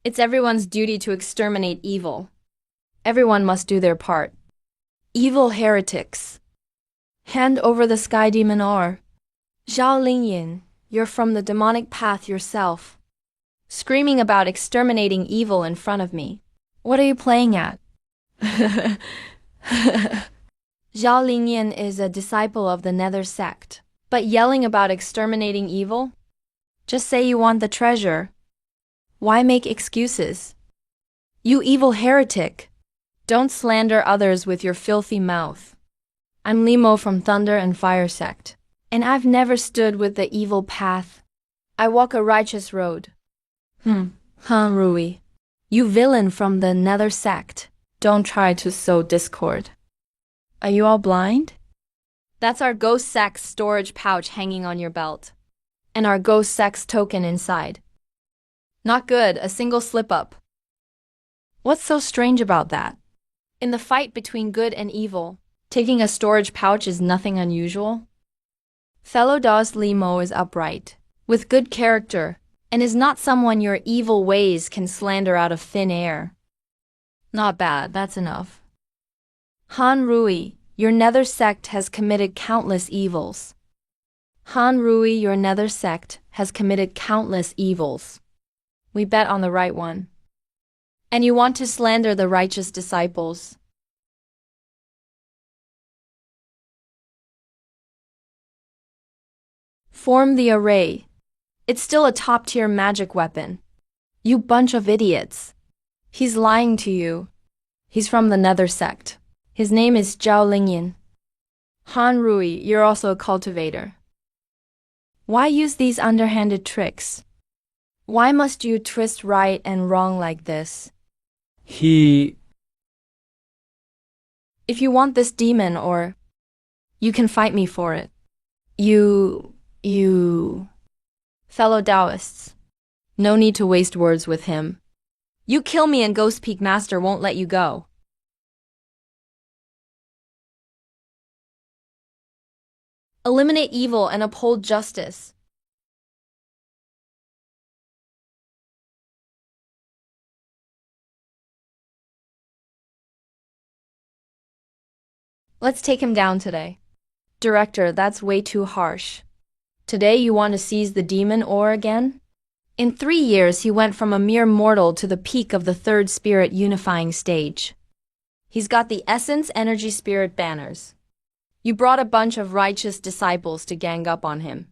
It's everyone's duty to exterminate evil. Everyone must do their part. Evil heretics. Hand over the Sky Demon ore. Zhao Lingyin, you're from the demonic path yourself. Screaming about exterminating evil in front of me. What are you playing at? Zhao Lingyin is a disciple of the Nether sect. But yelling about exterminating evil? Just say you want the treasure. Why make excuses? You evil heretic! Don't slander others with your filthy mouth. I'm Limo from Thunder and Fire sect, and I've never stood with the evil path. I walk a righteous road. Han Rui, you villain from the Nether sect, don't try to sow discord. Are you all blind? That's our ghost sex storage pouch hanging on your belt, and our ghost sex token inside. Not good, a single slip-up. What's so strange about that? In the fight between good and evil, taking a storage pouch is nothing unusual. Fellow Das Limo is upright, with good character, and is not someone your evil ways can slander out of thin air. Not bad, that's enough. Han Rui, your Nether sect has committed countless evils. Han Rui, your Nether sect has committed countless evils. We bet on the right one. And you want to slander the righteous disciples. Form the array. It's still a top-tier magic weapon. You bunch of idiots. He's lying to you. He's from the Nether sect. His name is Zhao Lingyin. Han Rui, you're also a cultivator. Why use these underhanded tricks? Why must you twist right and wrong like this? If you want this demon or you can fight me for it. You... Fellow Taoists, no need to waste words with him. You kill me and Ghost Peak Master won't let you go. Eliminate evil and uphold justice. Let's take him down today. Director, that's way too harsh. Today you want to seize the demon ore again? In 3 years he went from a mere mortal to the peak of the third spirit unifying stage. He's got the essence energy spirit banners. You brought a bunch of righteous disciples to gang up on him.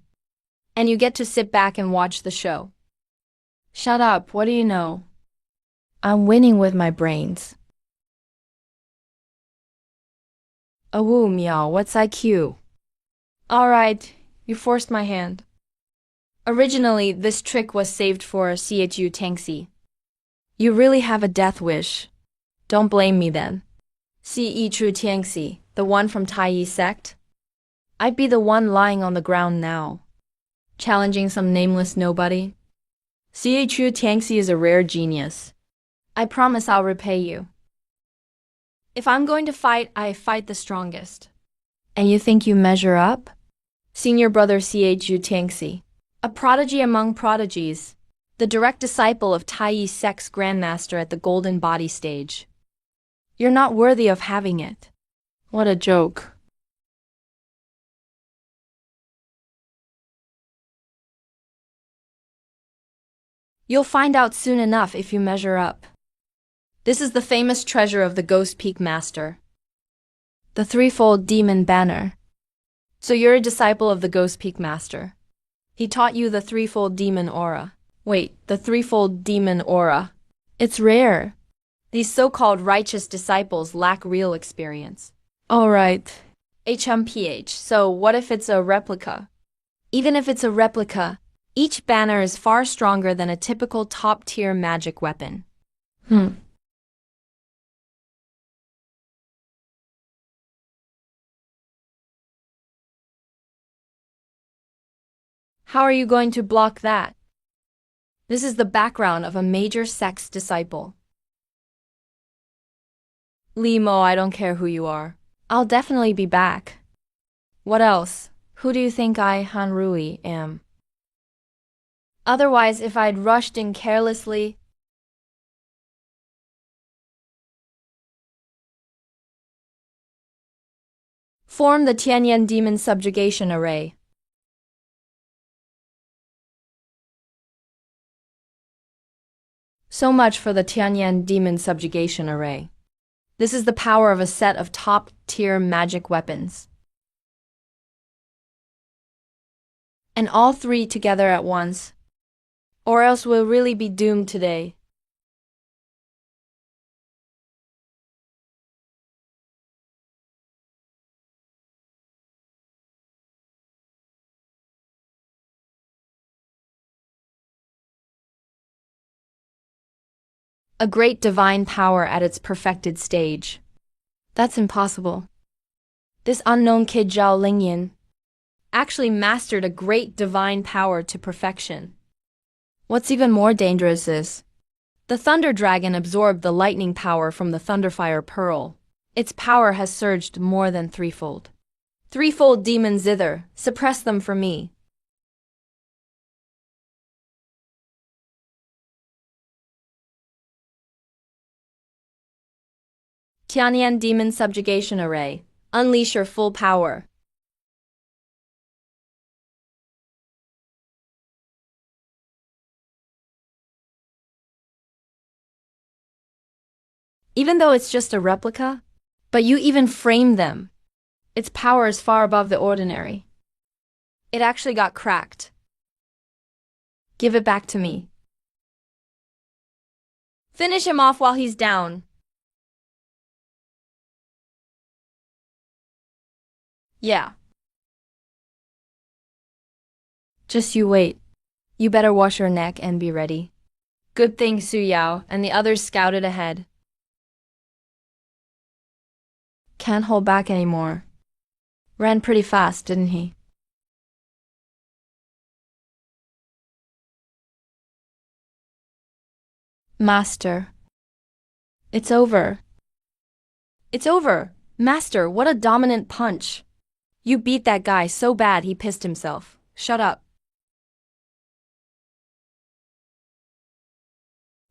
And you get to sit back and watch the show. Shut up, what do you know? I'm winning with my brains. Awoo meow, what's IQ? Alright, you forced my hand. Originally, this trick was saved for Chu Tangxi. You really have a death wish. Don't blame me then. Chu Tangxi, the one from Tai sect? I'd be the one lying on the ground now, challenging some nameless nobody. Chu Tangxi is a rare genius. I promise I'll repay you. If I'm going to fight, I fight the strongest. And you think you measure up? Senior brother Chu Tangxi, a prodigy among prodigies, the direct disciple of Tai sect's grandmaster at the golden body stage. You're not worthy of having it. What a joke. You'll find out soon enough if you measure up. This is the famous treasure of the Ghost Peak Master. The threefold demon banner. So you're a disciple of the Ghost Peak Master. He taught you the threefold demon aura. Wait, the threefold demon aura. It's rare. These so-called righteous disciples lack real experience. Alright. HMPH, so what if it's a replica? Even if it's a replica, each banner is far stronger than a typical top-tier magic weapon. How are you going to block that? This is the background of a major sect's disciple. Limo, I don't care who you are. I'll definitely be back. What else? Who do you think I, Han Rui, am? Otherwise, if I'd rushed in carelessly, form the Tianyan Demon Subjugation Array. So much for the Tianyan Demon Subjugation Array. This is the power of a set of top-tier magic weapons. And all three together at once. Or else we'll really be doomed today. A great divine power at its perfected stage. That's impossible. This unknown kid Zhao Lingyan actually mastered a great divine power to perfection. What's even more dangerous is, the Thunder Dragon absorbed the lightning power from the Thunderfire Pearl. Its power has surged more than threefold. Threefold demons zither, suppress them for me. Tianyan Demon Subjugation Array. Unleash your full power. Even though it's just a replica, but you even framed them. Its power is far above the ordinary. It actually got cracked. Give it back to me. Finish him off while he's down. Yeah. Just you wait. You better wash your neck and be ready. Good thing Su Yao and the others scouted ahead. Can't hold back anymore. Ran pretty fast, didn't he? Master. It's over. It's over. Master, what a dominant punch. You beat that guy so bad he pissed himself. Shut up.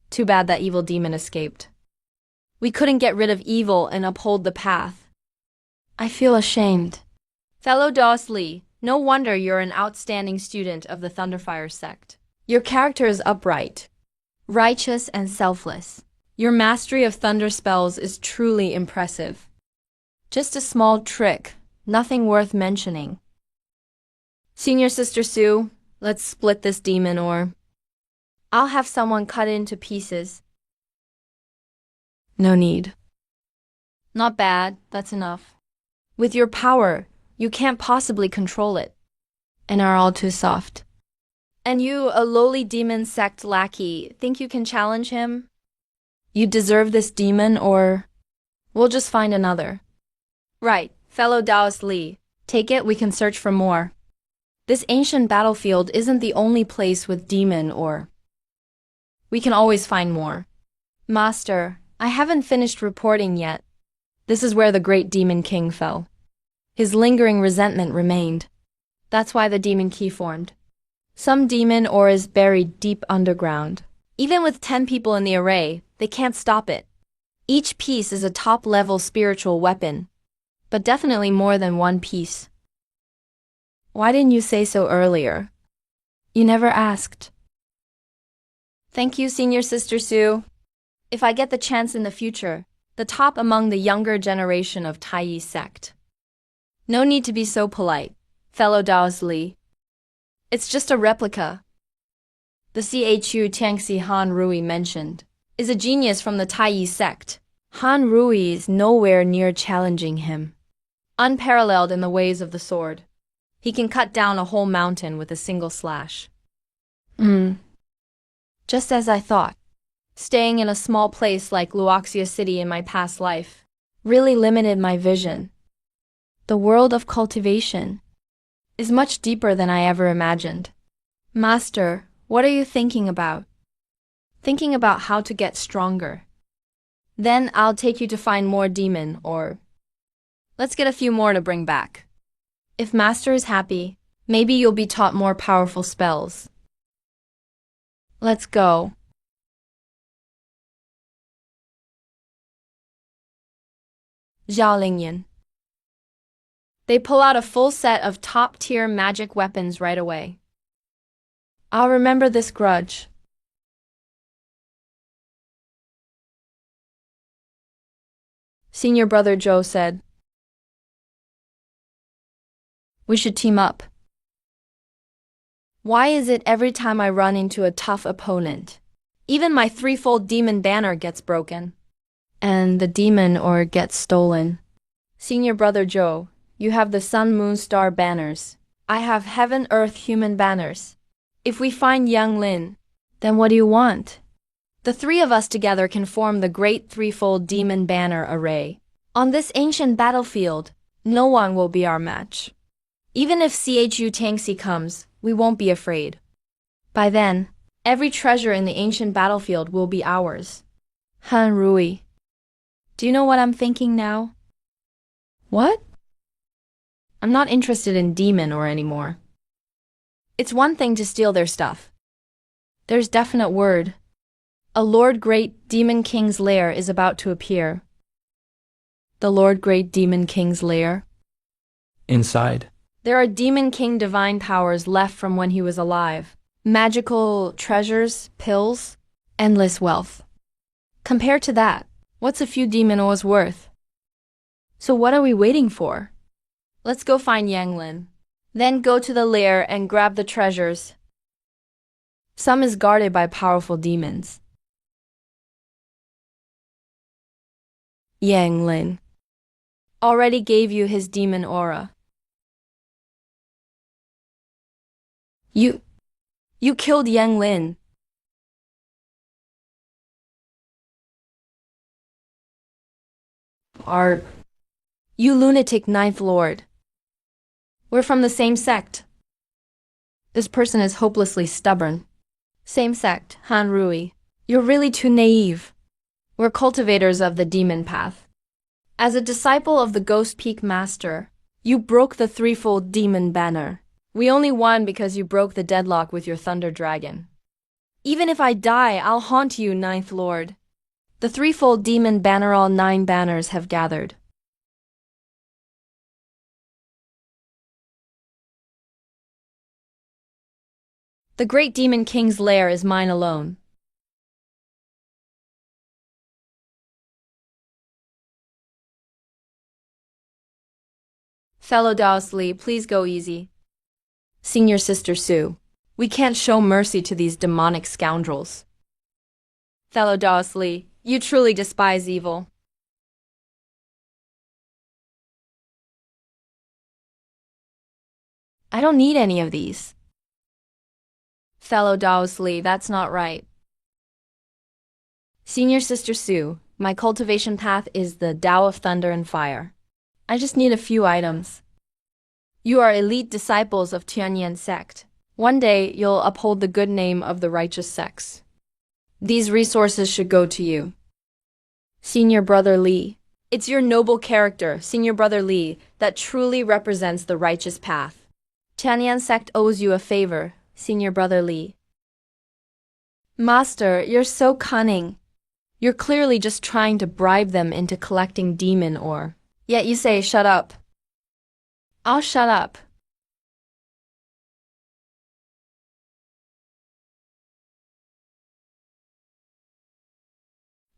Too bad that evil demon escaped. We couldn't get rid of evil and uphold the path. I feel ashamed. Fellow Dos Li, no wonder you're an outstanding student of the Thunderfire sect. Your character is upright, righteous, and selfless. Your mastery of thunder spells is truly impressive. Just a small trick, nothing worth mentioning. Senior Sister Sue, Let's split this demon ore. I'll have someone cut it into pieces. No need. Not bad, that's enough. With your power, you can't possibly control it, and are all too soft. And you, a lowly demon sect lackey, think you can challenge him? You deserve this demon, or we'll just find another. Right, fellow Taoist Li. Take it, we can search for more. This ancient battlefield isn't the only place with demon ore. We can always find more. Master, I haven't finished reporting yet. This is where the great demon king fell. His lingering resentment remained. That's why the demon key formed. Some demon ore is buried deep underground. Even with 10 people in the array, they can't stop it. Each piece is a top-level spiritual weapon, but definitely more than one piece. Why didn't you say so earlier? You never asked. Thank you, Senior Sister Sue. If I get the chance in the future, the top among the younger generation of Taiyi sect. No need to be so polite, fellow Taoist Li. It's just a replica. The Chu Tiangxi Han Rui mentioned is a genius from the Taiyi sect. Han Rui is nowhere near challenging him. Unparalleled in the ways of the sword. He can cut down a whole mountain with a single slash. Just as I thought. Staying in a small place like Luoxia City in my past life really limited my vision. The world of cultivation is much deeper than I ever imagined. Master, what are you thinking about? Thinking about how to get stronger. Then I'll take you to find more demon, or let's get a few more to bring back. If Master is happy, maybe you'll be taught more powerful spells. Let's go. Zhao Lingyan. They pull out a full set of top-tier magic weapons right away. I'll remember this grudge. Senior Brother Joe said, we should team up. Why is it every time I run into a tough opponent, even my threefold demon banner gets broken, and the demon ore gets stolen? Senior Brother Joe, you have the Sun Moon Star banners. I have Heaven Earth Human banners. If we find Yang Lin, then what do you want? The three of us together can form the great threefold demon banner array. On this ancient battlefield, no one will be our match. Even if Chu Tangxi comes, we won't be afraid. By then, every treasure in the ancient battlefield will be ours. Han Rui. Do you know what I'm thinking now? What? I'm not interested in demon ore anymore. It's one thing to steal their stuff. There's definite word. A Lord Great Demon King's lair is about to appear. The Lord Great Demon King's lair? Inside. There are Demon King divine powers left from when he was alive. Magical treasures, pills, endless wealth. Compared to that, what's a few demon ores worth? So what are we waiting for? Let's go find Yang Lin. Then go to the lair and grab the treasures. Some is guarded by powerful demons. Yang Lin already gave you his demon aura. You killed Yang Lin. You lunatic Ninth Lord. We're from the same sect. This person is hopelessly stubborn. Same sect, Han Rui. You're really too naive. We're cultivators of the demon path. As a disciple of the Ghost Peak Master, you broke the threefold demon banner. We only won because you broke the deadlock with your Thunder Dragon. Even if I die, I'll haunt you, Ninth Lord. The threefold demon banner, all 9 banners have gathered. The Great Demon King's lair is mine alone. Fellow Taoist Li, please go easy. Senior Sister Sue, We can't show mercy to these demonic scoundrels. Thelodosli, you truly despise evil. I don't need any of these. Thelodosli, that's not right. Senior Sister Sue, my cultivation path is the Tao of Thunder and Fire. I just need a few items. You are elite disciples of Tianyan sect. One day, you'll uphold the good name of the righteous sects. These resources should go to you. Senior Brother Li. It's your noble character, Senior Brother Li, that truly represents the righteous path. Tianyan sect owes you a favor, Senior Brother Li. Master, you're so cunning. You're clearly just trying to bribe them into collecting demon ore. Yet you say, shut up. I'll shut up.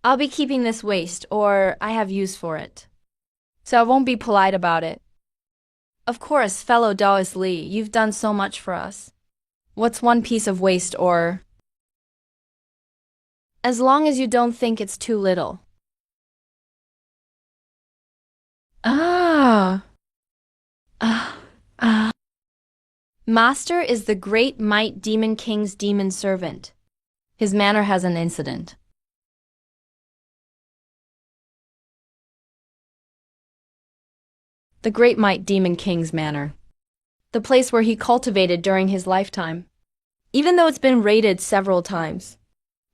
I'll be keeping this waste, or I have use for it. So I won't be polite about it. Of course, fellow Taoist Li, you've done so much for us. What's one piece of waste or... As long as you don't think it's too little. Master is the great might demon king's demon servant. His manor has an incident. The great might demon king's manor. The place where he cultivated during his lifetime. Even though it's been raided several times.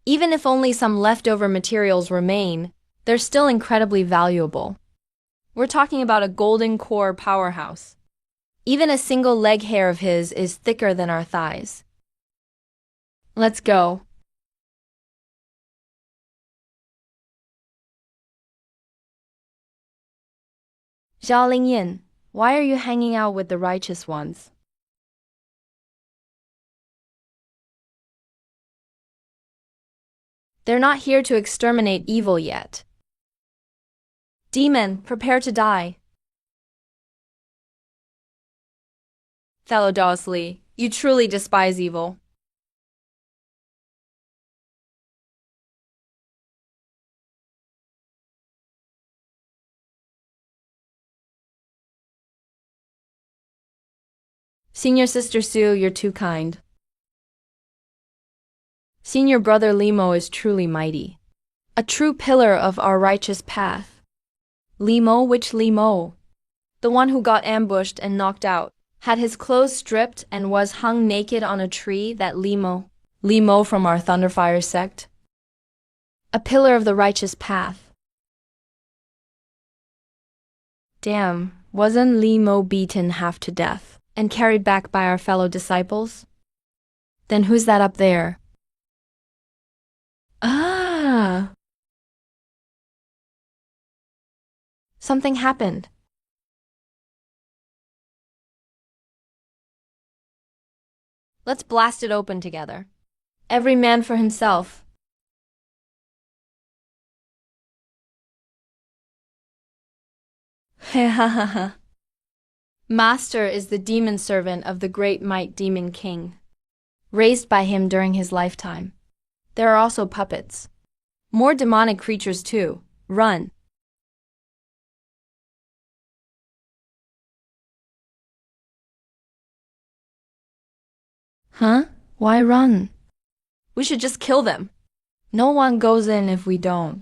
Even if only some leftover materials remain, they're still incredibly valuable. We're talking about a golden core powerhouse. Even a single leg hair of his is thicker than our thighs. Let's go. Zhao Lingyin, why are you hanging out with the righteous ones? They're not here to exterminate evil yet. Demon, prepare to die. Thelodosli, you truly despise evil. Senior Sister Sue, you're too kind. Senior Brother Limo is truly mighty. A true pillar of our righteous path. Limo, which Limo? The one who got ambushed and knocked out, had his clothes stripped and was hung naked on a tree, that Limo. Limo from our Thunderfire sect. A pillar of the righteous path. Damn, wasn't Limo beaten half to death and carried back by our fellow disciples? Then who's that up there? Something happened. Let's blast it open together. Every man for himself. Master is the demon servant of the great might demon king, raised by him during his lifetime. There are also puppets. More demonic creatures too. Run. Huh? Why run? We should just kill them. No one goes in if we don't.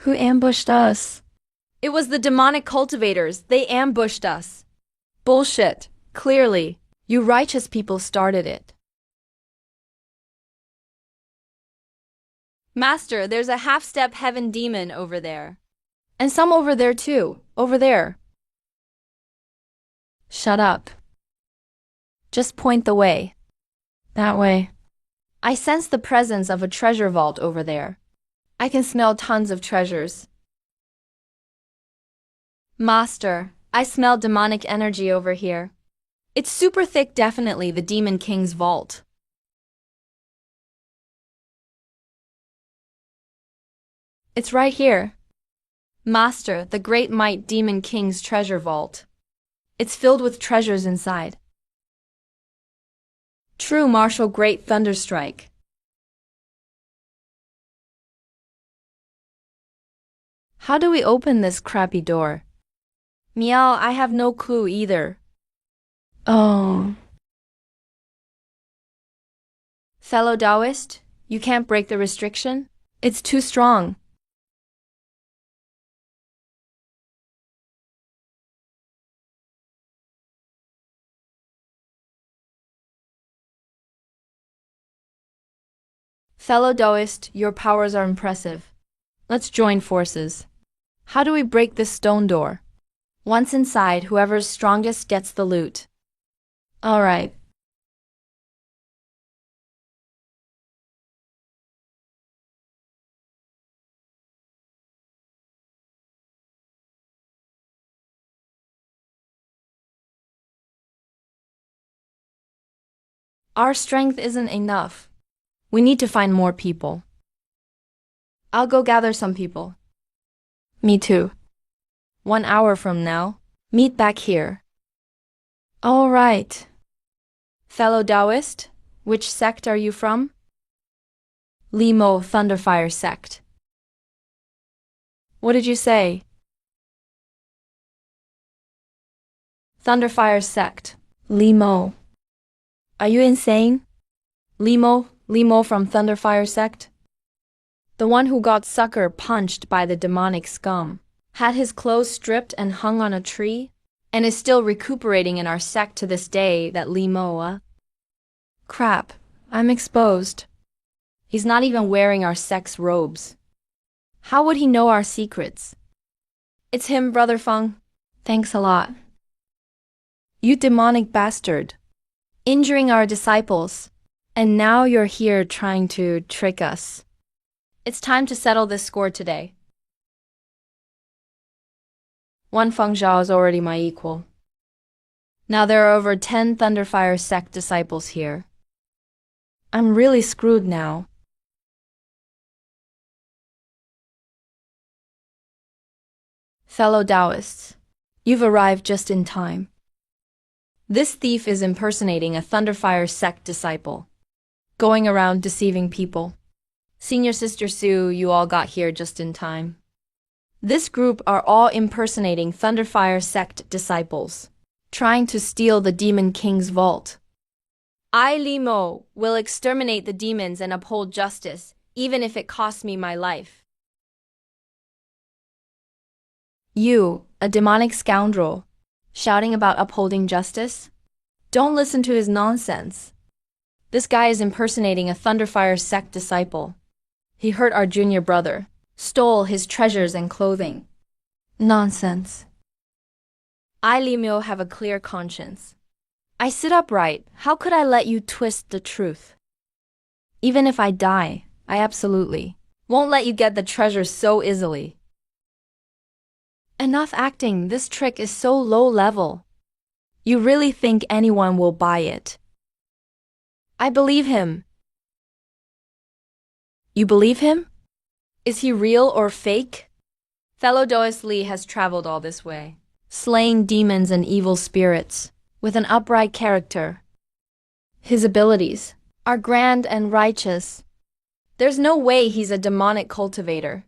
Who ambushed us? It was the demonic cultivators. They ambushed us. Bullshit. Clearly, you righteous people started it. Master, there's a half-step heaven demon over there. And some over there too. Over there. Shut up. Just point the way. That way. I sense the presence of a treasure vault over there. I can smell tons of treasures. Master, I smell demonic energy over here. It's super thick, definitely the Demon King's vault. It's right here. Master, the great might demon king's treasure vault. It's filled with treasures inside. True martial great thunderstrike. How do we open this crappy door? Meow, I have no clue either. Oh. Fellow Taoist, you can't break the restriction? It's too strong. Fellow Taoist, your powers are impressive. Let's join forces. How do we break this stone door? Once inside, whoever's strongest gets the loot. All right. Our strength isn't enough. We need to find more people. I'll go gather some people. Me too. 1 hour from now, meet back here. All right. Fellow Taoist, which sect are you from? Limo Thunderfire sect. What did you say? Thunderfire sect. Limo. Are you insane? Limo from Thunderfire sect? The one who got sucker punched by the demonic scum, had his clothes stripped and hung on a tree, and is still recuperating in our sect to this day, that Limo. Crap, I'm exposed. He's not even wearing our sect's robes. How would he know our secrets? It's him, Brother Feng. Thanks a lot. You demonic bastard. Injuring our disciples, and now you're here trying to trick us. It's time to settle this score today. One Feng Zhao is already my equal. Now there are over 10 Thunderfire sect disciples here. I'm really screwed now. Fellow Taoists, you've arrived just in time. This thief is impersonating a Thunderfire sect disciple, going around deceiving people. Senior Sister Sue, you all got here just in time. This group are all impersonating Thunderfire sect disciples, trying to steal the Demon King's vault. I, Limo, will exterminate the demons and uphold justice, even if it costs me my life. You, a demonic scoundrel, shouting about upholding justice? Don't listen to his nonsense. This guy is impersonating a Thunderfire sect disciple. He hurt our junior brother, stole his treasures and clothing. Nonsense. I, Limio, have a clear conscience. I sit upright. How could I let you twist the truth? Even if I die, I absolutely won't let you get the treasure so easily. Enough acting, this trick is so low level. You really think anyone will buy it? I believe him. You believe him? Is he real or fake? Fellow Taoist Li has traveled all this way, slaying demons and evil spirits, with an upright character. His abilities are grand and righteous. There's no way he's a demonic cultivator.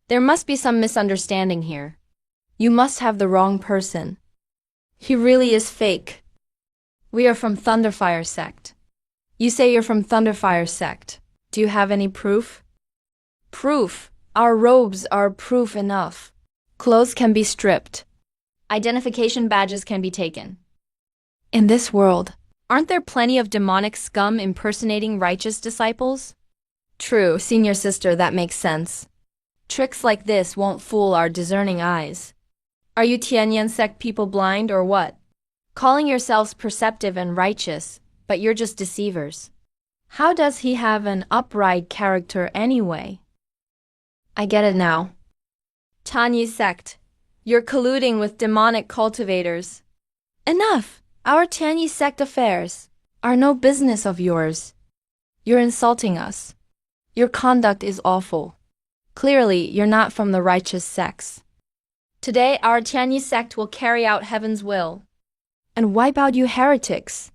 There must be some misunderstanding here. You must have the wrong person. He really is fake. We are from Thunderfire sect. You say you're from Thunderfire sect. Do you have any proof? Proof. Our robes are proof enough. Clothes can be stripped. Identification badges can be taken. In this world, aren't there plenty of demonic scum impersonating righteous disciples? True, senior sister, that makes sense. Tricks like this won't fool our discerning eyes. Are you Tianyan sect people blind or what? Calling yourselves perceptive and righteous, but you're just deceivers. How does he have an upright character anyway? I get it now. Tanyi sect, you're colluding with demonic cultivators. Enough! Our Tanyi sect affairs are no business of yours. You're insulting us. Your conduct is awful. Clearly, you're not from the righteous sects. Today, our Tianyi sect will carry out heaven's will and wipe out you heretics.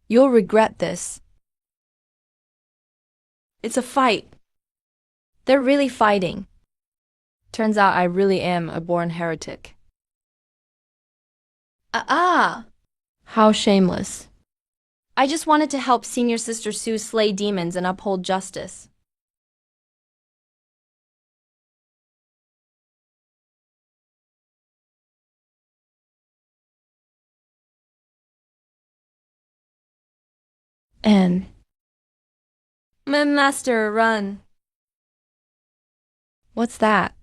You'll regret this. It's a fight. They're really fighting. Turns out I really am a born heretic. How shameless. I just wanted to help Senior Sister Sue slay demons and uphold justice. And my master, run. What's that?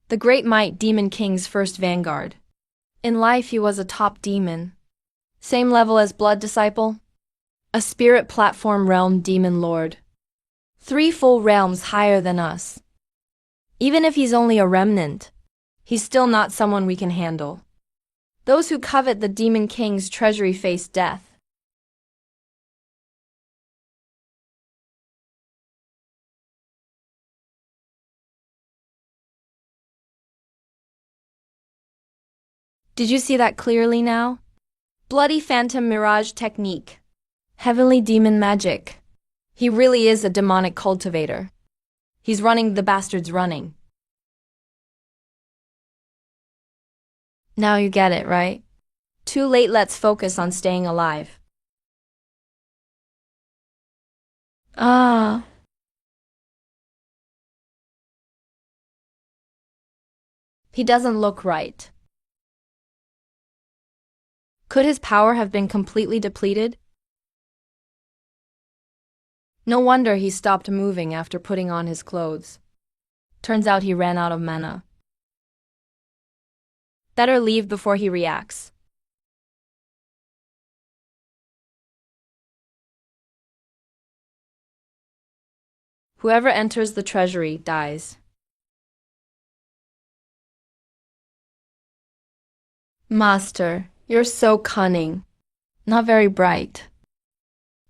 The Great Might Demon King's first vanguard. In life, he was a top demon. Same level as Blood Disciple. A spirit platform realm demon lord. 3 full realms higher than us. Even if he's only a remnant, he's still not someone we can handle. Those who covet the Demon King's treasury face death. Did you see that clearly now? Bloody Phantom Mirage technique. Heavenly demon magic. He really is a demonic cultivator. He's running the bastard's running. Now you get it, right? Too late, let's focus on staying alive. He doesn't look right. Could his power have been completely depleted? No wonder he stopped moving after putting on his clothes. Turns out he ran out of mana. Better leave before he reacts. Whoever enters the treasury dies. Master, you're so cunning. Not very bright.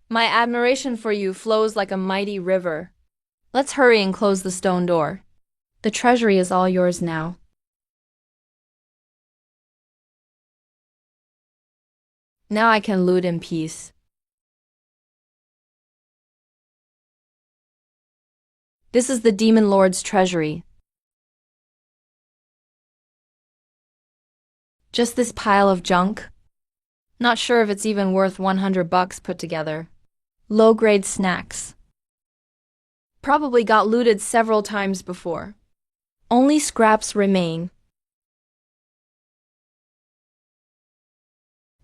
My admiration for you flows like a mighty river. Let's hurry and close the stone door. The treasury is all yours now. Now I can loot in peace. This is the Demon Lord's treasury. Just this pile of junk? Not sure if it's even worth $100 put together. Low-grade snacks. Probably got looted several times before. Only scraps remain.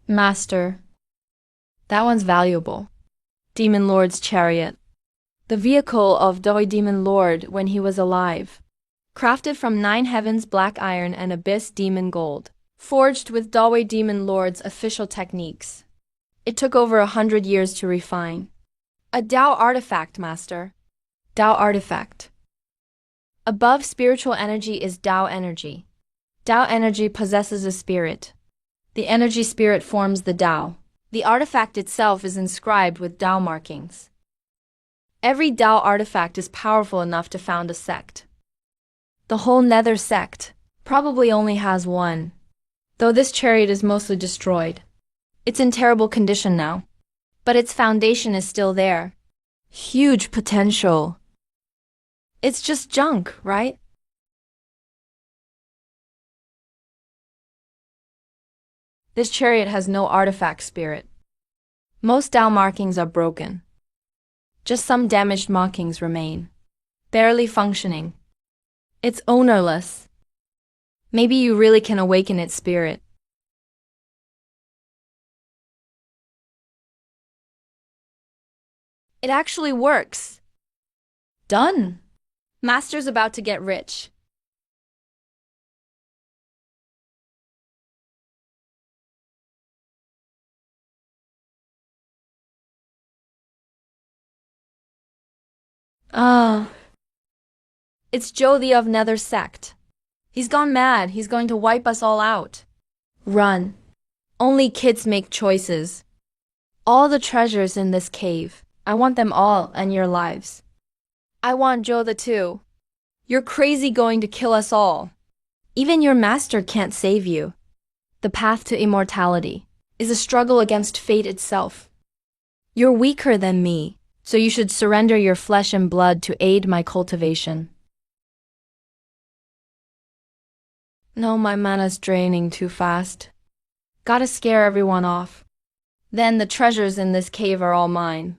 Master. That one's valuable. Demon Lord's chariot. The vehicle of Doi Demon Lord when he was alive. Crafted from 9 heavens black iron and abyss demon gold. Forged with Doi Demon Lord's official techniques. It took over 100 years to refine. A Tao artifact, Master. Tao artifact. Above spiritual energy is Tao energy. Tao energy possesses a spirit. The energy spirit forms the Tao. The artifact itself is inscribed with Tao markings. Every Tao artifact is powerful enough to found a sect. The whole Nether sect probably only has one. Though this chariot is mostly destroyed. It's in terrible condition now. But its foundation is still there. Huge potential. It's just junk, right? This chariot has no artifact spirit. Most Tao markings are broken. Just some damaged markings remain. Barely functioning. It's ownerless. Maybe you really can awaken its spirit. It actually works. Done. Master's about to get rich. It's Joe the of Nether sect. He's gone mad. He's going to wipe us all out. Run. Only kids make choices. All the treasures in this cave. I want them all and your lives. I want Joe too. You're crazy going to kill us all. Even your master can't save you. The path to immortality is a struggle against fate itself. You're weaker than me, so you should surrender your flesh and blood to aid my cultivation. No, my mana's draining too fast. Gotta scare everyone off. Then the treasures in this cave are all mine.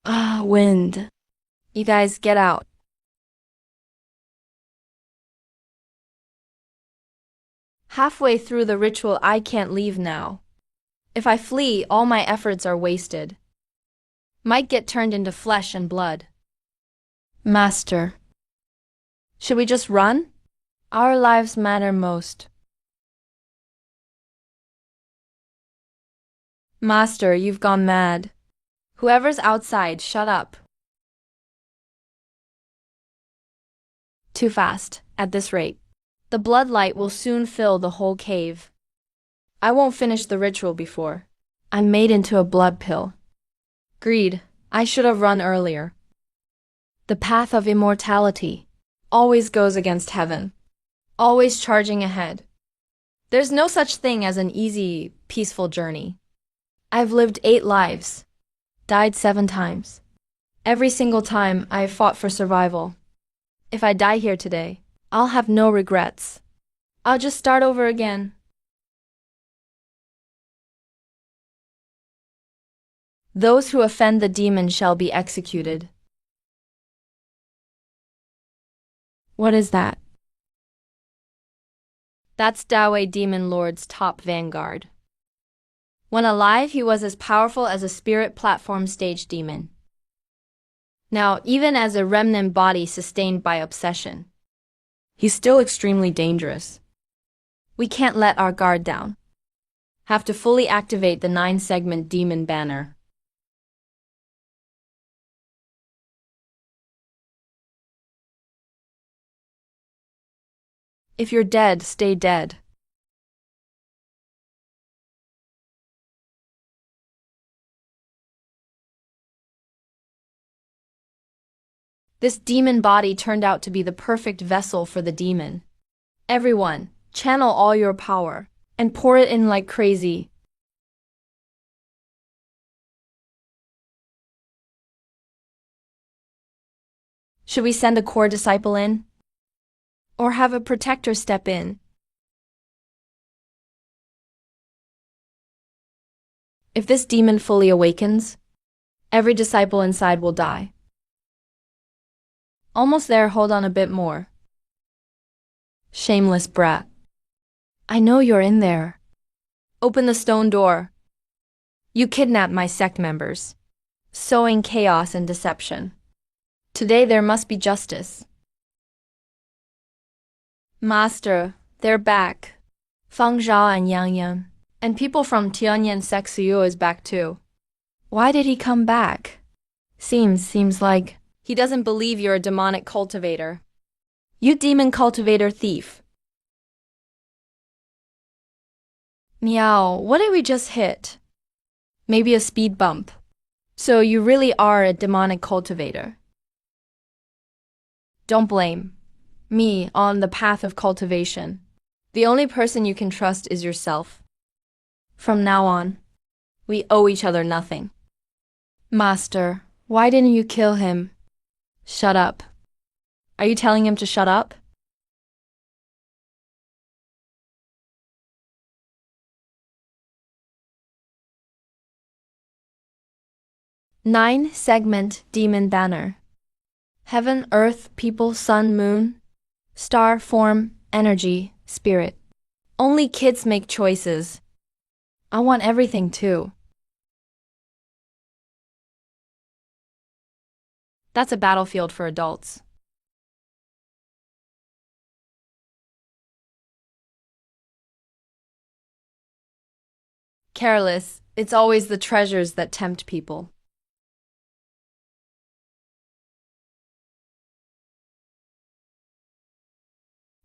Ah, wind. You guys get out. Halfway through the ritual, I can't leave now. If I flee, all my efforts are wasted. Might get turned into flesh and blood. Master. Should we just run? Our lives matter most. Master, you've gone mad. Whoever's outside, shut up. Too fast, at this rate. The bloodlight will soon fill the whole cave. I won't finish the ritual before I'm made into a blood pill. Greed, I should have run earlier. The path of immortality always goes against heaven, always charging ahead. There's no such thing as an easy, peaceful journey. I've lived 8 lives, died 7 times. Every single time I've fought for survival. If I die here today, I'll have no regrets. I'll just start over again. Those who offend the demon shall be executed. What is that? That's Dawei Demon Lord's top vanguard. When alive, he was as powerful as a spirit platform stage demon. Now, even as a remnant body sustained by obsession, he's still extremely dangerous. We can't let our guard down. Have to fully activate the 9-segment demon banner. If you're dead, stay dead. This demon body turned out to be the perfect vessel for the demon. Everyone, channel all your power and pour it in like crazy. Should we send a core disciple in? Or have a protector step in? If this demon fully awakens, every disciple inside will die. Almost there, hold on a bit more. Shameless brat. I know you're in there. Open the stone door. You kidnapped my sect members, sowing chaos and deception. Today there must be justice. Master, they're back. Fang Zhao and Yang Yang. And people from Tianyan Sect Suyu is back too. Why did he come back? Seems like he doesn't believe you're a demonic cultivator. You demon cultivator thief. Meow, what did we just hit? Maybe a speed bump. So you really are a demonic cultivator. Don't blame me on the path of cultivation. The only person you can trust is yourself. From now on, we owe each other nothing. Master, why didn't you kill him? Shut up. Are you telling him to shut up? Nine-segment demon banner. Heaven, earth, people, sun, moon, star, form, energy, spirit. Only kids make choices. I want everything too. That's a battlefield for adults. Careless, it's always the treasures that tempt people.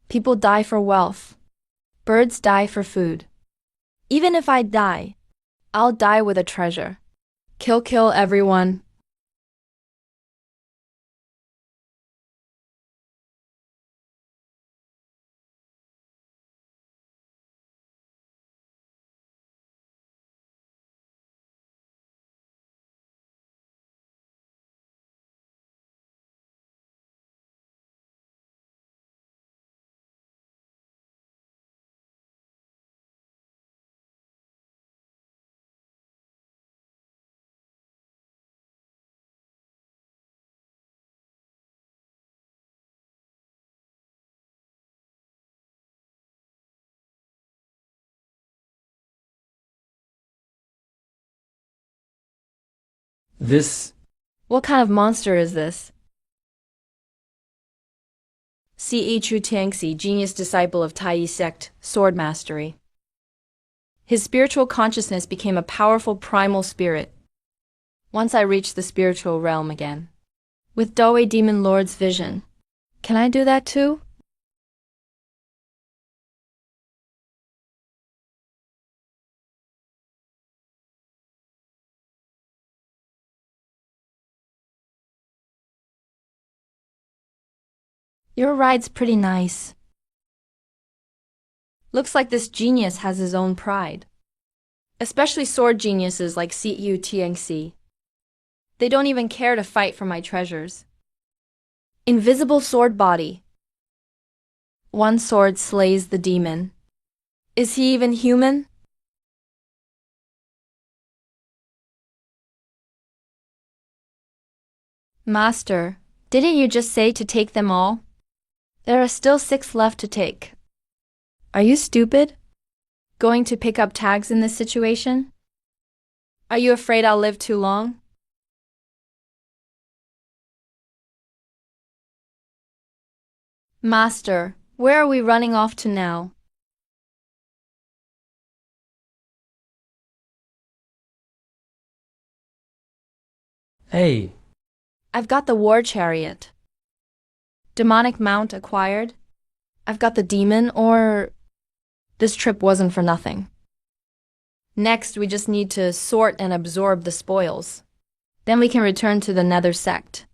People die for wealth. Birds die for food. Even if I die, I'll die with a treasure. Kill everyone, This. What kind of monster is this? Ce Chu Tangxi, genius disciple of Tai sect, sword mastery. His spiritual consciousness became a powerful primal spirit. Once I reached the spiritual realm again. With Dawei Demon Lord's vision. Can I do that too? Your ride's pretty nice. Looks like this genius has his own pride. Especially sword geniuses like Cu Tiangxi. They don't even care to fight for my treasures. Invisible sword body. One sword slays the demon. Is he even human? Master, didn't you just say to take them all? There are still 6 left to take. Are you stupid? Going to pick up tags in this situation? Are you afraid I'll live too long? Master, where are we running off to now? Hey. I've got the war chariot. Demonic mount acquired. I've got the demon, or this trip wasn't for nothing. Next, we just need to sort and absorb the spoils. Then we can return to the Nether sect.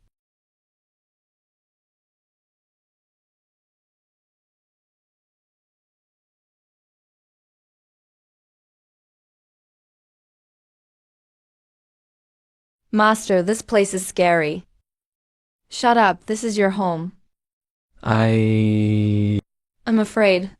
Master, this place is scary. Shut up, this is your home. I'm afraid.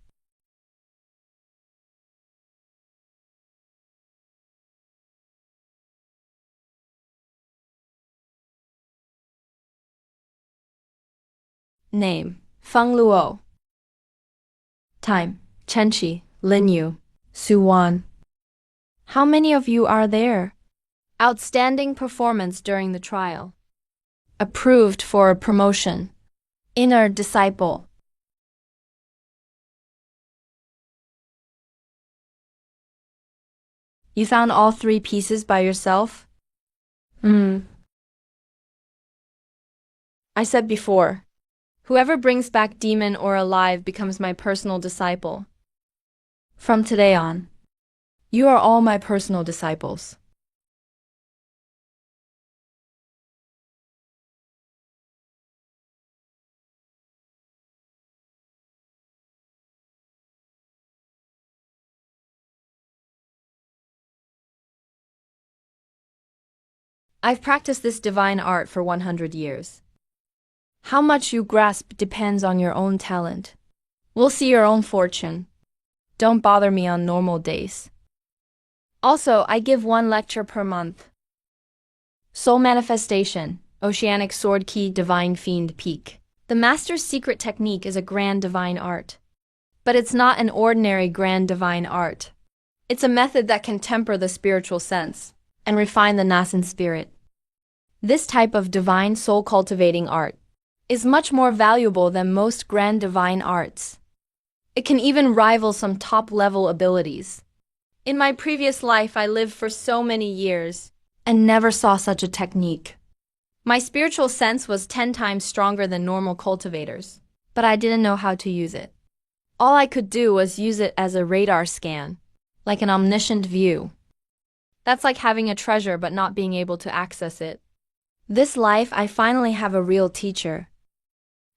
Name, Feng Luo. Time, Chenqi, Linyu, Suwan. How many of you are there? Outstanding performance during the trial. Approved for a promotion. Inner disciple. You found all 3 pieces by yourself? I said before, whoever brings back demon or alive becomes my personal disciple. From today on, you are all my personal disciples. I've practiced this divine art for 100 years. How much you grasp depends on your own talent. We'll see your own fortune. Don't bother me on normal days. Also, I give 1 lecture per month. Soul Manifestation, Oceanic Sword Key Divine Fiend Peak. The Master's secret technique is a grand divine art. But it's not an ordinary grand divine art. It's a method that can temper the spiritual sense and refine the nascent spirit. This type of divine soul cultivating art is much more valuable than most grand divine arts. It can even rival some top-level abilities. In my previous life, I lived for so many years and never saw such a technique. My spiritual sense was 10 times stronger than normal cultivators, but I didn't know how to use it. All I could do was use it as a radar scan, like an omniscient view. That's like having a treasure but not being able to access it. This life, I finally have a real teacher.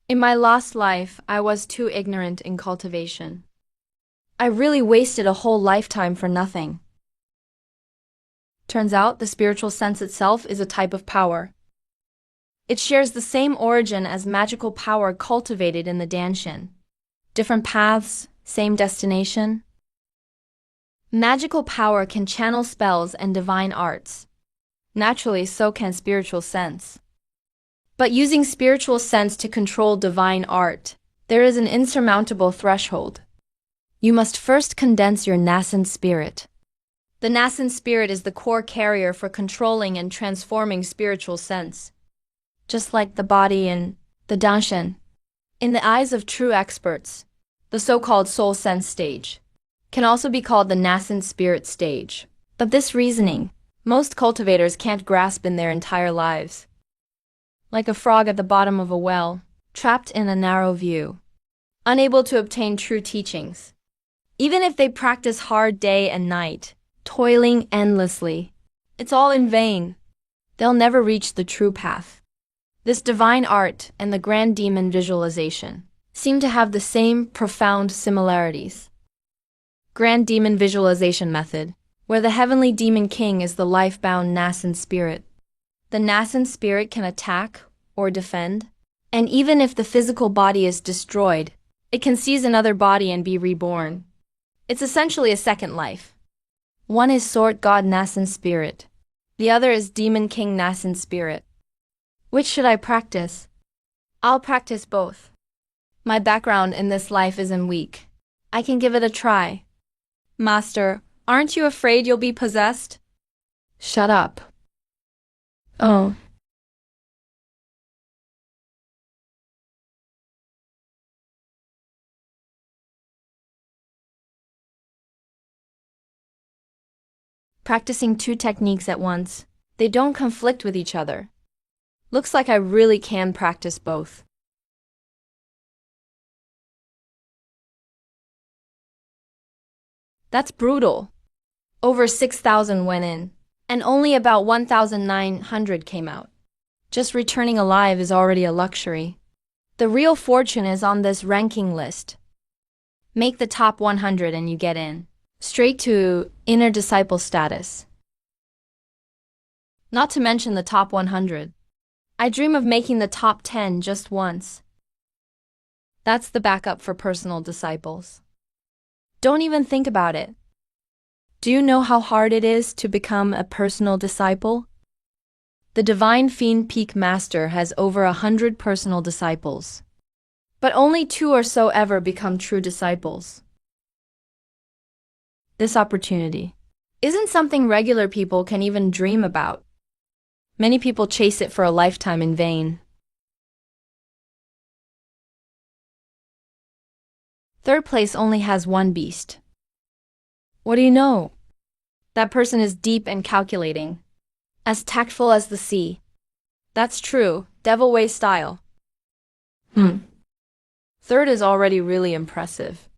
In my lost life, I was too ignorant in cultivation. I really wasted a whole lifetime for nothing. Turns out the spiritual sense itself is a type of power. It shares the same origin as magical power cultivated in the Danshin. Different paths, same destination. Magical power can channel spells and divine arts. Naturally, so can spiritual sense. But using spiritual sense to control divine art, there is an insurmountable threshold. You must first condense your nascent spirit. The nascent spirit is the core carrier for controlling and transforming spiritual sense. Just like the body in the Danshan. In the eyes of true experts, the so-called soul sense stage can also be called the nascent spirit stage. But this reasoning, most cultivators can't grasp in their entire lives. Like a frog at the bottom of a well, trapped in a narrow view, unable to obtain true teachings. Even if they practice hard day and night, toiling endlessly, it's all in vain. They'll never reach the true path. This divine art and the grand demon visualization seem to have the same profound similarities. Grand demon visualization method, where the heavenly demon king is the life-bound nascent spirit. The nascent spirit can attack or defend, and even if the physical body is destroyed, it can seize another body and be reborn. It's essentially a second life. One is Sword God nascent spirit. The other is Demon King nascent spirit. Which should I practice? I'll practice both. My background in this life isn't weak. I can give it a try. Master, aren't you afraid you'll be possessed? Shut up. Oh. Practicing two techniques at once. They don't conflict with each other. Looks like I really can practice both. That's brutal. Over 6,000 went in, and only about 1,900 came out. Just returning alive is already a luxury. The real fortune is on this ranking list. Make the top 100 and you get in. Straight to inner disciple status. Not to mention the top 100. I dream of making the top 10 just once. That's the backup for personal disciples. Don't even think about it. Do you know how hard it is to become a personal disciple? The Divine Fiend Peak Master has over 100 personal disciples. But only 2 or so ever become true disciples. This opportunity isn't something regular people can even dream about. Many people chase it for a lifetime in vain. Third place only has one beast. What do you know? That person is deep and calculating, as tactful as the sea. That's true, Devil Way style. Third is already really impressive.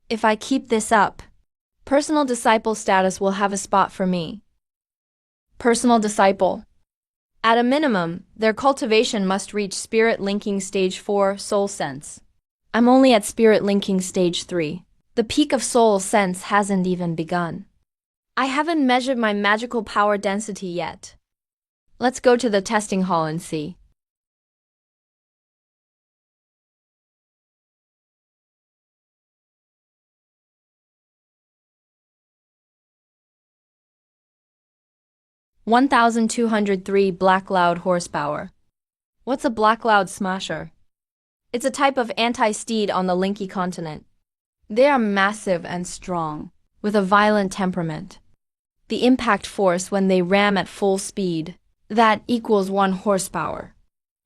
If I keep this up, personal disciple status will have a spot for me. Personal disciple. At a minimum, their cultivation must reach Spirit Linking Stage 4 Soul Sense. I'm only at Spirit Linking Stage 3. The peak of Soul Sense hasn't even begun. I haven't measured my magical power density yet. Let's go to the testing hall and see. (1,203) Black Cloud Horsepower. What's a Black Cloud Smasher? It's a type of anti-steed on the Linky continent. They are massive and strong, with a violent temperament. The impact force when they ram at full speed, that equals 1 horsepower.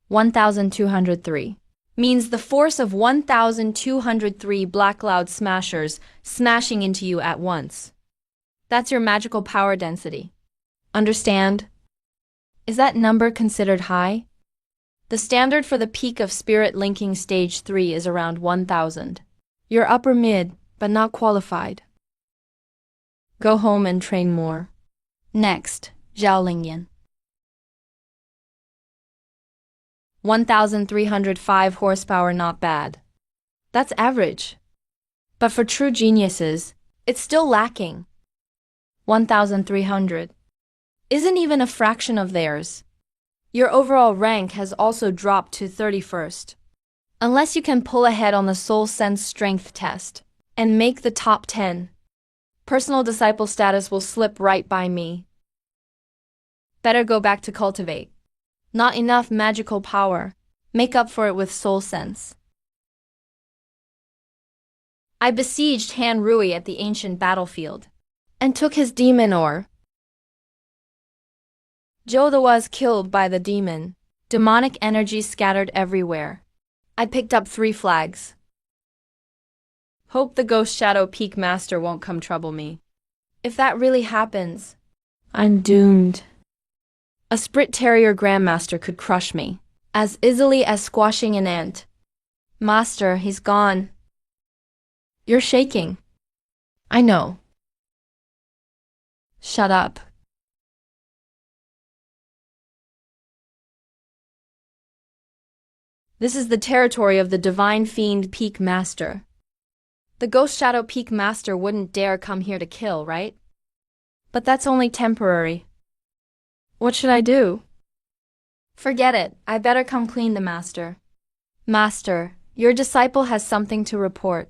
1,203. Means the force of 1,203 Black Cloud Smashers smashing into you at once. That's your magical power density. Understand? Is that number considered high? The standard for the peak of Spirit Linking Stage 3 is around 1,000. You're upper mid, but not qualified. Go home and train more. Next, Zhaolingyan. 1,305 horsepower, not bad. That's average. But for true geniuses, it's still lacking. 1,300. Isn't even a fraction of theirs. Your overall rank has also dropped to 31st. Unless you can pull ahead on the Soul Sense Strength test and make the top 10, personal disciple status will slip right by me. Better go back to cultivate. Not enough magical power. Make up for it with Soul Sense. I besieged Han Rui at the ancient battlefield, and took his demon ore. Joda was killed by the demon. Demonic energy scattered everywhere. I picked up 3 flags. Hope the Ghost Shadow Peak Master won't come trouble me. If that really happens, I'm doomed. A Sprit Terrier Grandmaster could crush me, as easily as squashing an ant. Master, he's gone. You're shaking. I know. Shut up. This is the territory of the Divine Fiend Peak Master. The Ghost Shadow Peak Master wouldn't dare come here to kill, right? But that's only temporary. What should I do? Forget it. I better come clean the Master. Master, your disciple has something to report.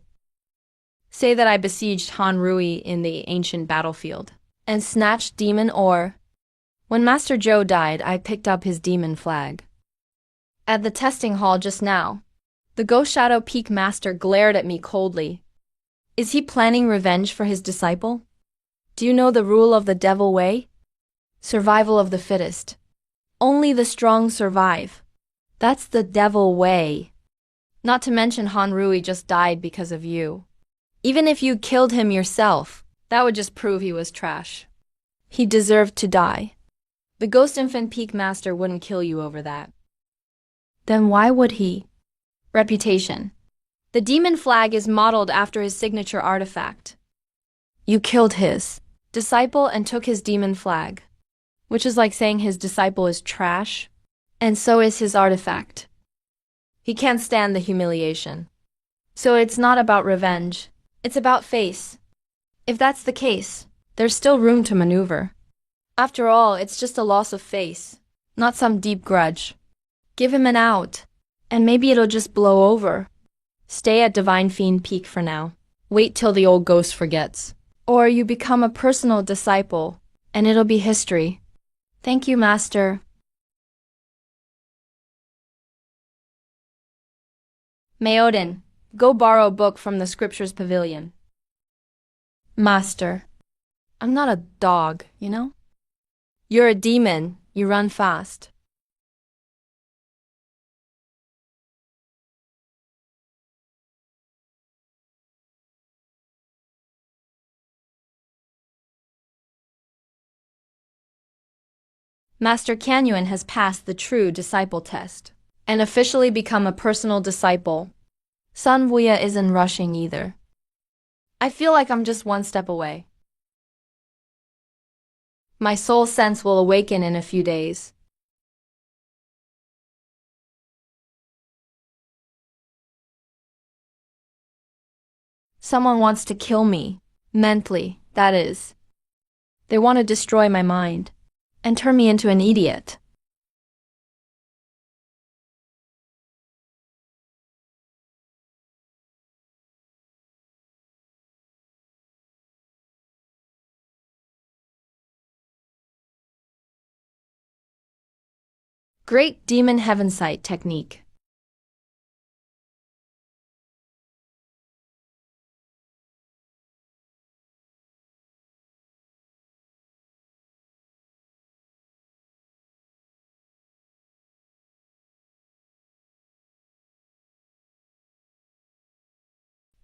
Say that I besieged Han Rui in the ancient battlefield and snatched demon ore. When Master Joe died, I picked up his demon flag. At the testing hall just now, the Ghost Shadow Peak Master glared at me coldly. Is he planning revenge for his disciple? Do you know the rule of the devil way? Survival of the fittest. Only the strong survive. That's the devil way. Not to mention Han Rui just died because of you. Even if you killed him yourself, that would just prove he was trash. He deserved to die. The Ghost Infant Peak Master wouldn't kill you over that. Then why would he? Reputation. The demon flag is modeled after his signature artifact. You killed his disciple and took his demon flag, which is like saying his disciple is trash, and so is his artifact. He can't stand the humiliation. So it's not about revenge, it's about face. If that's the case, there's still room to maneuver. After all, it's just a loss of face, not some deep grudge. Give him an out, and maybe it'll just blow over. Stay at Divine Fiend Peak for now. Wait till the old ghost forgets. Or you become a personal disciple, and it'll be history. Thank you, Master. Maodin, go borrow a book from the Scriptures Pavilion. Master, I'm not a dog, you know? You're a demon. You run fast. Master Canyuan has passed the true disciple test and officially become a personal disciple. Sun Vuya isn't rushing either. I feel like I'm just one step away. My soul sense will awaken in a few days. Someone wants to kill me, mentally, that is. They want to destroy my mind and turn me into an idiot. Great Demon Heavensight technique.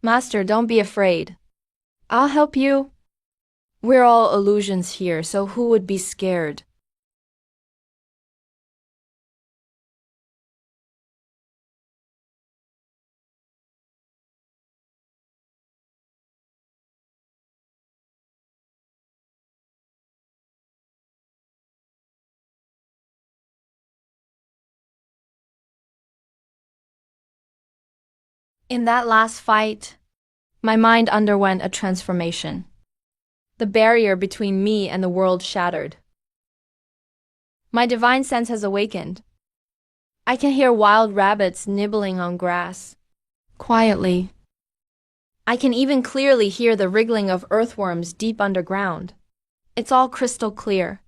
Master, don't be afraid. I'll help you. We're all illusions here, so who would be scared? In that last fight, my mind underwent a transformation. The barrier between me and the world shattered. My divine sense has awakened. I can hear wild rabbits nibbling on grass, quietly. I can even clearly hear the wriggling of earthworms deep underground. It's all crystal clear.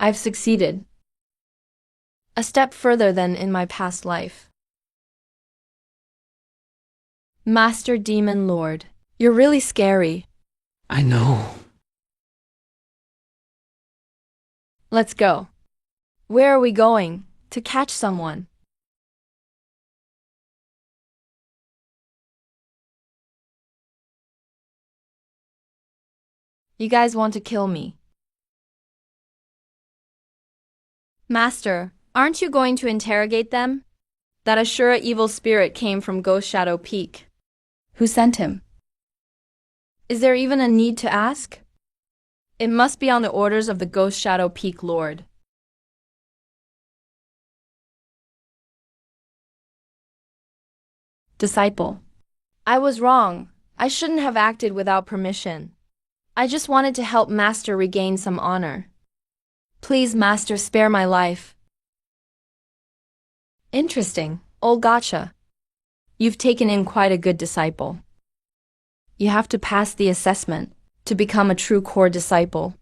I've succeeded. A step further than in my past life. Master Demon Lord, you're really scary. I know. Let's go. Where are we going? To catch someone. You guys want to kill me. Master, aren't you going to interrogate them? That Ashura evil spirit came from Ghost Shadow Peak. Who sent him? Is there even a need to ask? It must be on the orders of the Ghost Shadow Peak Lord. Disciple. I was wrong. I shouldn't have acted without permission. I just wanted to help Master regain some honor. Please, Master, spare my life. Interesting. Old gotcha. You've taken in quite a good disciple. You have to pass the assessment to become a true core disciple.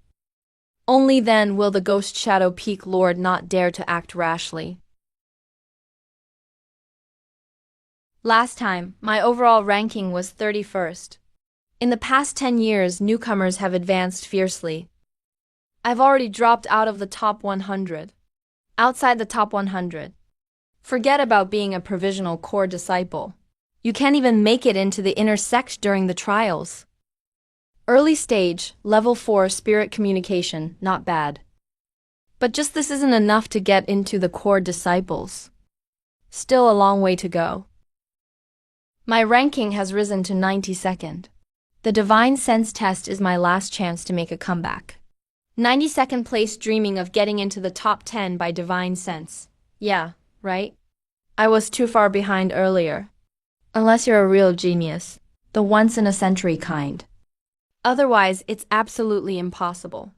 Only then will the Ghost Shadow Peak Lord not dare to act rashly. Last time, my overall ranking was 31st. In the past 10 years, newcomers have advanced fiercely. I've already dropped out of the top 100. Outside the top 100. Forget about being a provisional core disciple. You can't even make it into the inner sect during the trials. Early stage, level 4 spirit communication, not bad. But just this isn't enough to get into the core disciples. Still a long way to go. My ranking has risen to 92nd. The Divine Sense test is my last chance to make a comeback. 92nd place, dreaming of getting into the top 10 by Divine Sense. Yeah, right? I was too far behind earlier. Unless you're a real genius, the once-in-a-century kind. Otherwise, it's absolutely impossible.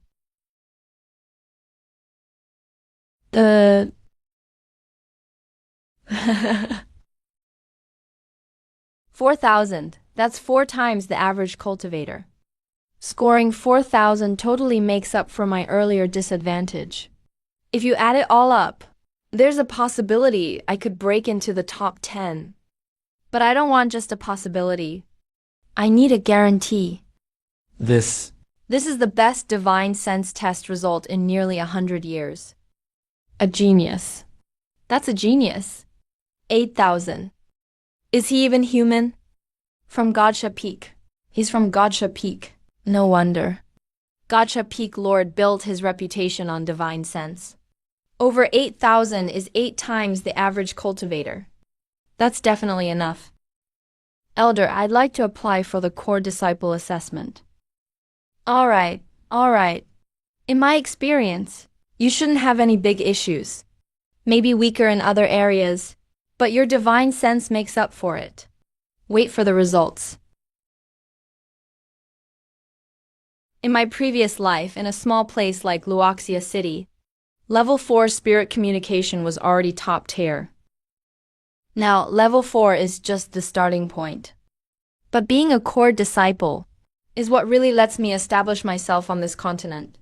The 4,000, that's 4 times the average cultivator. Scoring 4,000 totally makes up for my earlier disadvantage. If you add it all up, there's a possibility I could break into the top 10. But I don't want just a possibility. I need a guarantee. This is the best Divine Sense test result in nearly 100 years. A genius. That's a genius. 8,000. Is he even human? From Gotcha Peak. He's from Gotcha Peak. No wonder. Gotcha Peak Lord built his reputation on Divine Sense. Over 8,000 is 8 times the average cultivator. That's definitely enough. Elder, I'd like to apply for the core disciple assessment. All right. In my experience, you shouldn't have any big issues. Maybe weaker in other areas, but your Divine Sense makes up for it. Wait for the results. In my previous life, in a small place like Luoxia City, Level 4 spirit communication was already top tier. Now, Level 4 is just the starting point. But being a core disciple is what really lets me establish myself on this continent.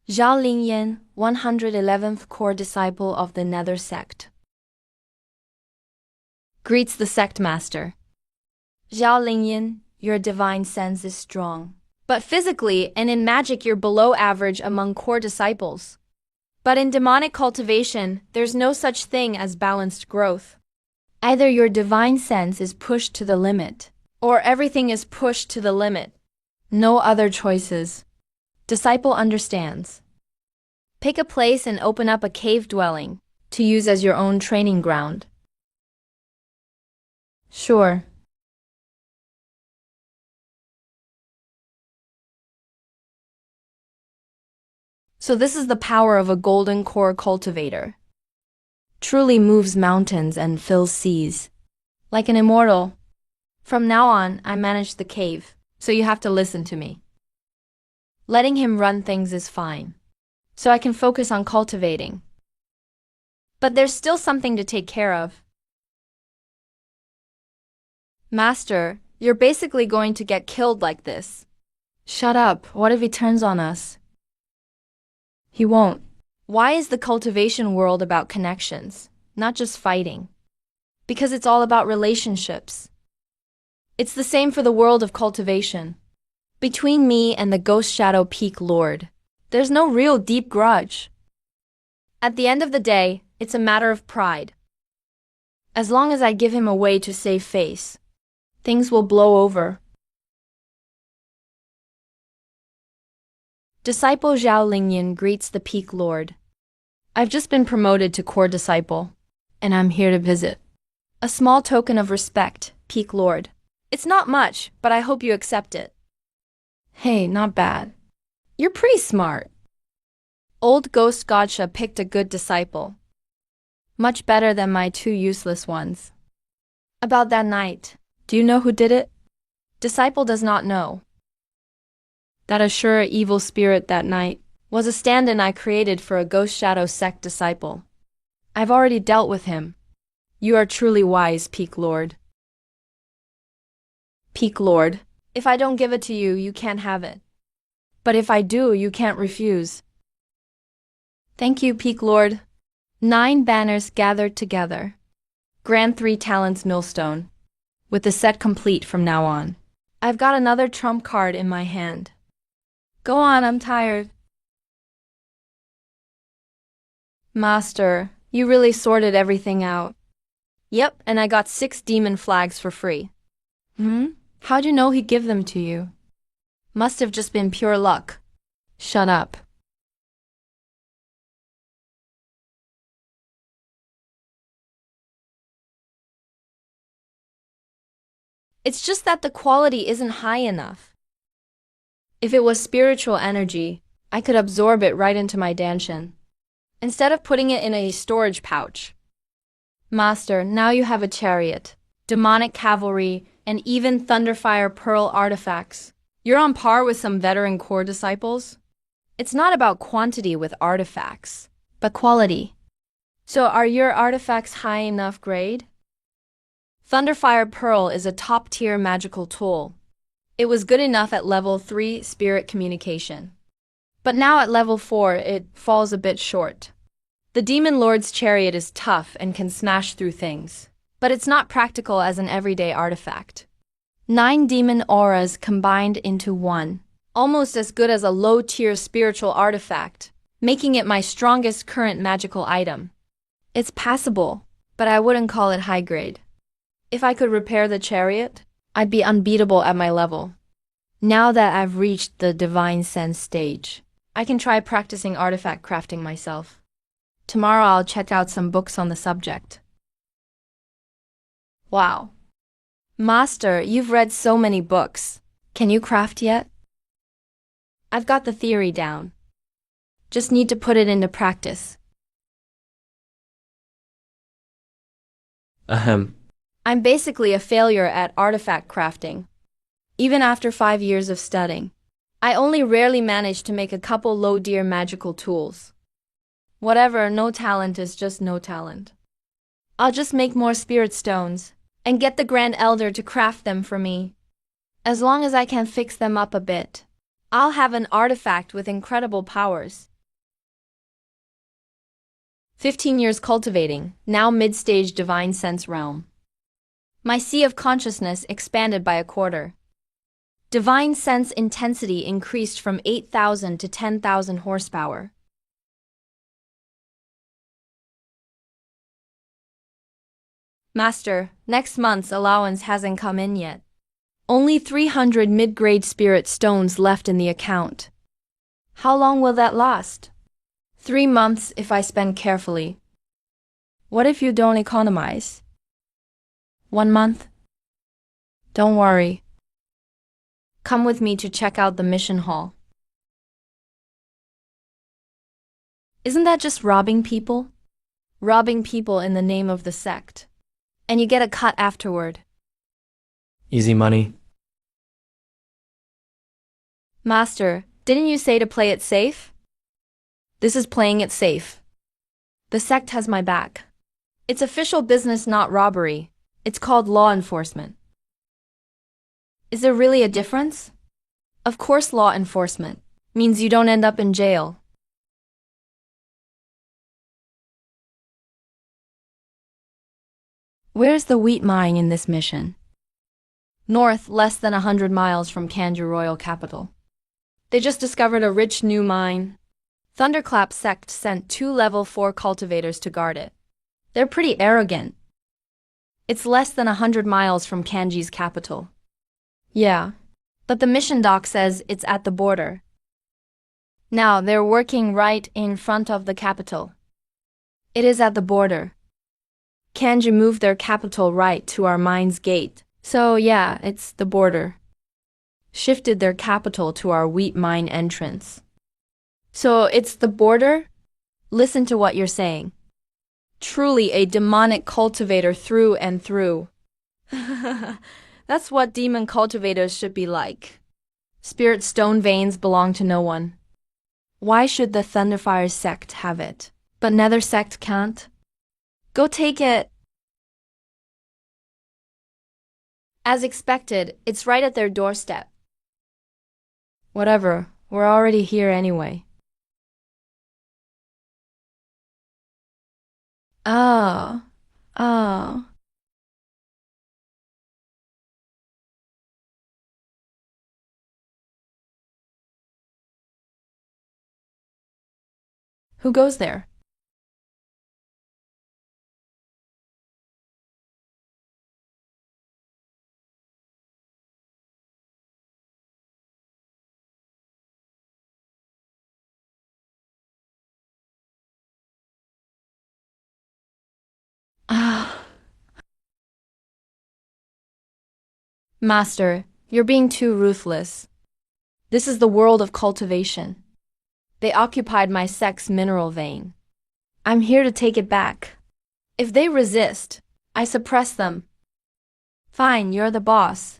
Zhao Lingyan, 111th core disciple of the Nether sect. Greets the sect master. Zhao Lingyan, your Divine Sense is strong. But physically and in magic you're below average among core disciples. But in demonic cultivation, there's no such thing as balanced growth. Either your Divine Sense is pushed to the limit, or everything is pushed to the limit. No other choices. Disciple understands. Pick a place and open up a cave dwelling to use as your own training ground. Sure. So this is the power of a golden core cultivator. Truly moves mountains and fills seas. Like an immortal. From now on, I manage the cave, so you have to listen to me. Letting him run things is fine, so I can focus on cultivating. But there's still something to take care of. Master, you're basically going to get killed like this. Shut up, what if he turns on us? He won't. Why is the cultivation world about connections, not just fighting? Because it's all about relationships. It's the same for the world of cultivation. Between me and the Ghost Shadow Peak Lord, there's no real deep grudge. At the end of the day, it's a matter of pride. As long as I give him a way to save face, things will blow over. Disciple Zhao Lingyan greets the Peak Lord. I've just been promoted to core disciple, and I'm here to visit. A small token of respect, Peak Lord. It's not much, but I hope you accept it. Hey, not bad. You're pretty smart. Old Ghost Gotcha picked a good disciple. Much better than my two useless ones. About that night, do you know who did it? Disciple does not know. That Ashura evil spirit that night was a stand-in I created for a Ghost Shadow sect disciple. I've already dealt with him. You are truly wise, Peak Lord. Peak Lord, if I don't give it to you, you can't have it. But if I do, you can't refuse. Thank you, Peak Lord. 9 banners gathered together. Grand 3 Talents Millstone. With the set complete from now on. I've got another trump card in my hand. Go on, I'm tired. Master, you really sorted everything out. Yep, and I got 6 demon flags for free. How'd you know he'd give them to you? Must have just been pure luck. Shut up. It's just that the quality isn't high enough. If it was spiritual energy, I could absorb it right into my danshin, instead of putting it in a storage pouch. Master, now you have a chariot, demonic cavalry, and even Thunderfire Pearl artifacts. You're on par with some veteran core disciples. It's not about quantity with artifacts, but quality. So are your artifacts high enough grade? Thunderfire Pearl is a top-tier magical tool. It was good enough at level 3 spirit communication. But now at level 4 it falls a bit short. The Demon Lord's chariot is tough and can smash through things, but it's not practical as an everyday artifact. 9 demon auras combined into one, almost as good as a low-tier spiritual artifact, making it my strongest current magical item. It's passable, but I wouldn't call it high grade. If I could repair the chariot, I'd be unbeatable at my level. Now that I've reached the Divine Sense stage, I can try practicing artifact crafting myself. Tomorrow I'll check out some books on the subject. Wow. Master, you've read so many books. Can you craft yet? I've got the theory down. Just need to put it into practice. Ahem. I'm basically a failure at artifact crafting. Even after 5 years of studying, I only rarely manage to make a couple low-tier magical tools. Whatever, no talent is just no talent. I'll just make more spirit stones and get the Grand Elder to craft them for me. As long as I can fix them up a bit, I'll have an artifact with incredible powers. 15 years cultivating, now mid-stage Divine Sense realm. My sea of consciousness expanded by a quarter. Divine Sense intensity increased from 8,000 to 10,000 horsepower. Master, next month's allowance hasn't come in yet. Only 300 mid-grade spirit stones left in the account. How long will that last? 3 months if I spend carefully. What if you don't economize? 1 month? Don't worry. Come with me to check out the mission hall. Isn't that just robbing people? Robbing people in the name of the sect. And you get a cut afterward. Easy money. Master, didn't you say to play it safe? This is playing it safe. The sect has my back. It's official business, not robbery. It's called law enforcement. Is there really a difference? Of course, law enforcement means you don't end up in jail. Where's the wheat mine in this mission? North, less than 100 miles from Kanji royal capital. They just discovered a rich new mine. Thunderclap sect sent 2 level 4 cultivators to guard it. They're pretty arrogant. It's less than 100 miles from Kanji's capital. Yeah, but the mission doc says it's at the border. Now they're working right in front of the capital. It is at the border. Kanji moved their capital right to our mine's gate. So yeah, it's the border. Shifted their capital to our wheat mine entrance. So it's the border? Listen to what you're saying. Truly a demonic cultivator through and through. That's what demon cultivators should be like. Spirit stone veins belong to no one. Why should the Thunderfire sect have it, but Nether sect can't? Go take it. As expected, it's right at their doorstep. Whatever, we're already here anyway. Oh. Who goes there? Ah. Master, you're being too ruthless. This is the world of cultivation. They occupied my sect's mineral vein. I'm here to take it back. If they resist, I suppress them. Fine, you're the boss.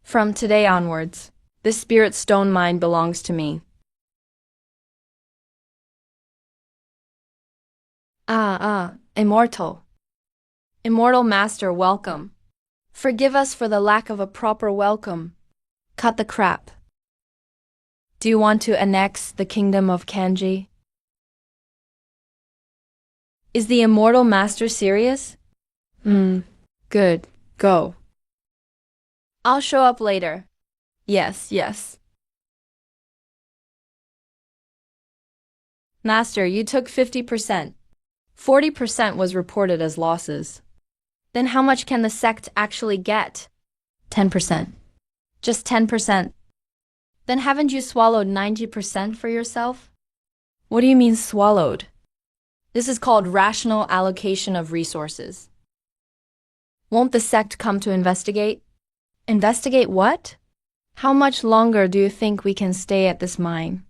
From today onwards, this spirit stone mine belongs to me. Immortal. Immortal Master, welcome. Forgive us for the lack of a proper welcome. Cut the crap. Do you want to annex the kingdom of Kanji? Is the Immortal Master serious? Good. Go. I'll show up later. Yes. Master, you took 50%. 40% was reported as losses. Then how much can the sect actually get? 10%. Just 10%. Then haven't you swallowed 90% for yourself? What do you mean swallowed? This is called rational allocation of resources. Won't the sect come to investigate? Investigate what? How much longer do you think we can stay at this mine?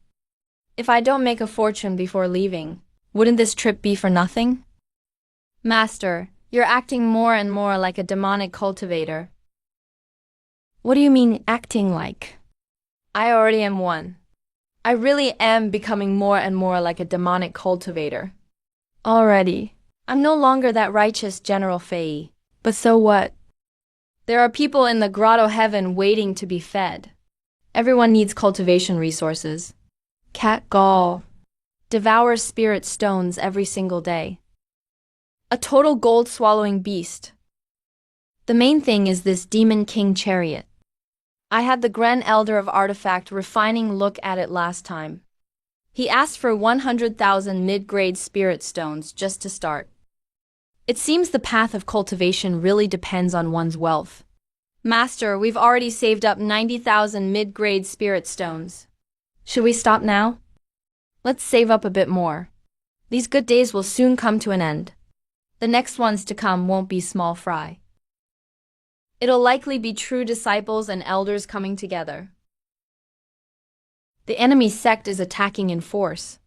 If I don't make a fortune before leaving, wouldn't this trip be for nothing? Master, you're acting more and more like a demonic cultivator. What do you mean acting like? I already am one. I really am becoming more and more like a demonic cultivator. Already. I'm no longer that righteous General Fei. But so what? There are people in the grotto heaven waiting to be fed. Everyone needs cultivation resources. Cat Gall devours spirit stones every single day. A total gold-swallowing beast. The main thing is this Demon King chariot. I had the Gren Elder of Artifact refining look at it last time. He asked for 100,000 mid-grade spirit stones just to start. It seems the path of cultivation really depends on one's wealth. Master, we've already saved up 90,000 mid-grade spirit stones. Should we stop now? Let's save up a bit more. These good days will soon come to an end. The next ones to come won't be small fry. It'll likely be true disciples and elders coming together. The enemy sect is attacking in force.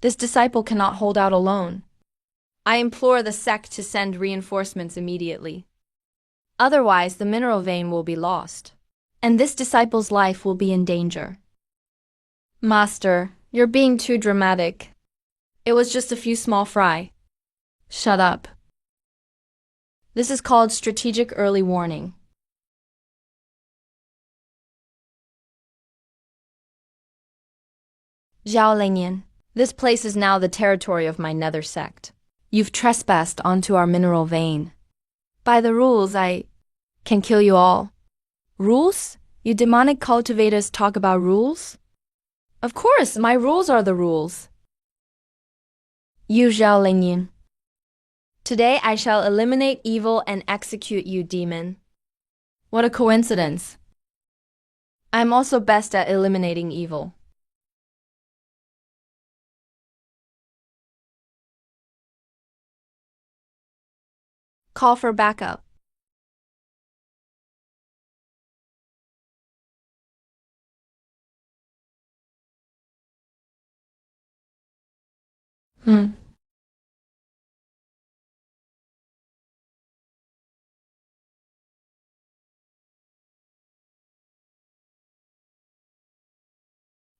This disciple cannot hold out alone. I implore the sect to send reinforcements immediately. Otherwise, the mineral vein will be lost, and this disciple's life will be in danger. Master, you're being too dramatic. It was just a few small fry. Shut up. This is called strategic early warning. Zhao Lingyan, this place is now the territory of my nether sect. You've trespassed onto our mineral vein. By the rules, I can kill you all. Rules? You demonic cultivators talk about rules? Of course, my rules are the rules. You Zhao Lingyan. Today I shall eliminate evil and execute you, demon. What a coincidence. I'm also best at eliminating evil. Call for backup.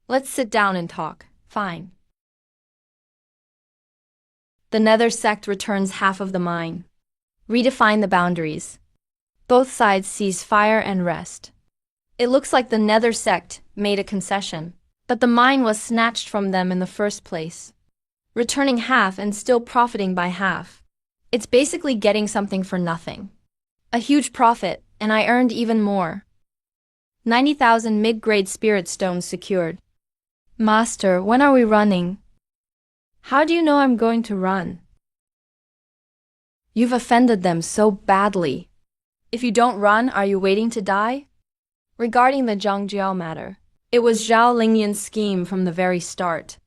Let's sit down and talk. Fine. The Nether sect returns half of the mine. Redefine the boundaries. Both sides cease fire and rest. It looks like the Nether sect made a concession, but the mine was snatched from them in the first place. Returning half and still profiting by half. It's basically getting something for nothing. A huge profit, and I earned even more. 90,000 mid-grade spirit stones secured. Master, when are we running? How do you know I'm going to run? You've offended them so badly. If you don't run, are you waiting to die? Regarding the Zhang Jiao matter, it was Zhao Lingyan's scheme from the very start.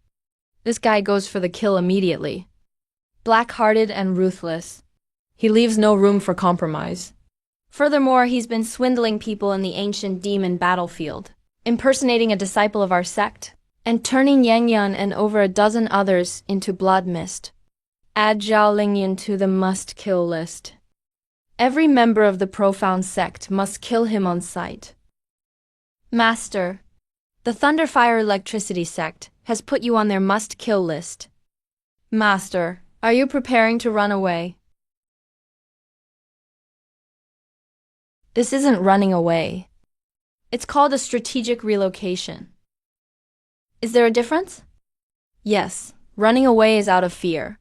This guy goes for the kill immediately. Black-hearted and ruthless. He leaves no room for compromise. Furthermore, he's been swindling people in the ancient demon battlefield, impersonating a disciple of our sect, and turning Yang Yan and over a dozen others into blood mist. Add Zhao Lingyan to the must-kill list. Every member of the profound sect must kill him on sight. Master, the Thunderfire Electricity sect has put you on their must-kill list. Master, are you preparing to run away? This isn't running away. It's called a strategic relocation. Is there a difference? Yes, running away is out of fear.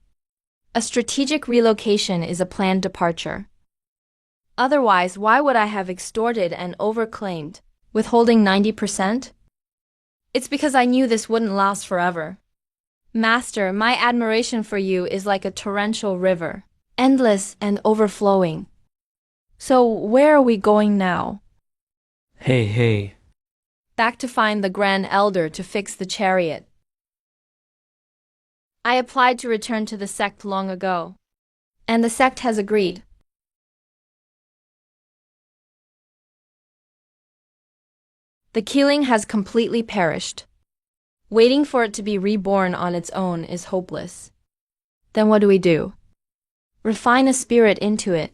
A strategic relocation is a planned departure. Otherwise, why would I have extorted and overclaimed, withholding 90%? It's because I knew this wouldn't last forever. Master, my admiration for you is like a torrential river, endless and overflowing. So where are we going now? Hey. Back to find the Grand Elder to fix the chariot. I applied to return to the sect long ago, and the sect has agreed. The Keeling has completely perished. Waiting for it to be reborn on its own is hopeless. Then what do? Refine a spirit into it.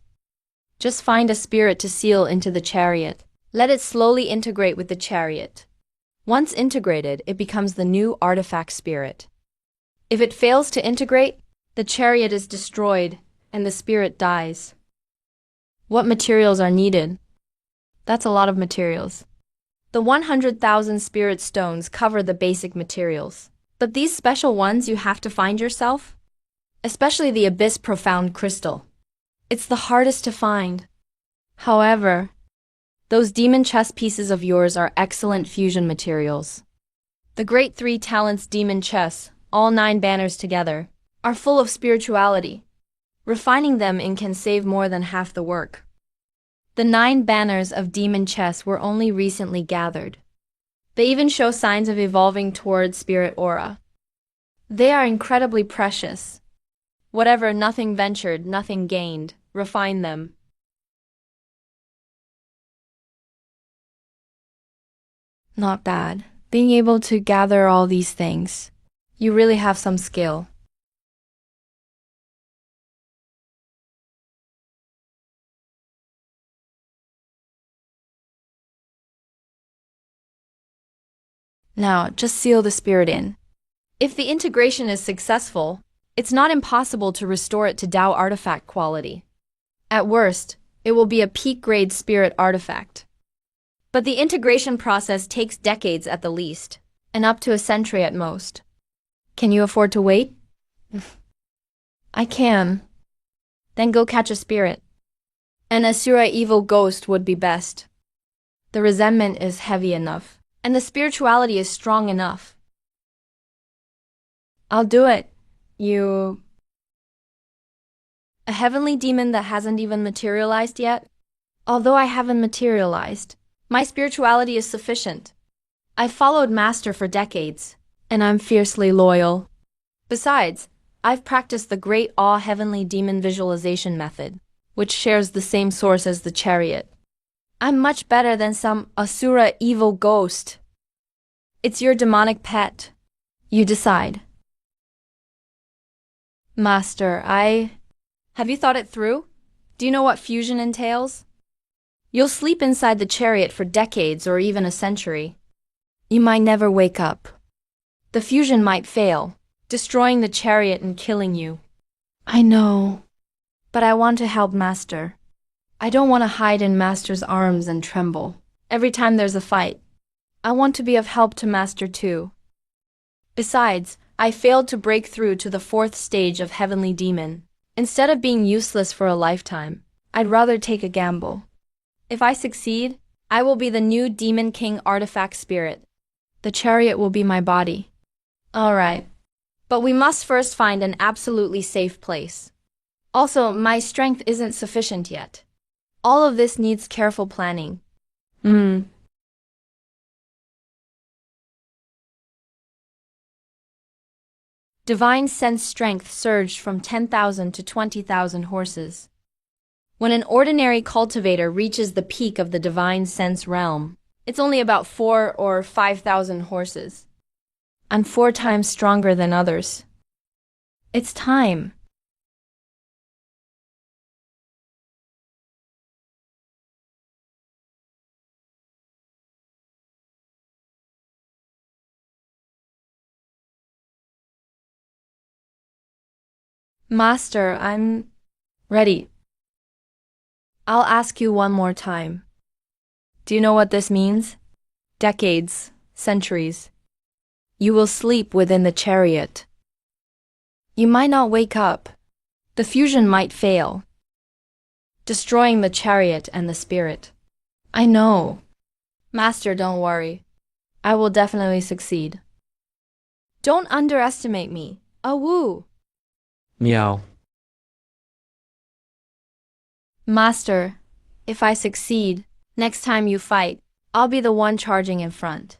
Just find a spirit to seal into the chariot. Let it slowly integrate with the chariot. Once integrated, it becomes the new artifact spirit. If it fails to integrate, the chariot is destroyed and the spirit dies. What materials are needed? That's a lot of materials. The 100,000 spirit stones cover the basic materials. But these special ones you have to find yourself? Especially the Abyss Profound Crystal. It's the hardest to find. However, those demon chess pieces of yours are excellent fusion materials. The Great Three Talents Demon Chess, all 9 banners together, are full of spirituality. Refining them in can save more than half the work. The 9 banners of demon chess were only recently gathered. They even show signs of evolving toward spirit aura. They are incredibly precious. Whatever nothing ventured, nothing gained. Refine them. Not bad. Being able to gather all these things. You really have some skill. Now, just seal the spirit in. If the integration is successful, it's not impossible to restore it to Tao artifact quality. At worst, it will be a peak-grade spirit artifact. But the integration process takes decades at the least, and up to a century at most. Can you afford to wait? I can. Then go catch a spirit. An Asura evil ghost would be best. The resentment is heavy enough, and the spirituality is strong enough. I'll do it. A heavenly demon that hasn't even materialized yet? Although I haven't materialized, my spirituality is sufficient. I've followed Master for decades, and I'm fiercely loyal. Besides, I've practiced the Great Awe Heavenly Demon Visualization method, which shares the same source as the chariot. I'm much better than some Asura evil ghost. It's your demonic pet. You decide. Master, Have you thought it through? Do you know what fusion entails? You'll sleep inside the chariot for decades or even a century. You might never wake up. The fusion might fail, destroying the chariot and killing you. I know, but I want to help Master. I don't want to hide in Master's arms and tremble every time there's a fight. I want to be of help to Master too. Besides, I failed to break through to the 4th stage of Heavenly Demon. Instead of being useless for a lifetime, I'd rather take a gamble. If I succeed, I will be the new Demon King artifact spirit. The chariot will be my body. All right. But we must first find an absolutely safe place. Also, my strength isn't sufficient yet. All of this needs careful planning. Divine sense strength surged from 10,000 to 20,000 horses. When an ordinary cultivator reaches the peak of the divine sense realm, it's only about 4,000 or 5,000 horses. I'm 4 times stronger than others. It's time. Master, I'm ready. I'll ask you one more time. Do you know what this means? Decades, centuries. You will sleep within the chariot. You might not wake up. The fusion might fail, destroying the chariot and the spirit. I know. Master, don't worry. I will definitely succeed. Don't underestimate me. Awoo. Meow. Master, if I succeed, next time you fight, I'll be the one charging in front.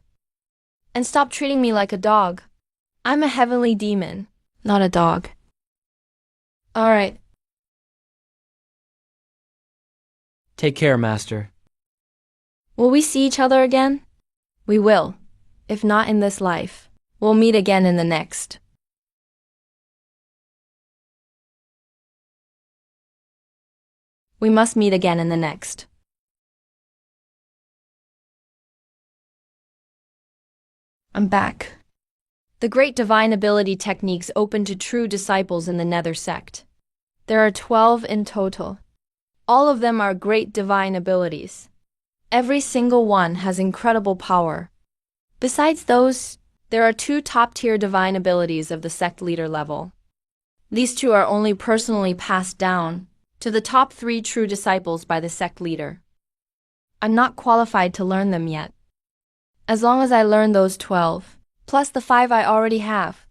And stop treating me like a dog. I'm a heavenly demon, not a dog. All right. Take care, Master. Will we see each other again? We will. If not in this life, we'll meet again in the next. We must meet again in the next. I'm back. The great divine ability techniques open to true disciples in the Nether sect. There are 12 in total. All of them are great divine abilities. Every single one has incredible power. Besides those, there are 2 top-tier divine abilities of the sect leader level. These 2 are only personally passed down to the top 3 true disciples by the sect leader. I'm not qualified to learn them yet. As long as I learn those 12, plus the 5 I already have,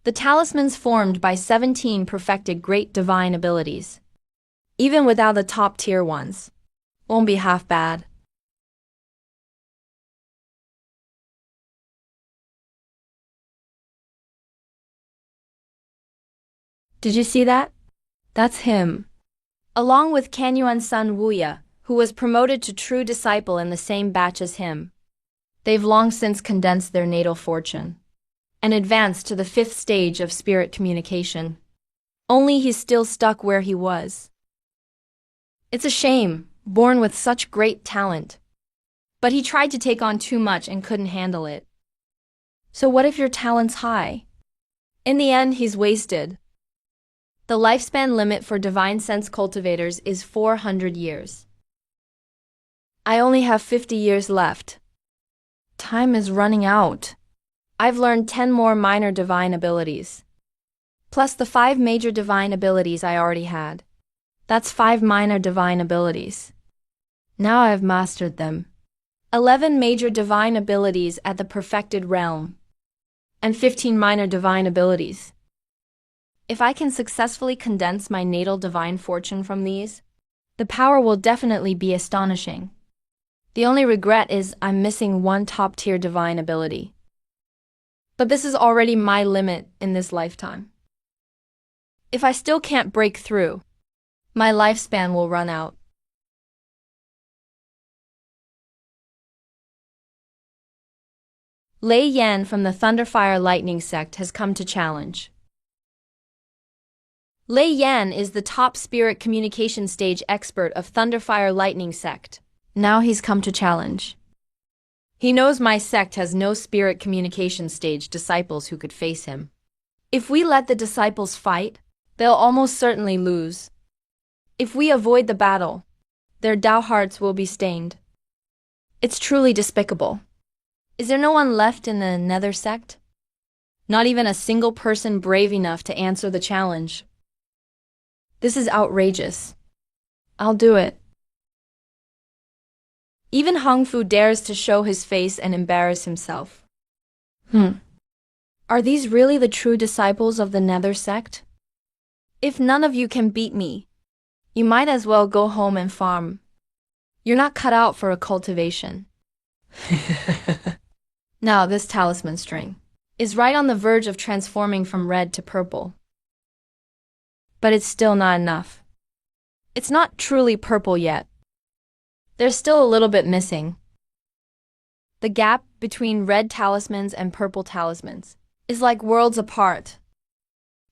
the talismans formed by 17 perfected great divine abilities, even without the top tier ones, won't be half bad. Did you see that? That's him. Along with Kanyuan's son Wuya, who was promoted to true disciple in the same batch as him. They've long since condensed their natal fortune and advanced to the 5th stage of spirit communication. Only he's still stuck where he was. It's a shame, born with such great talent. But he tried to take on too much and couldn't handle it. So what if your talent's high? In the end, he's wasted. The lifespan limit for divine sense cultivators is 400 years. I only have 50 years left. Time is running out. I've learned 10 more minor divine abilities. plus the 5 major divine abilities I already had. That's 5 minor divine abilities. Now I've mastered them. 11 major divine abilities at the perfected realm, and 15 minor divine abilities. If I can successfully condense my natal divine fortune from these, the power will definitely be astonishing. The only regret is I'm missing one top-tier divine ability. But this is already my limit in this lifetime. If I still can't break through, my lifespan will run out. Lei Yan from the Thunderfire Lightning sect has come to challenge. Lei Yan is the top spirit communication stage expert of Thunderfire Lightning sect. Now he's come to challenge. He knows my sect has no spirit communication stage disciples who could face him. If we let the disciples fight, they'll almost certainly lose. If we avoid the battle, their Tao hearts will be stained. It's truly despicable. Is there no one left in the Nether sect? Not even a single person brave enough to answer the challenge. This is outrageous. I'll do it. Even Hong Fu dares to show his face and embarrass himself. Are these really the true disciples of the Nether sect? If none of you can beat me, you might as well go home and farm. You're not cut out for a cultivation. Now this talisman string is right on the verge of transforming from red to purple. But it's still not enough. It's not truly purple yet. There's still a little bit missing. The gap between red talismans and purple talismans is like worlds apart.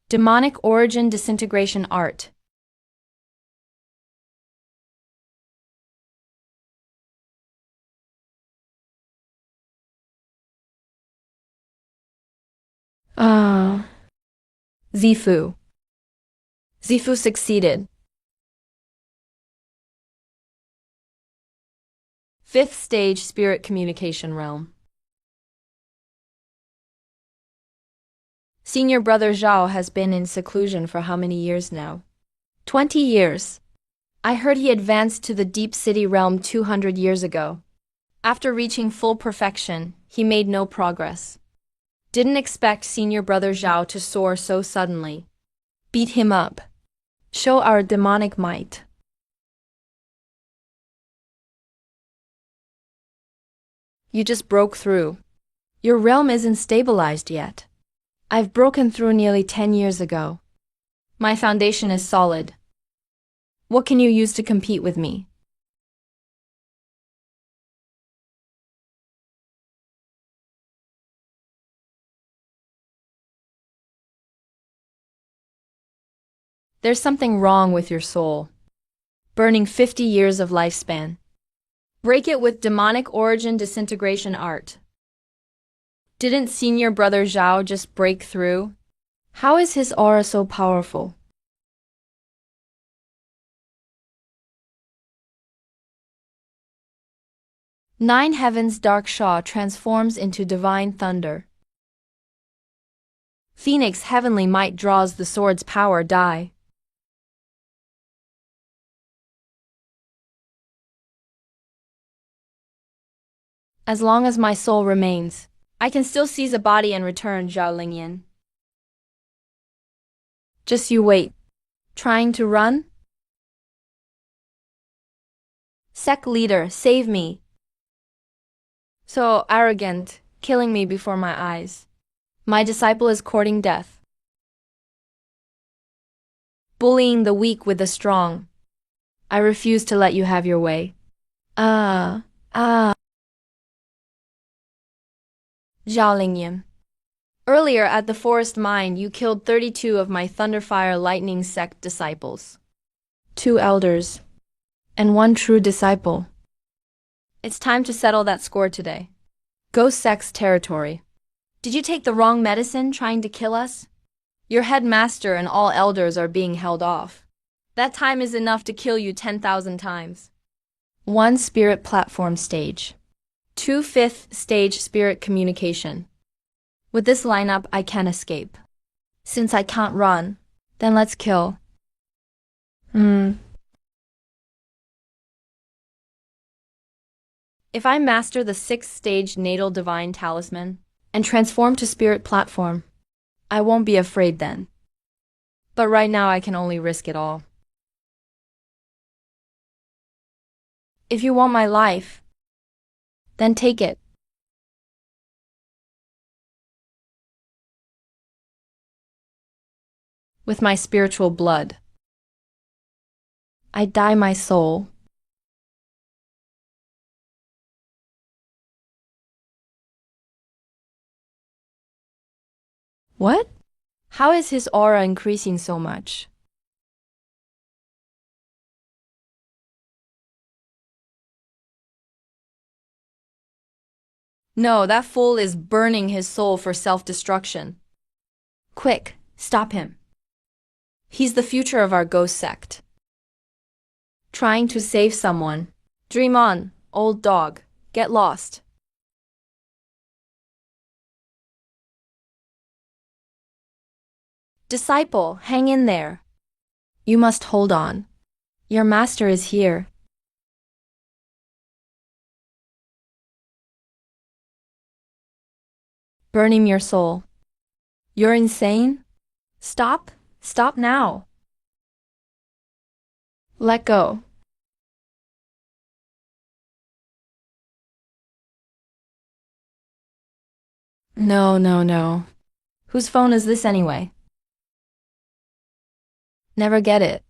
Demonic origin disintegration art. Zifu. Zifu succeeded. 5th stage spirit communication realm. Senior brother Zhao has been in seclusion for how many years now? 20 years. I heard he advanced to the deep city realm 200 years ago. After reaching full perfection, he made no progress. Didn't expect senior brother Zhao to soar so suddenly. Beat him up. Show our demonic might. You just broke through. Your realm isn't stabilized yet. I've broken through nearly 10 years ago. My foundation is solid. What can you use to compete with me? There's something wrong with your soul. Burning 50 years of lifespan. Break it with demonic origin disintegration art. Didn't senior brother Zhao just break through? How is his aura so powerful? Nine Heavens Dark Shaw transforms into divine thunder. Phoenix heavenly might draws the sword's power die. As long as my soul remains, I can still seize a body and return, Zhao Lingyan. Just you wait. Trying to run? Sect leader, save me. So arrogant, killing me before my eyes. My disciple is courting death. Bullying the weak with the strong. I refuse to let you have your way. Zhao Lingyan. Earlier at the forest mine, you killed 32 of my Thunderfire Lightning sect disciples. 2 elders. And 1 true disciple. It's time to settle that score today. Ghost sect's territory. Did you take the wrong medicine trying to kill us? Your headmaster and all elders are being held off. That time is enough to kill you 10,000 times. 1 spirit platform stage. 2 5th stage spirit communication. With this lineup, I can't escape. Since I can't run, then let's kill. If I master the 6th-stage natal divine talisman and transform to spirit platform, I won't be afraid then. But right now I can only risk it all. If you want my life, then take it. With my spiritual blood, I dye my soul. What? How is his aura increasing so much? No, that fool is burning his soul for self-destruction. Quick, stop him. He's the future of our ghost sect. Trying to save someone. Dream on, old dog. Get lost. Disciple, hang in there. You must hold on. Your master is here. Burning your soul. You're insane? Stop. Stop now. Let go. No. Whose phone is this anyway? Never get it.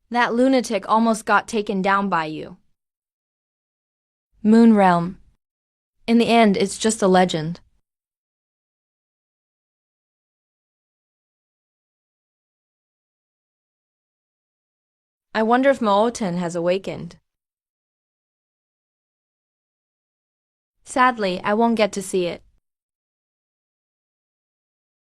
That lunatic almost got taken down by you. Moon Realm. In the end, it's just a legend. I wonder if Mooten has awakened. Sadly, I won't get to see it.